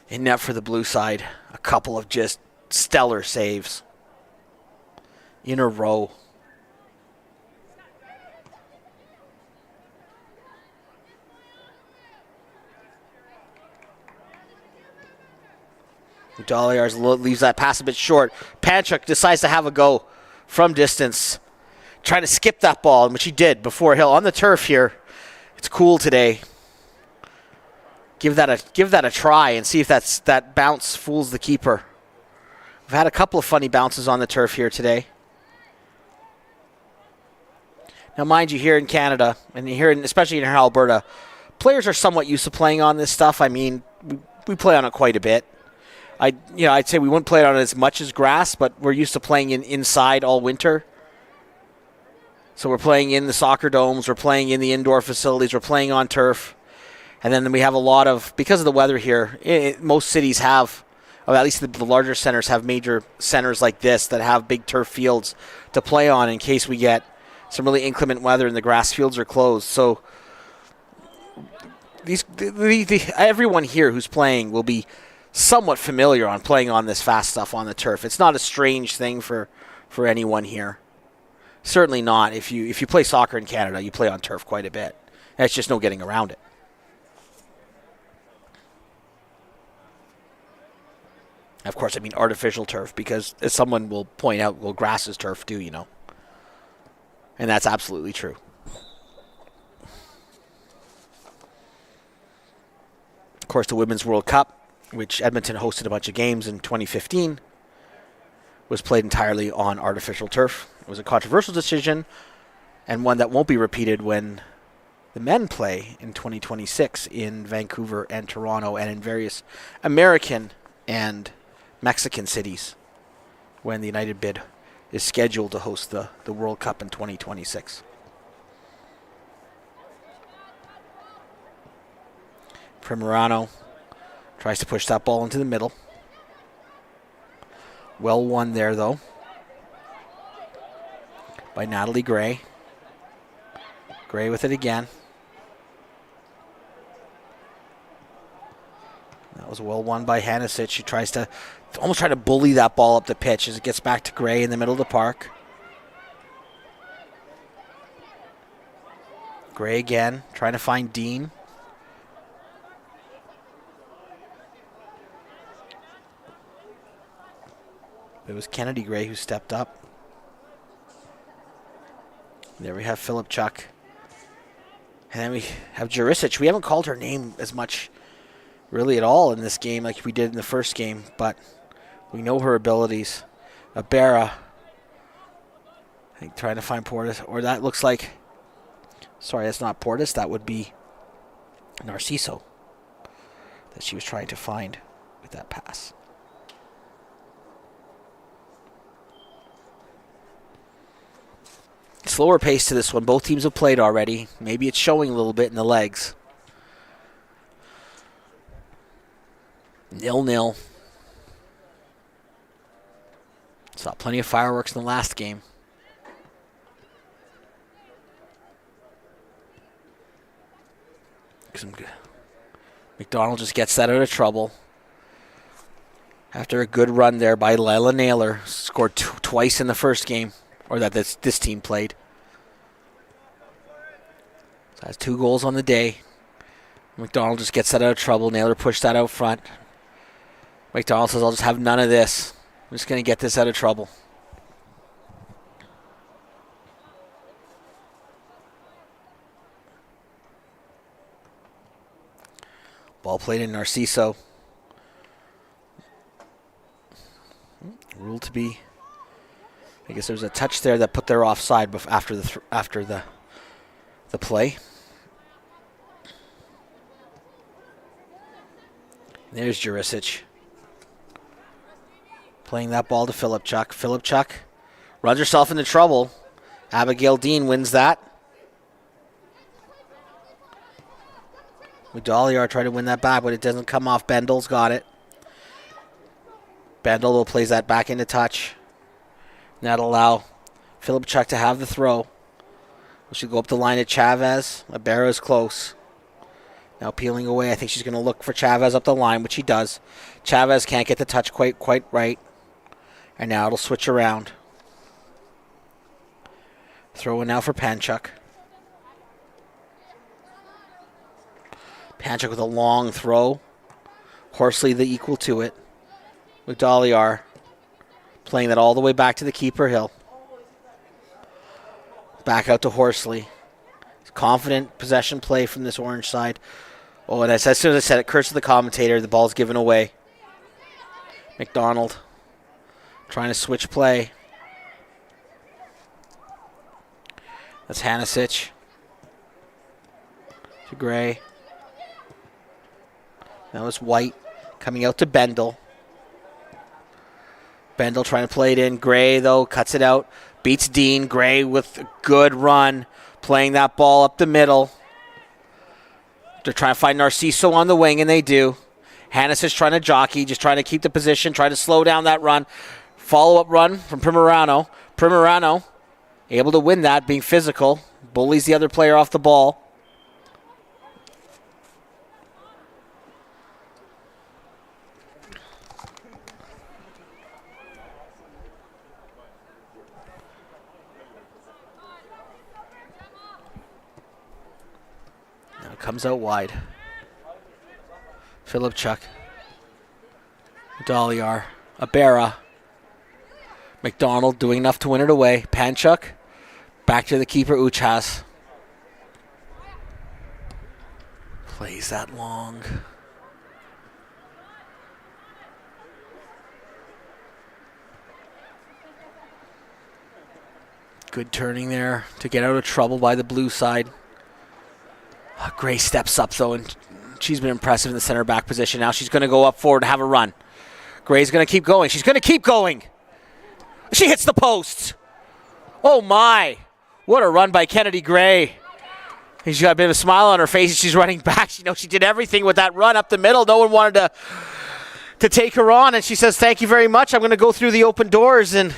in net for the blue side. A couple of just stellar saves in a row. Dahliars leaves that pass a bit short. Panchuk decides to have a go from distance, trying to skip that ball, which he did before Hill on the turf here. It's cool today. Give that a try and see if that bounce fools the keeper. We've had a couple of funny bounces on the turf here today. Now, mind you, here in Canada, and here, especially in Alberta, players are somewhat used to playing on this stuff. I mean, we play on it quite a bit. I'd say we wouldn't play it on as much as grass, but we're used to playing inside all winter. So we're playing in the soccer domes, we're playing in the indoor facilities, we're playing on turf. And then we have a lot of, because of the weather here, most cities have, or at least the larger centers have major centers like this that have big turf fields to play on in case we get some really inclement weather and the grass fields are closed. So everyone here who's playing will be somewhat familiar on playing on this fast stuff on the turf. It's not a strange thing for anyone here. Certainly not. If you play soccer in Canada, you play on turf quite a bit. There's just no getting around it. Of course, I mean artificial turf because, as someone will point out, well, grass is turf too, you know. And that's absolutely true. Of course, the Women's World Cup, which Edmonton hosted a bunch of games in 2015, was played entirely on artificial turf. It was a controversial decision and one that won't be repeated when the men play in 2026 in Vancouver and Toronto and in various American and Mexican cities when the United bid is scheduled to host the World Cup in 2026. Primorano tries to push that ball into the middle. Well won there, though, by Natalie Gray. Gray with it again. That was well won by Hanisic. She tries to almost try to bully that ball up the pitch as it gets back to Gray in the middle of the park. Gray again, trying to find Dean. It was Kennedy Gray who stepped up. There we have Philip Chuck. And then we have Jurisic. We haven't called her name as much really at all in this game like we did in the first game, but we know her abilities. Abera, I think, trying to find Portis, or that looks like, sorry, that's not Portis, that would be Narciso that she was trying to find with that pass. Slower pace to this one. Both teams have played already. Maybe it's showing a little bit in the legs. 0-0. Saw plenty of fireworks in the last game. McDonald just gets that out of trouble. After a good run there by Lila Naylor. Scored twice in the first game. Or that this team played. So that's 2 goals on the day. McDonald just gets that out of trouble. Naylor pushed that out front. McDonald says, I'll just have none of this. I'm just going to get this out of trouble. Ball played in Narciso. Ruled to be, I guess there was a touch there that put their offside after the play. There's Jurisic. Playing that ball to Philip Chuck. Philip Chuck runs herself into trouble. Abigail Dean wins that. Udaliar tried to win that back, but it doesn't come off. Bendel's got it. Bendel plays that back into touch. That'll allow Filipchuk to have the throw. She'll go up the line at Chavez. Libera's close. Now peeling away. I think she's going to look for Chavez up the line, which he does. Chavez can't get the touch quite right. And now it'll switch around. Throw in now for Panchuk. Panchuk with a long throw. Horsley the equal to it. McDaliar playing that all the way back to the keeper, Hill. Back out to Horsley. Confident possession play from this orange side. Oh, and as soon as I said it, curse to the commentator, the ball's given away. McDonald trying to switch play. That's Hanisic. To Gray. Now it's White coming out to Bendel. Bendel trying to play it in. Gray, though, cuts it out. Beats Dean. Gray with a good run. Playing that ball up the middle. They're trying to find Narciso on the wing, and they do. Hannes is trying to jockey, just trying to keep the position, trying to slow down that run. Follow-up run from Primerano. Primerano able to win that, being physical. Bullies the other player off the ball. Now it comes out wide. Filipchuk. Daliar. Abera. McDonald doing enough to win it away. Panchuk. Back to the keeper, Uchas. Plays that long. Good turning there to get out of trouble by the blue side. Gray steps up, though, and she's been impressive in the center back position. Now she's going to go up forward and have a run. Gray's going to keep going. She's going to keep going. She hits the post. Oh, my. What a run by Kennedy Gray. She's got a bit of a smile on her face. She's running back. She knows she did everything with that run up the middle. No one wanted to take her on, and she says, thank you very much. I'm going to go through the open doors, and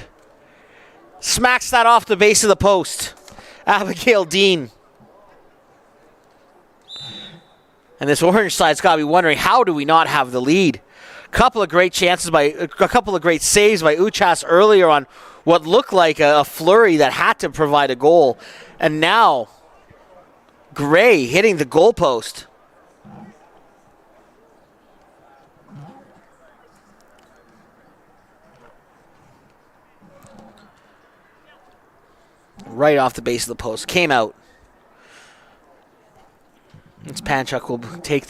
smacks that off the base of the post. Abigail Dean. And this orange side's got to be wondering, how do we not have the lead? A couple of great saves by Uchas earlier on what looked like a flurry that had to provide a goal. And now, Gray hitting the goalpost. Right off the base of the post. Came out. It's Panchuk will take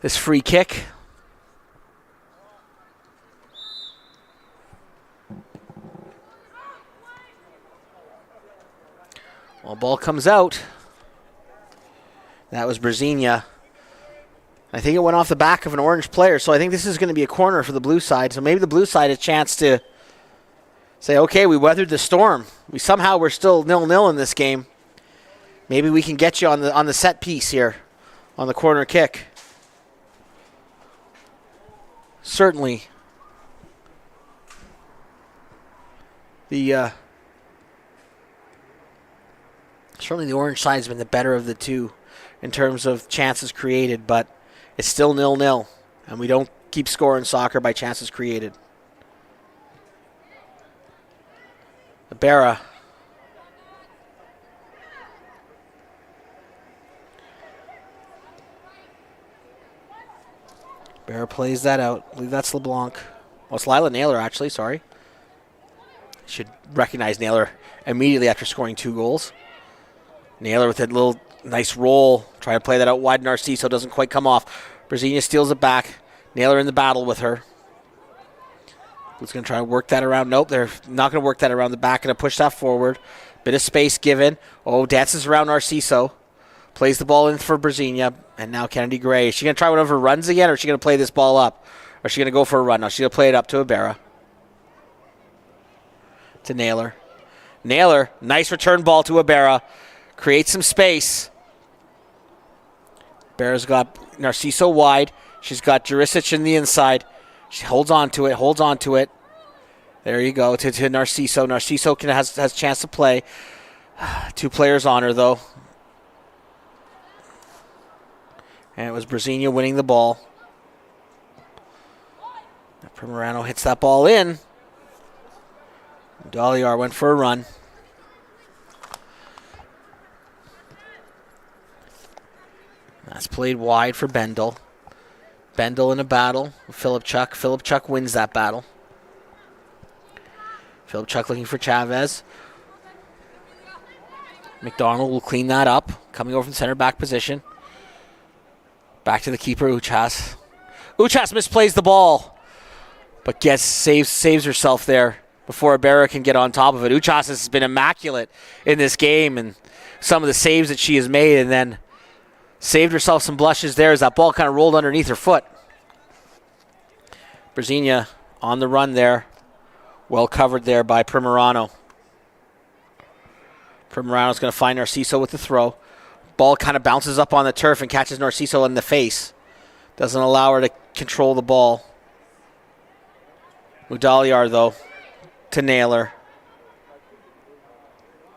this free kick. Well, ball comes out. That was Brzezinha. I think it went off the back of an orange player, so I think this is going to be a corner for the blue side. So maybe the blue side has a chance to say, okay, we weathered the storm. We're still 0-0 in this game. Maybe we can get you on the set piece here, on the corner kick. Certainly. Certainly the orange side has been the better of the two in terms of chances created, but it's still 0-0, and we don't keep scoring soccer by chances created. Abera. Bear plays that out. I believe that's LeBlanc. Well, it's Lila Naylor, actually. Sorry. Should recognize Naylor immediately after scoring 2 goals. Naylor with a little nice roll. Try to play that out wide. Narciso doesn't quite come off. Brzezinha steals it back. Naylor in the battle with her. Who's going to try to work that around? Nope, they're not going to work that around the back. Going to push that forward. Bit of space given. Oh, dances around Narciso. Plays the ball in for Brzezinha. And now Kennedy Gray. Is she going to try one of her runs again, or is she going to play this ball up? Or is she going to go for a run? No, she's going to play it up to Abera. To Naylor. Naylor, nice return ball to Abera. Creates some space. Abera's got Narciso wide. She's got Jurisic in the inside. She holds on to it. There you go to Narciso. Narciso has a chance to play. 2 players on her, though. And it was Brasinia winning the ball. Primerano hits that ball in. Daliar went for a run. That's played wide for Bendel. Bendel in a battle with Philip Chuck. Philip Chuck wins that battle. Philip Chuck looking for Chavez. McDonald will clean that up. Coming over from center back position. Back to the keeper, Uchas. Uchas misplays the ball, but saves herself there before Ibarra can get on top of it. Uchas has been immaculate in this game, and some of the saves that she has made, and then saved herself some blushes there as that ball kind of rolled underneath her foot. Brasinia on the run there. Well covered there by Primerano. Primerano's going to find Narciso with the throw. Ball kind of bounces up on the turf and catches Narciso in the face. Doesn't allow her to control the ball. Udaliar, though, to Naylor.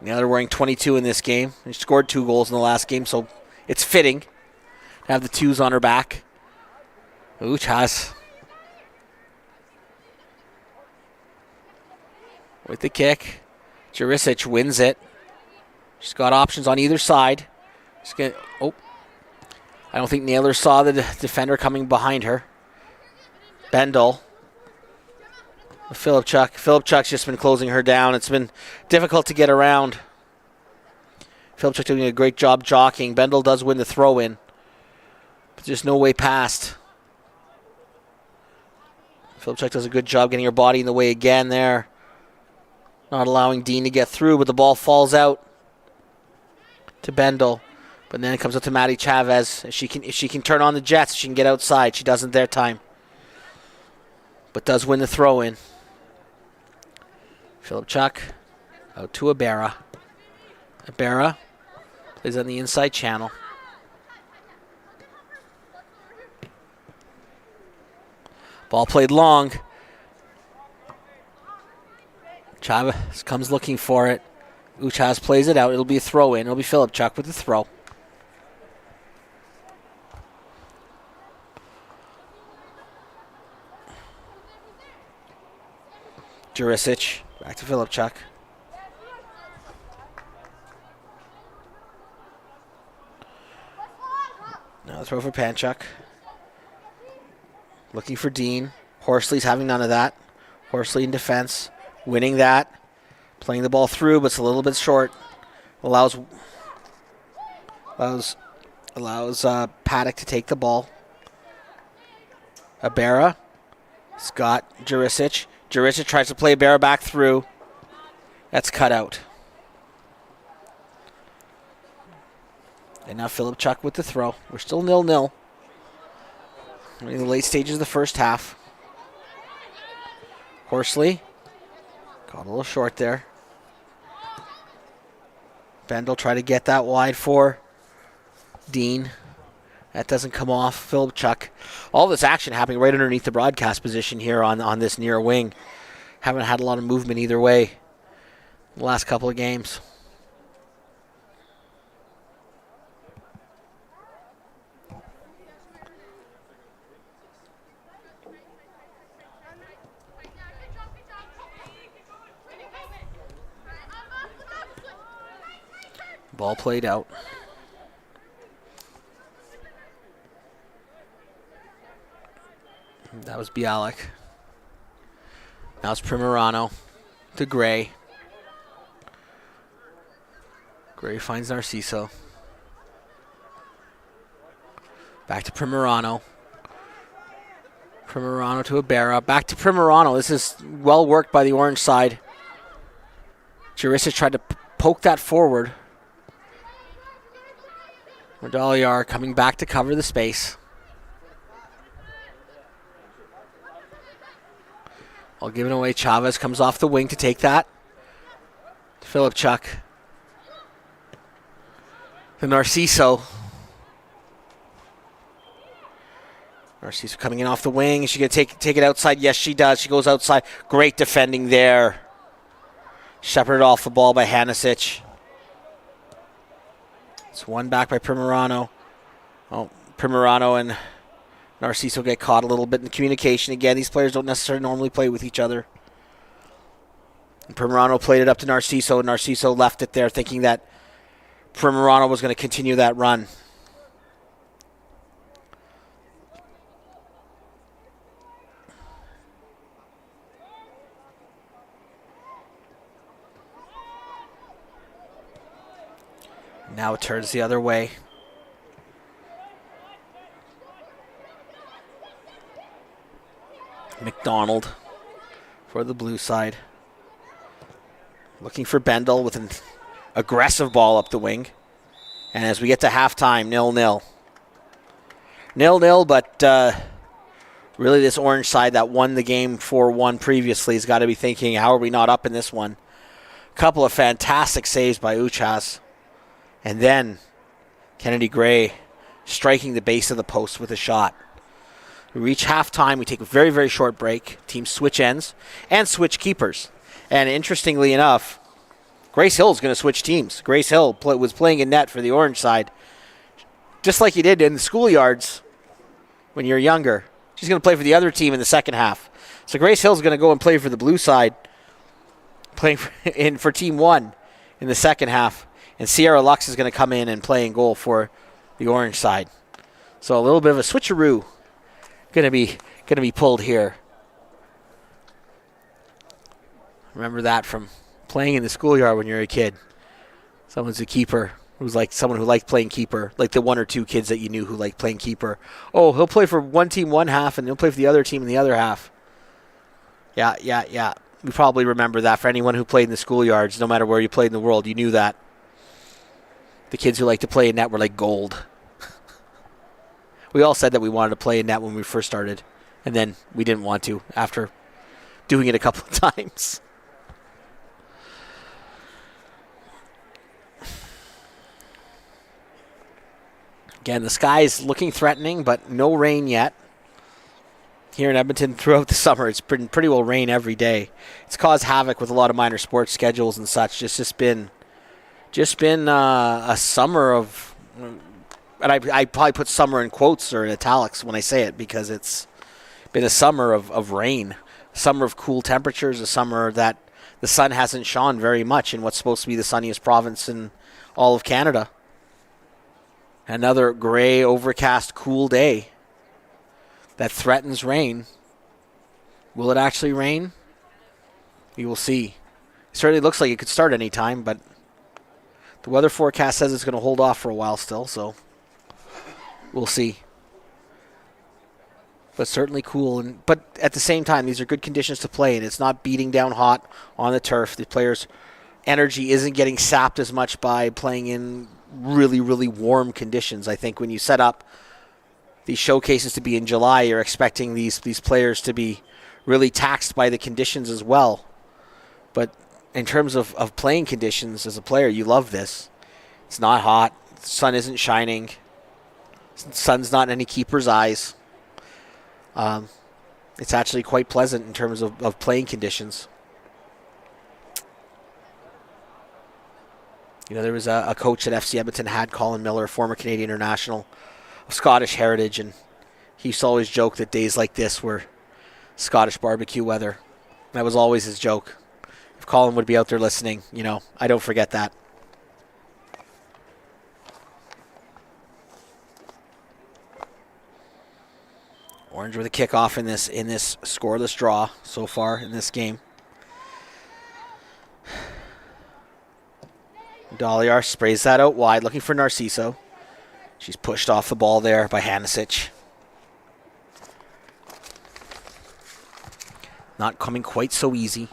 Naylor wearing 22 in this game. She scored 2 goals in the last game, so it's fitting to have the 2s on her back. Uchas with the kick. Jurisic wins it. She's got options on either side. I don't think Naylor saw the defender coming behind her. Bendel. Philip Chuck. Philip Chuck's just been closing her down. It's been difficult to get around. Philip Chuck doing a great job jockeying. Bendel does win the throw-in, but just no way past. Philip Chuck does a good job getting her body in the way again there. Not allowing Dean to get through, but the ball falls out to Bendel. But then it comes up to Maddie Chavez. If she can turn on the jets, she can get outside. She doesn't their time. But does win the throw-in. Philip Chuck out to Ibarra. Ibarra plays on the inside channel. Ball played long. Chavez comes looking for it. Uchas plays it out. It'll be a throw-in. It'll be Philip Chuck with the throw. Jurisic back to Philip Chuck. Now throw for Panchuk. Looking for Dean. Horsley's having none of that. Horsley in defense. Winning that. Playing the ball through, but it's a little bit short. Allows Paddock to take the ball. Ibarra. Scott Jurisic. Jurisic tries to play Ibarra back through. That's cut out. And now Philip Chuck with the throw. We're still 0-0. We're in the late stages of the first half. Horsley. Got a little short there. Bendel try to get that wide for Dean. That doesn't come off. Philip Chuck. All this action happening right underneath the broadcast position here on this near wing. Haven't had a lot of movement either way the last couple of games. Ball played out. That was Bialik. Now it's Primerano to Gray. Gray finds Narciso. Back to Primerano. Primerano to Ibarra. Back to Primerano. This is well worked by the orange side. Jurisic tried to poke that forward. Medaliar coming back to cover the space. All given away. Chavez comes off the wing to take that. Philip Chuck. To Narciso. Narciso coming in off the wing. Is she going to take it outside? Yes, she does. She goes outside. Great defending there. Shepherded off the ball by Hanisic. It's one back by Primerano. Oh, Primerano and Narciso get caught a little bit in the communication. Again, these players don't necessarily normally play with each other. And Primerano played it up to Narciso, and Narciso left it there thinking that Primerano was going to continue that run. Now it turns the other way. McDonald for the blue side. Looking for Bendel with an aggressive ball up the wing. And as we get to halftime, 0-0. 0-0, but really this orange side that won the game 4-1 previously has got to be thinking, how are we not up in this one? A couple of fantastic saves by Uchas. And then Kennedy Gray striking the base of the post with a shot. We reach halftime. We take a very, very short break. Teams switch ends and switch keepers. And interestingly enough, Grace Hill is going to switch teams. Grace Hill was playing in net for the orange side, just like he did in the schoolyards when you're younger. She's going to play for the other team in the second half. So Grace Hill is going to go and play for the blue side, playing for Team 1 in the second half. And Sierra Lux is going to come in and play in goal for the orange side. So a little bit of a switcheroo going to be pulled here. Remember that from playing in the schoolyard when you're a kid. Someone's a keeper. It was like someone who liked playing keeper, like the one or two kids that you knew who liked playing keeper. Oh, he'll play for one team one half, and he'll play for the other team in the other half. Yeah. We probably remember that. For anyone who played in the schoolyards, no matter where you played in the world, you knew that. The kids who like to play in net were like gold. We all said that we wanted to play in net when we first started, and then we didn't want to after doing it a couple of times. Again, the sky is looking threatening, but no rain yet. Here in Edmonton throughout the summer, it's been pretty well rain every day. It's caused havoc with a lot of minor sports schedules and such. It's just been a summer of, and I probably put summer in quotes or in italics when I say it, because it's been a summer of rain, a summer of cool temperatures, a summer that the sun hasn't shone very much in what's supposed to be the sunniest province in all of Canada. Another gray, overcast, cool day that threatens rain. Will it actually rain? We will see. It certainly looks like it could start any time, but the weather forecast says it's going to hold off for a while still, so we'll see. But certainly cool. But at the same time, these are good conditions to play in. It's not beating down hot on the turf. The players' energy isn't getting sapped as much by playing in really, really warm conditions. I think when you set up these showcases to be in July, you're expecting these players to be really taxed by the conditions as well. But in terms of playing conditions as a player, you love this. It's not hot. The sun isn't shining. The sun's not in any keeper's eyes. It's actually quite pleasant in terms of playing conditions. You know, there was a coach at FC Edmonton had Colin Miller, former Canadian international of Scottish heritage, and he used to always joke that days like this were Scottish barbecue weather. That was always his joke. If Colin would be out there listening, you know, I don't forget that. Orange with a kickoff in this scoreless draw so far in this game. Daliar sprays that out wide, looking for Narciso. She's pushed off the ball there by Hanisic. Not coming quite so easy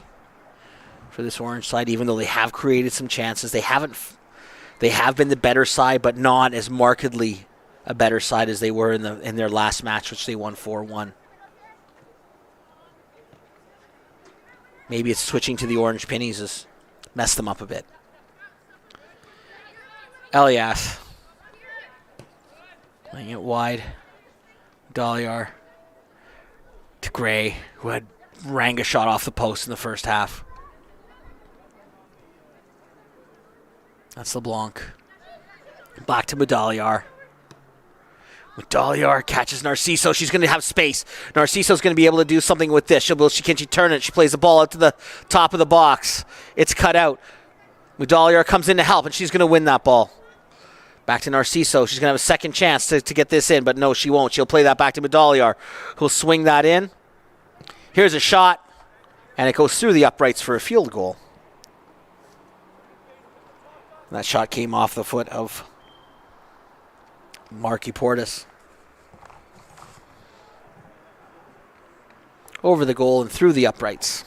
for this orange side, even though they have created some chances. They have been the better side, but not as markedly a better side as they were in their last match, which they won 4-1. Maybe it's switching to the orange pennies has messed them up a bit. Elias laying it wide. Daliar to Gray, who had rang a shot off the post in the first half. That's LeBlanc. Back to Medalliar. Medalliar catches Narciso. She's going to have space. Narciso's going to be able to do something with this. Can she turn it? She plays the ball out to the top of the box. It's cut out. Medalliar comes in to help, and she's going to win that ball. Back to Narciso. She's going to have a second chance to get this in, but no, she won't. She'll play that back to Medalliar, who'll swing that in. Here's a shot, and it goes through the uprights for a field goal. And that shot came off the foot of Marky Portis. Over the goal and through the uprights.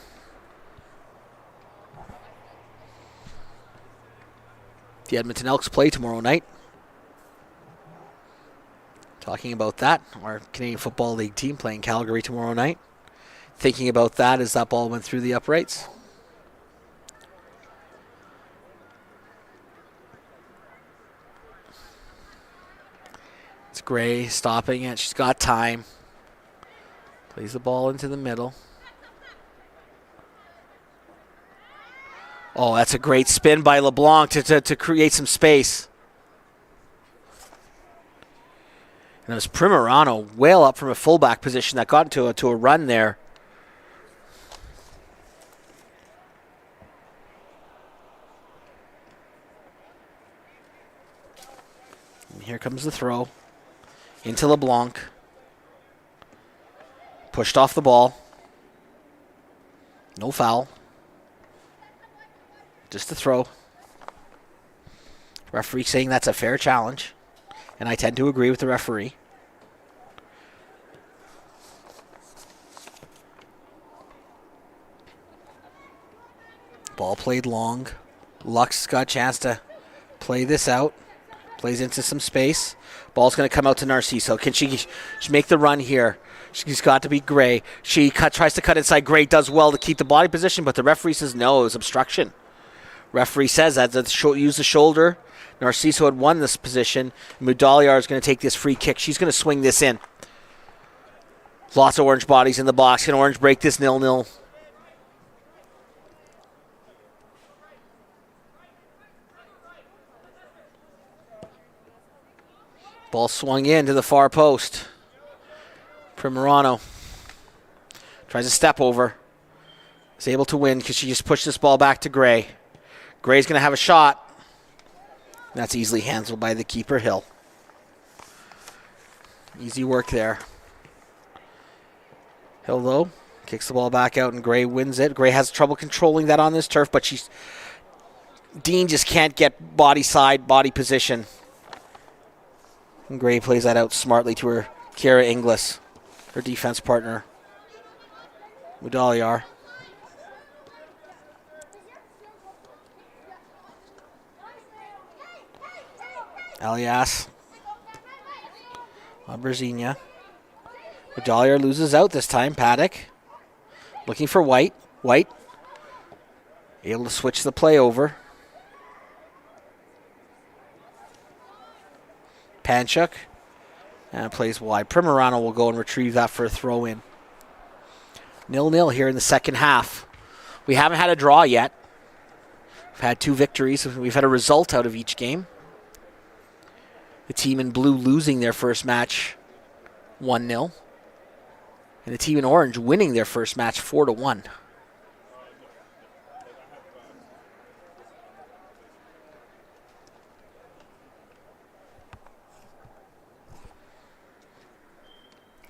The Edmonton Elks play tomorrow night. Talking about that, our Canadian Football League team playing Calgary tomorrow night. Thinking about that as that ball went through the uprights. It's Gray stopping it. She's got time. Plays the ball into the middle. Oh, that's a great spin by LeBlanc to create some space. And it was Primerano well up from a fullback position that got into a run there. And here comes the throw. Into LeBlanc. Pushed off the ball. No foul. Just a throw. Referee saying that's a fair challenge. And I tend to agree with the referee. Ball played long. Lux got a chance to play this out. Plays into some space. Ball's going to come out to Narciso. Can she make the run here? She's got to be Gray. She tries to cut inside. Gray does well to keep the body position, but the referee says no, it was obstruction. Referee says that use the shoulder. Narciso had won this position. Medalliar is going to take this free kick. She's going to swing this in. Lots of orange bodies in the box. Can Orange break this 0-0? Ball swung in to the far post. Primerano tries a step over. Is able to win because she just pushed this ball back to Gray. Gray's going to have a shot. That's easily handled by the keeper, Hill. Easy work there. Hill, though, kicks the ball back out, and Gray wins it. Gray has trouble controlling that on this turf, but Dean just can't get body position. And Gray plays that out smartly to her Kiera Inglis, her defense partner. Medalliar. Elias on Brzezinha. Medalliar loses out this time. Paddock looking for White. White able to switch the play over. Panchuk and plays wide. Primerano will go and retrieve that for a throw in. 0-0 here in the second half. We haven't had a draw yet. We've had 2 victories. We've had a result out of each game. The team in blue losing their first match 1-0. And the team in orange winning their first match 4-1.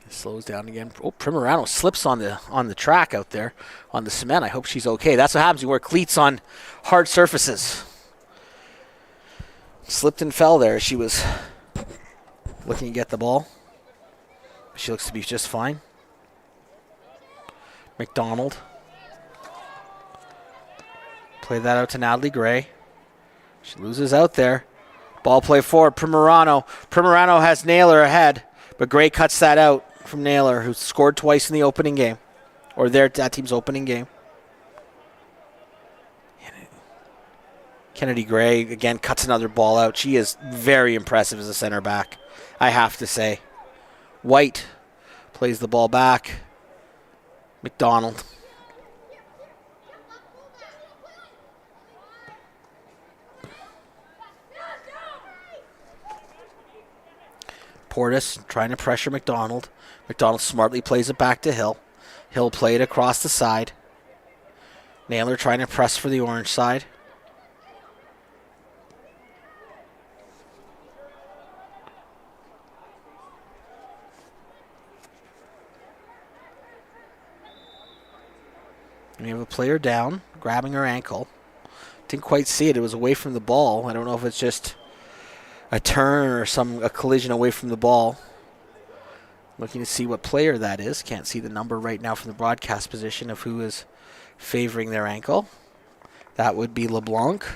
Slows down again. Oh, Primerano slips on the track out there on the cement. I hope she's okay. That's what happens. You wear cleats on hard surfaces. Slipped and fell there. She was looking to get the ball. She looks to be just fine. McDonald. Play that out to Natalie Gray. She loses out there. Ball play forward. Primerano. Primerano has Naylor ahead, but Gray cuts that out from Naylor, who scored twice in the opening game, or that team's opening game. Kennedy Gray, again, cuts another ball out. She is very impressive as a center back, I have to say. White plays the ball back. McDonald. Portis trying to pressure McDonald. McDonald smartly plays it back to Hill. Hill played across the side. Naylor trying to press for the orange side. We have a player down, grabbing her ankle. Didn't quite see it. It was away from the ball. I don't know if it's just a turn or a collision away from the ball. Looking to see what player that is. Can't see the number right now from the broadcast position of who is favoring their ankle. That would be LeBlanc.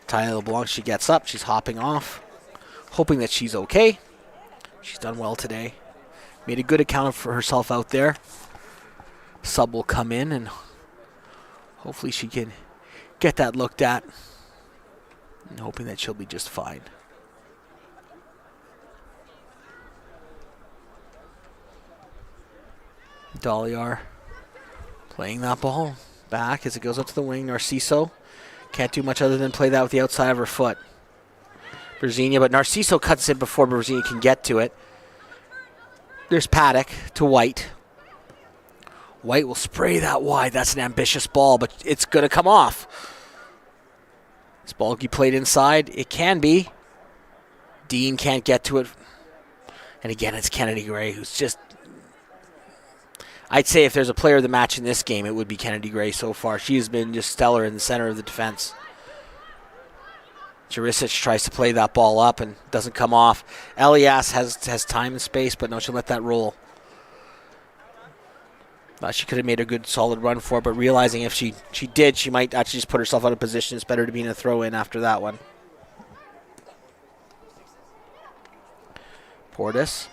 Tyler LeBlanc, she gets up. She's hopping off, hoping that she's okay. She's done well today. Made a good account for herself out there. Sub will come in and hopefully she can get that looked at. And hoping that she'll be just fine. Daliar playing that ball back as it goes up to the wing. Narciso can't do much other than play that with the outside of her foot. Berzinia, but Narciso cuts it before Berzinia can get to it. There's Paddock to White. White will spray that wide. That's an ambitious ball, but it's going to come off. This ball be played inside. It can be. Dean can't get to it. And again, it's Kennedy Gray, who's just... I'd say if there's a player of the match in this game, it would be Kennedy Gray so far. She has been just stellar in the center of the defense. Jurisic tries to play that ball up and doesn't come off. Elias has time and space, but no, she'll let that roll. Thought she could have made a good solid run for it, but realizing if she did, she might actually just put herself out of position. It's better to be in a throw-in after that one. Portis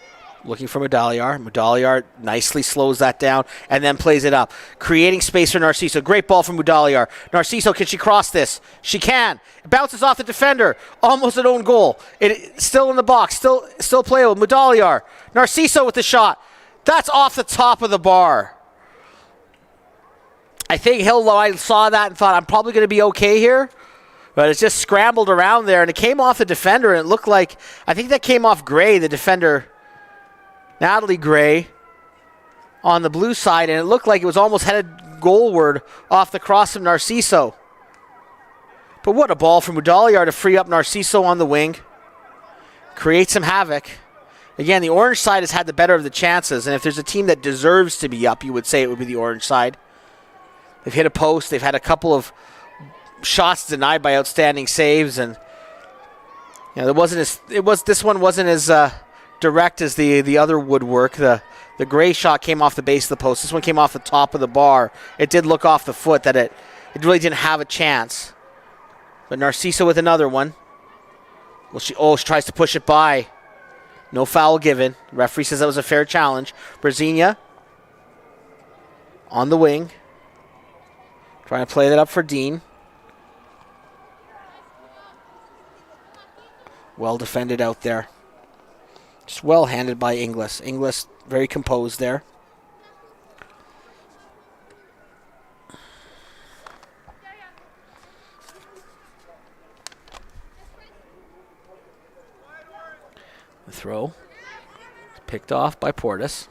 looking for Medalliar. Medalliar nicely slows that down and then plays it up, creating space for Narciso. Great ball from Medalliar. Narciso, can she cross this? She can. It bounces off the defender. Almost an own goal. It still in the box. Still playable. Medalliar. Narciso with the shot. That's off the top of the bar. I think Hill saw that and thought, I'm probably going to be okay here. But it's just scrambled around there, and it came off the defender, and it looked like, I think that came off Gray, the defender, Natalie Gray, on the blue side, and it looked like it was almost headed goalward off the cross of Narciso. But what a ball from Udaliar to free up Narciso on the wing. Create some havoc. Again, the orange side has had the better of the chances, and if there's a team that deserves to be up, you would say it would be the orange side. They've hit a post. They've had a couple of shots denied by outstanding saves, and this one wasn't as direct as the other woodwork. The Gray shot came off the base of the post. This one came off the top of the bar. It did look off the foot that it really didn't have a chance. But Narciso with another one. Well, she tries to push it by. No foul given. The referee says that was a fair challenge. Brzezinia on the wing. Trying to play that up for Dean. Well defended out there. Just well handled by Inglis. Inglis very composed there. The throw picked off by Portis.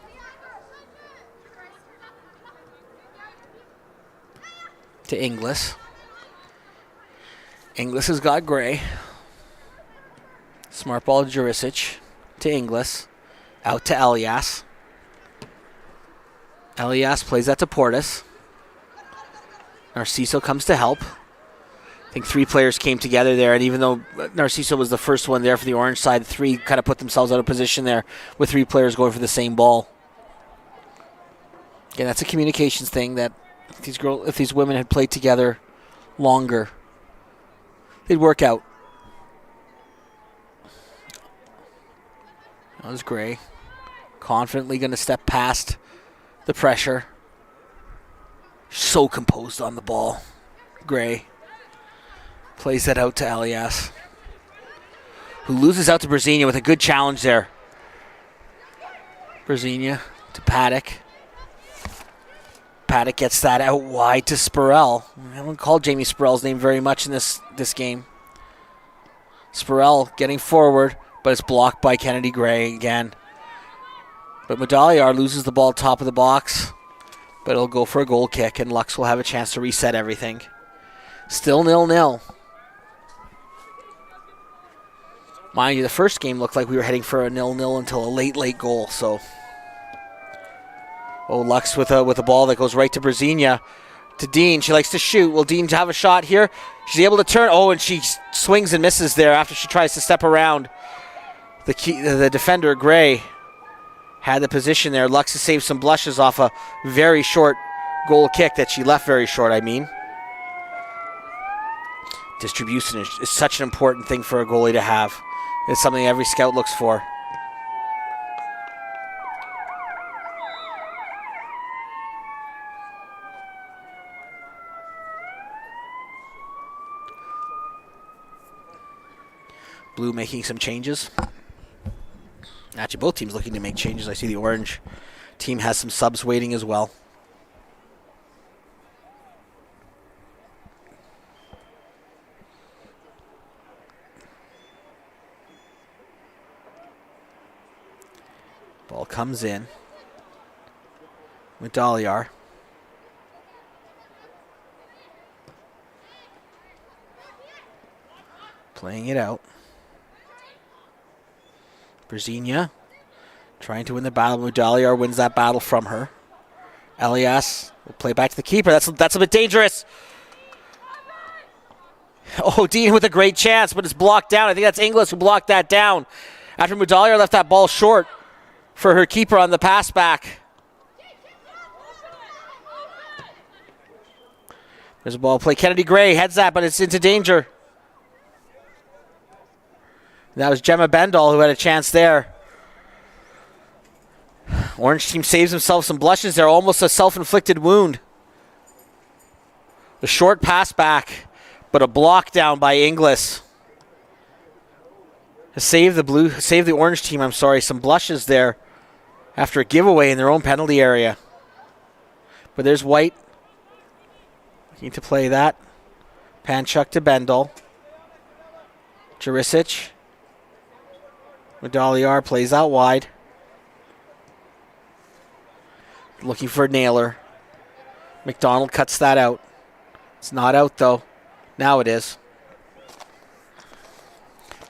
To Inglis. Inglis has got Gray. Smart ball to Jurisic. To Inglis. Out to Elias. Elias plays that to Portis. Narciso comes to help. I think three players came together there, and even though Narciso was the first one there for the orange side, three kind of put themselves out of position there with three players going for the same ball. Again, that's a communications thing that if these women had played together longer, they'd work out. That was Gray. Confidently going to step past the pressure. So composed on the ball. Gray plays that out to Elias, who loses out to Brzezinia with a good challenge there. Brzezinia to Paddock. Paddock gets that out wide to Spurrell. I haven't called Jamie Spurrell's name very much in this game. Spurrell getting forward, but it's blocked by Kennedy Gray again. But Medalliar loses the ball top of the box, but it'll go for a goal kick, and Lux will have a chance to reset everything. Still 0-0. Mind you, the first game looked like we were heading for a 0-0 until a late goal. So, Lux with a ball that goes right to Brzezinha. To Dean. She likes to shoot. Will Dean have a shot here? She's able to turn. And she swings and misses there after she tries to step around. The defender, Gray, had the position there. Lux has saved some blushes off a very short goal kick that she left very short, Distribution is such an important thing for a goalie to have. It's something every scout looks for. Blue making some changes. Actually, both teams looking to make changes. I see the orange team has some subs waiting as well. Ball comes in. Medalliar. Playing it out. Brzezinha trying to win the battle. Medalliar wins that battle from her. Elias will play back to the keeper. That's a bit dangerous. Dean with a great chance, but it's blocked down. I think that's Inglis who blocked that down after Medalliar left that ball short for her keeper on the pass back. There's a ball play. Kennedy Gray heads that, but it's into danger. That was Gemma Bendall who had a chance there. Orange team saves himself some blushes there. Almost a self-inflicted wound. A short pass back, but a block down by Inglis. Save the orange team, some blushes there after a giveaway in their own penalty area. But there's White. Need to play that. Panchuk to Bendall. Jurisic. Medalliar plays out wide. Looking for a nailer. McDonald cuts that out. It's not out though. Now it is.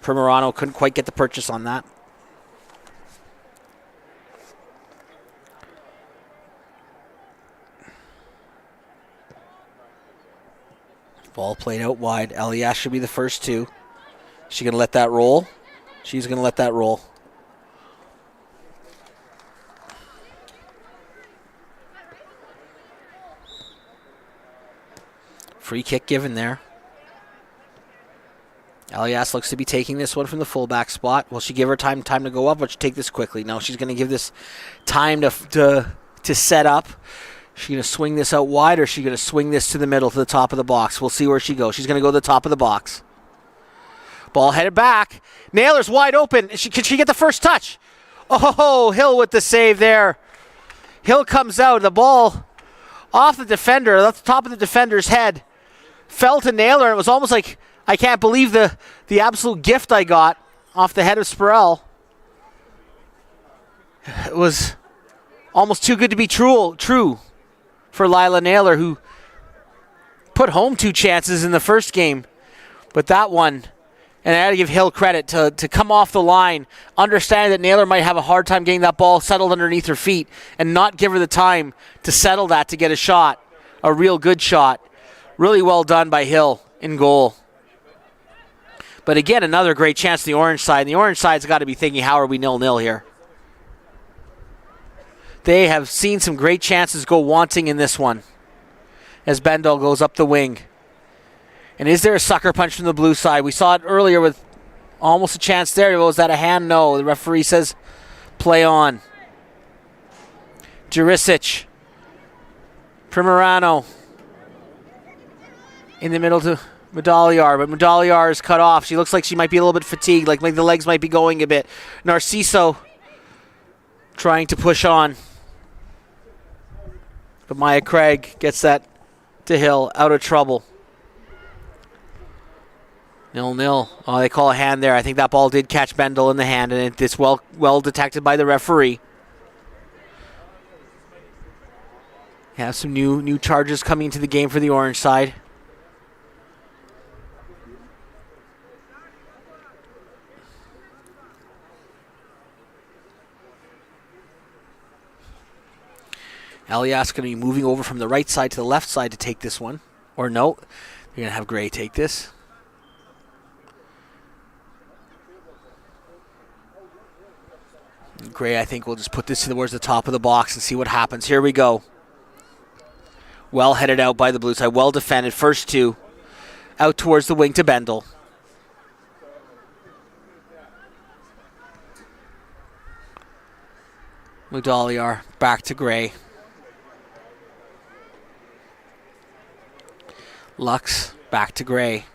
Primerano couldn't quite get the purchase on that. Ball played out wide. Elias should be the first two. She going to let that roll? She's going to let that roll. Free kick given there. Elias looks to be taking this one from the fullback spot. Will she give her time to go up, or she take this quickly? No, she's going to give this time to set up. She's going to swing this out wide, or is she going to swing this to the middle, to the top of the box? We'll see where she goes. She's going to go to the top of the box. Ball headed back. Naylor's wide open. Can she get the first touch? Oh, Hill with the save there. Hill comes out. The ball off the defender, off the top of the defender's head. Fell to Naylor. It was almost like, I can't believe the absolute gift I got off the head of Spurrell. It was almost too good to be true for Lila Naylor, who put home 2 chances in the first game. But that one, and I got to give Hill credit to come off the line, understand that Naylor might have a hard time getting that ball settled underneath her feet, and not give her the time to settle that to get a shot, a real good shot. Really well done by Hill in goal. But again, another great chance to the orange side. And the orange side's got to be thinking, how are we 0-0 here? They have seen some great chances go wanting in this one as Bendall goes up the wing. And is there a sucker punch from the blue side? We saw it earlier with almost a chance there. Was that a hand? No. The referee says play on. Jurisic. Primerano. In the middle to Medalliar, but Medalliar is cut off. She looks like she might be a little bit fatigued, like the legs might be going a bit. Narciso trying to push on. But Maya Craig gets that to Hill, out of trouble. 0-0. Oh, they call a hand there. I think that ball did catch Bendel in the hand, and it's well detected by the referee. Have some new charges coming into the game for the orange side. Elias going to be moving over from the right side to the left side to take this one. Or no, they're going to have Gray take this. Gray, I think, will just put this towards the top of the box and see what happens. Here we go. Well headed out by the blue side. Well defended. First two. Out towards the wing to Bendel. Mudaliar back to Gray. Lux back to Gray.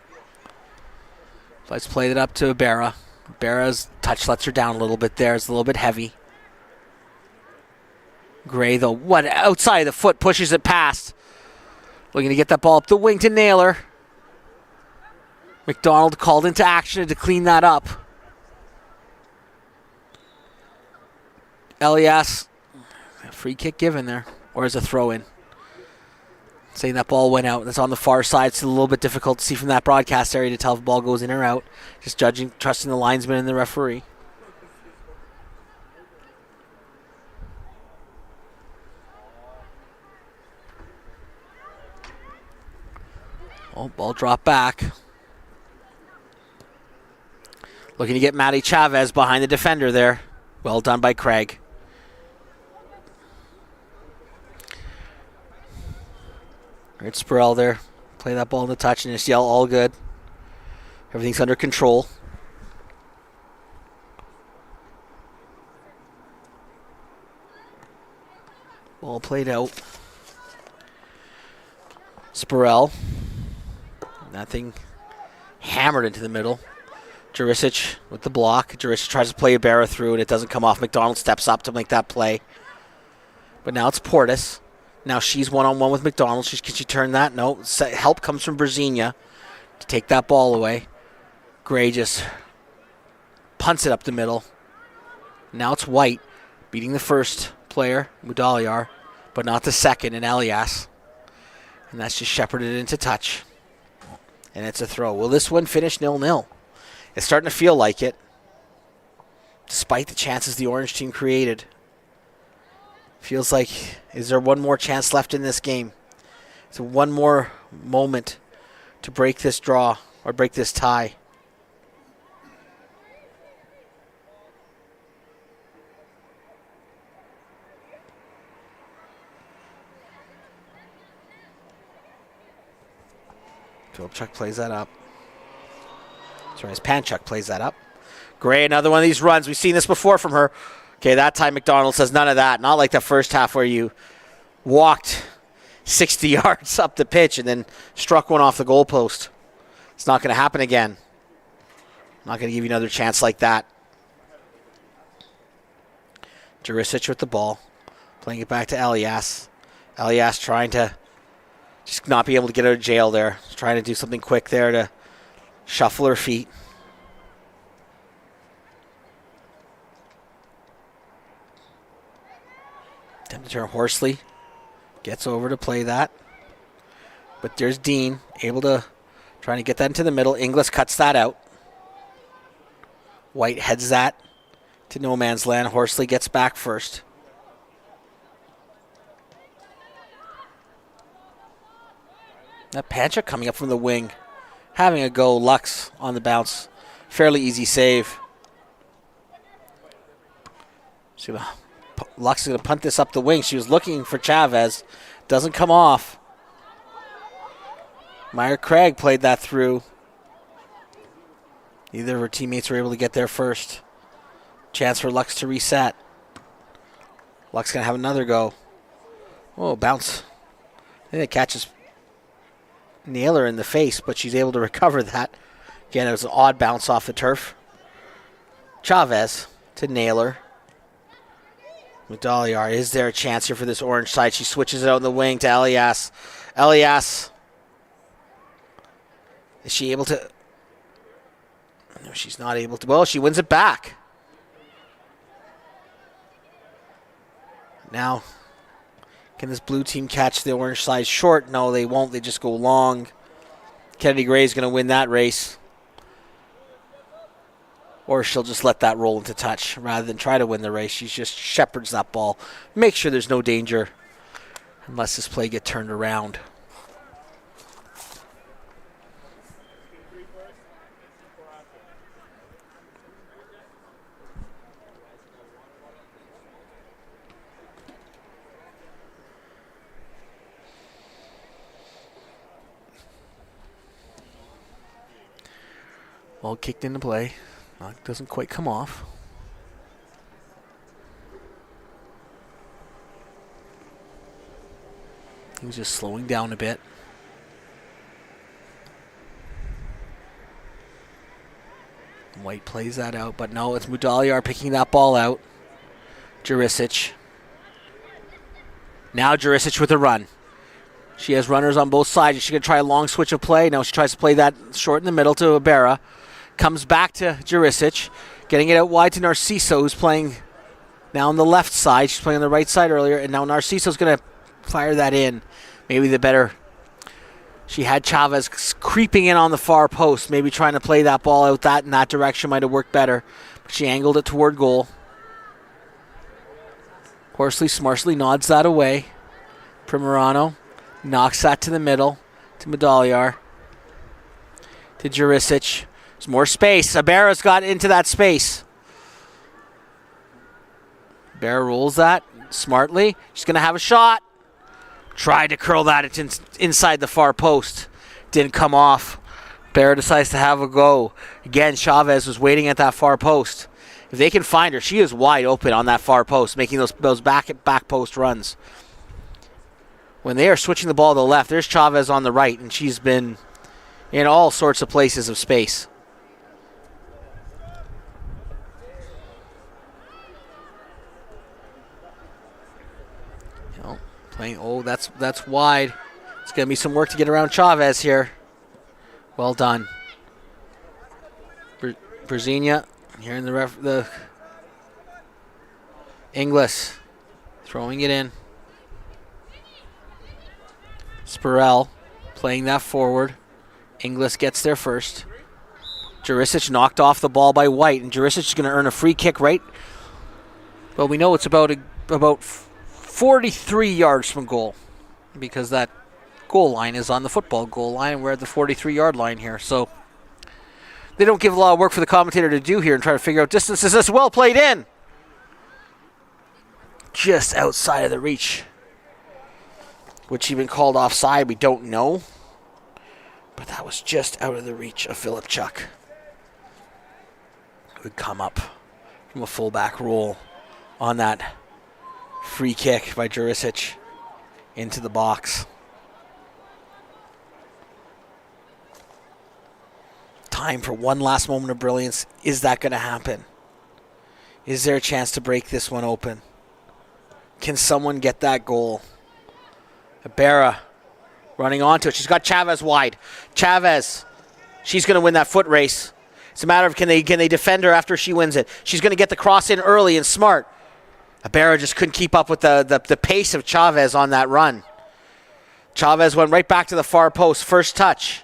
Let's play it up to Ibarra. Ibarra's touch lets her down a little bit there. It's a little bit heavy. Gray, though, what outside the foot pushes it past. Looking to get that ball up the wing to Naylor. McDonald called into action to clean that up. Elias, free kick given there, or is a throw in? Saying that ball went out. That's on the far side. It's a little bit difficult to see from that broadcast area to tell if the ball goes in or out. Just trusting the linesman and the referee. Oh, ball dropped back. Looking to get Matty Chavez behind the defender there. Well done by Craig. Right, Spurrell there. Play that ball in the touch and just yell, all good. Everything's under control. Ball played out. Spurrell. Nothing hammered into the middle. Jurisic with the block. Jurisic tries to play Ibarra through, and it doesn't come off. McDonald steps up to make that play. But now it's Portis. Now she's one-on-one with McDonald. Can she turn that? No. Help comes from Brzezinha to take that ball away. Gray just punts it up the middle. Now it's White beating the first player, Mudaliar, but not the second in Elias. And that's just shepherded into touch. And it's a throw. Will this one finish 0-0? It's starting to feel like it, despite the chances the orange team created. Feels like, is there one more chance left in this game? Is there one more moment to break this draw or break this tie? Philipchuk plays that up. Sorry, as Panchuk plays that up. Gray, another one of these runs. We've seen this before from her. Okay, that time McDonald says none of that. Not like the first half where you walked 60 yards up the pitch and then struck one off the goalpost. It's not going to happen again. I'm not going to give you another chance like that. Jurisic with the ball. Playing it back to Elias. Elias trying to just not be able to get out of jail there. Trying to do something quick there to shuffle her feet. Attempt to turn. Horsley gets over to play that. But there's Dean, able to trying to get that into the middle. Inglis cuts that out. White heads that to no man's land. Horsley gets back first. That Panchuk coming up from the wing. Having a go. Lux on the bounce. Fairly easy save. Lux is going to punt this up the wing. She was looking for Chavez. Doesn't come off. Meyer Craig played that through. Neither of her teammates were able to get there first. Chance for Lux to reset. Lux going to have another go. Oh, bounce. I think it catches Naylor in the face, but she's able to recover that. Again, it was an odd bounce off the turf. Chavez to Naylor. Medaliar, is there a chance here for this orange side? She switches it out in the wing to Elias. Elias. Is she able to? No, she's not able to. Well, she wins it back. Now, can this blue team catch the orange side short? No, they won't. They just go long. Kennedy Gray is going to win that race. Or she'll just let that roll into touch rather than try to win the race. She just shepherds that ball. Make sure there's no danger unless this play gets turned around. Ball kicked into play. Doesn't quite come off. He was just slowing down a bit. White plays that out, but no, it's Mudaliar picking that ball out. Jurisic. Now Jurisic with a run. She has runners on both sides. She's going to try a long switch of play. No, she tries to play that short in the middle to Ibarra. Comes back to Jurisic, getting it out wide to Narciso, who's playing now on the left side. She's playing on the right side earlier, and now Narciso's going to fire that in. Maybe the better. She had Chavez creeping in on the far post, maybe trying to play that ball out in that direction might have worked better. But she angled it toward goal. Horsley smartly nods that away. Primerano knocks that to the middle to Medaliar. To Jurisic. There's more space. Ibarra's got into that space. Ibarra rolls that smartly. She's going to have a shot. Tried to curl that. It's inside the far post. Didn't come off. Ibarra decides to have a go. Again, Chavez was waiting at that far post. If they can find her, she is wide open on that far post, making those back post runs. When they are switching the ball to the left, there's Chavez on the right, and she's been in all sorts of places of space. Playing, that's wide. It's going to be some work to get around Chavez here. Well done. Brzezinha here in the Inglis throwing it in. Spurrell playing that forward. Inglis gets there first. Jurisic knocked off the ball by White, and Jurisic is going to earn a free kick right. Well, we know it's about 43 yards from goal, because that goal line is on the football goal line, and we're at the 43-yard line here. So they don't give a lot of work for the commentator to do here and try to figure out distances. This well played in. Just outside of the reach. Which even called offside, we don't know. But that was just out of the reach of Philip Chuck. Would come up from a fullback roll on that free kick by Jurisic into the box. Time for one last moment of brilliance. Is that going to happen? Is there a chance to break this one open? Can someone get that goal? Ibarra running onto it. She's got Chavez wide. Chavez, she's going to win that foot race. It's a matter of can they defend her after she wins it. She's going to get the cross in early and smart. Ibarra just couldn't keep up with the pace of Chavez on that run. Chavez went right back to the far post. First touch.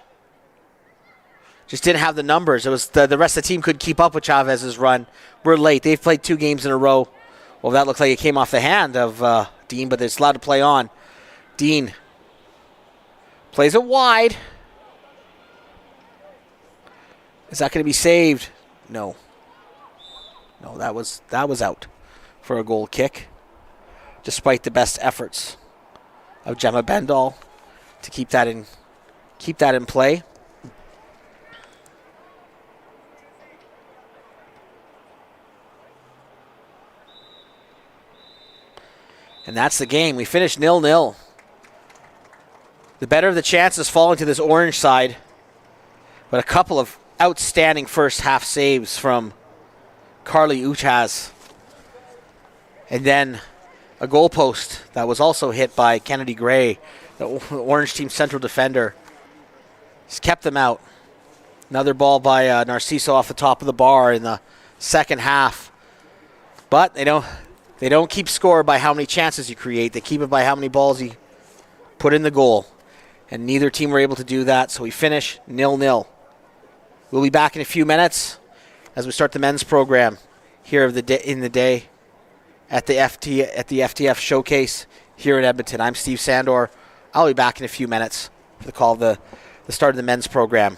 Just didn't have the numbers. It was the rest of the team couldn't keep up with Chavez's run. We're late. They've played 2 games in a row. Well, that looks like it came off the hand of Dean, but it's allowed to play on. Dean plays it wide. Is that going to be saved? No. No, that was out for a goal kick, despite the best efforts of Gemma Bendall to keep that in play. And that's the game. We finished 0-0. The better of the chances falling to this orange side, but a couple of outstanding first half saves from Carly Uchaz. And then a goalpost that was also hit by Kennedy Gray, the Orange team central defender. He's kept them out. Another ball by Narciso off the top of the bar in the second half. But they don't keep score by how many chances you create. They keep it by how many balls you put in the goal. And neither team were able to do that, so we finish 0-0. We'll be back in a few minutes as we start the men's program here in the day at the FTF showcase here in Edmonton. I'm Steve Sandor. I'll be back in a few minutes for the call of the start of the men's program.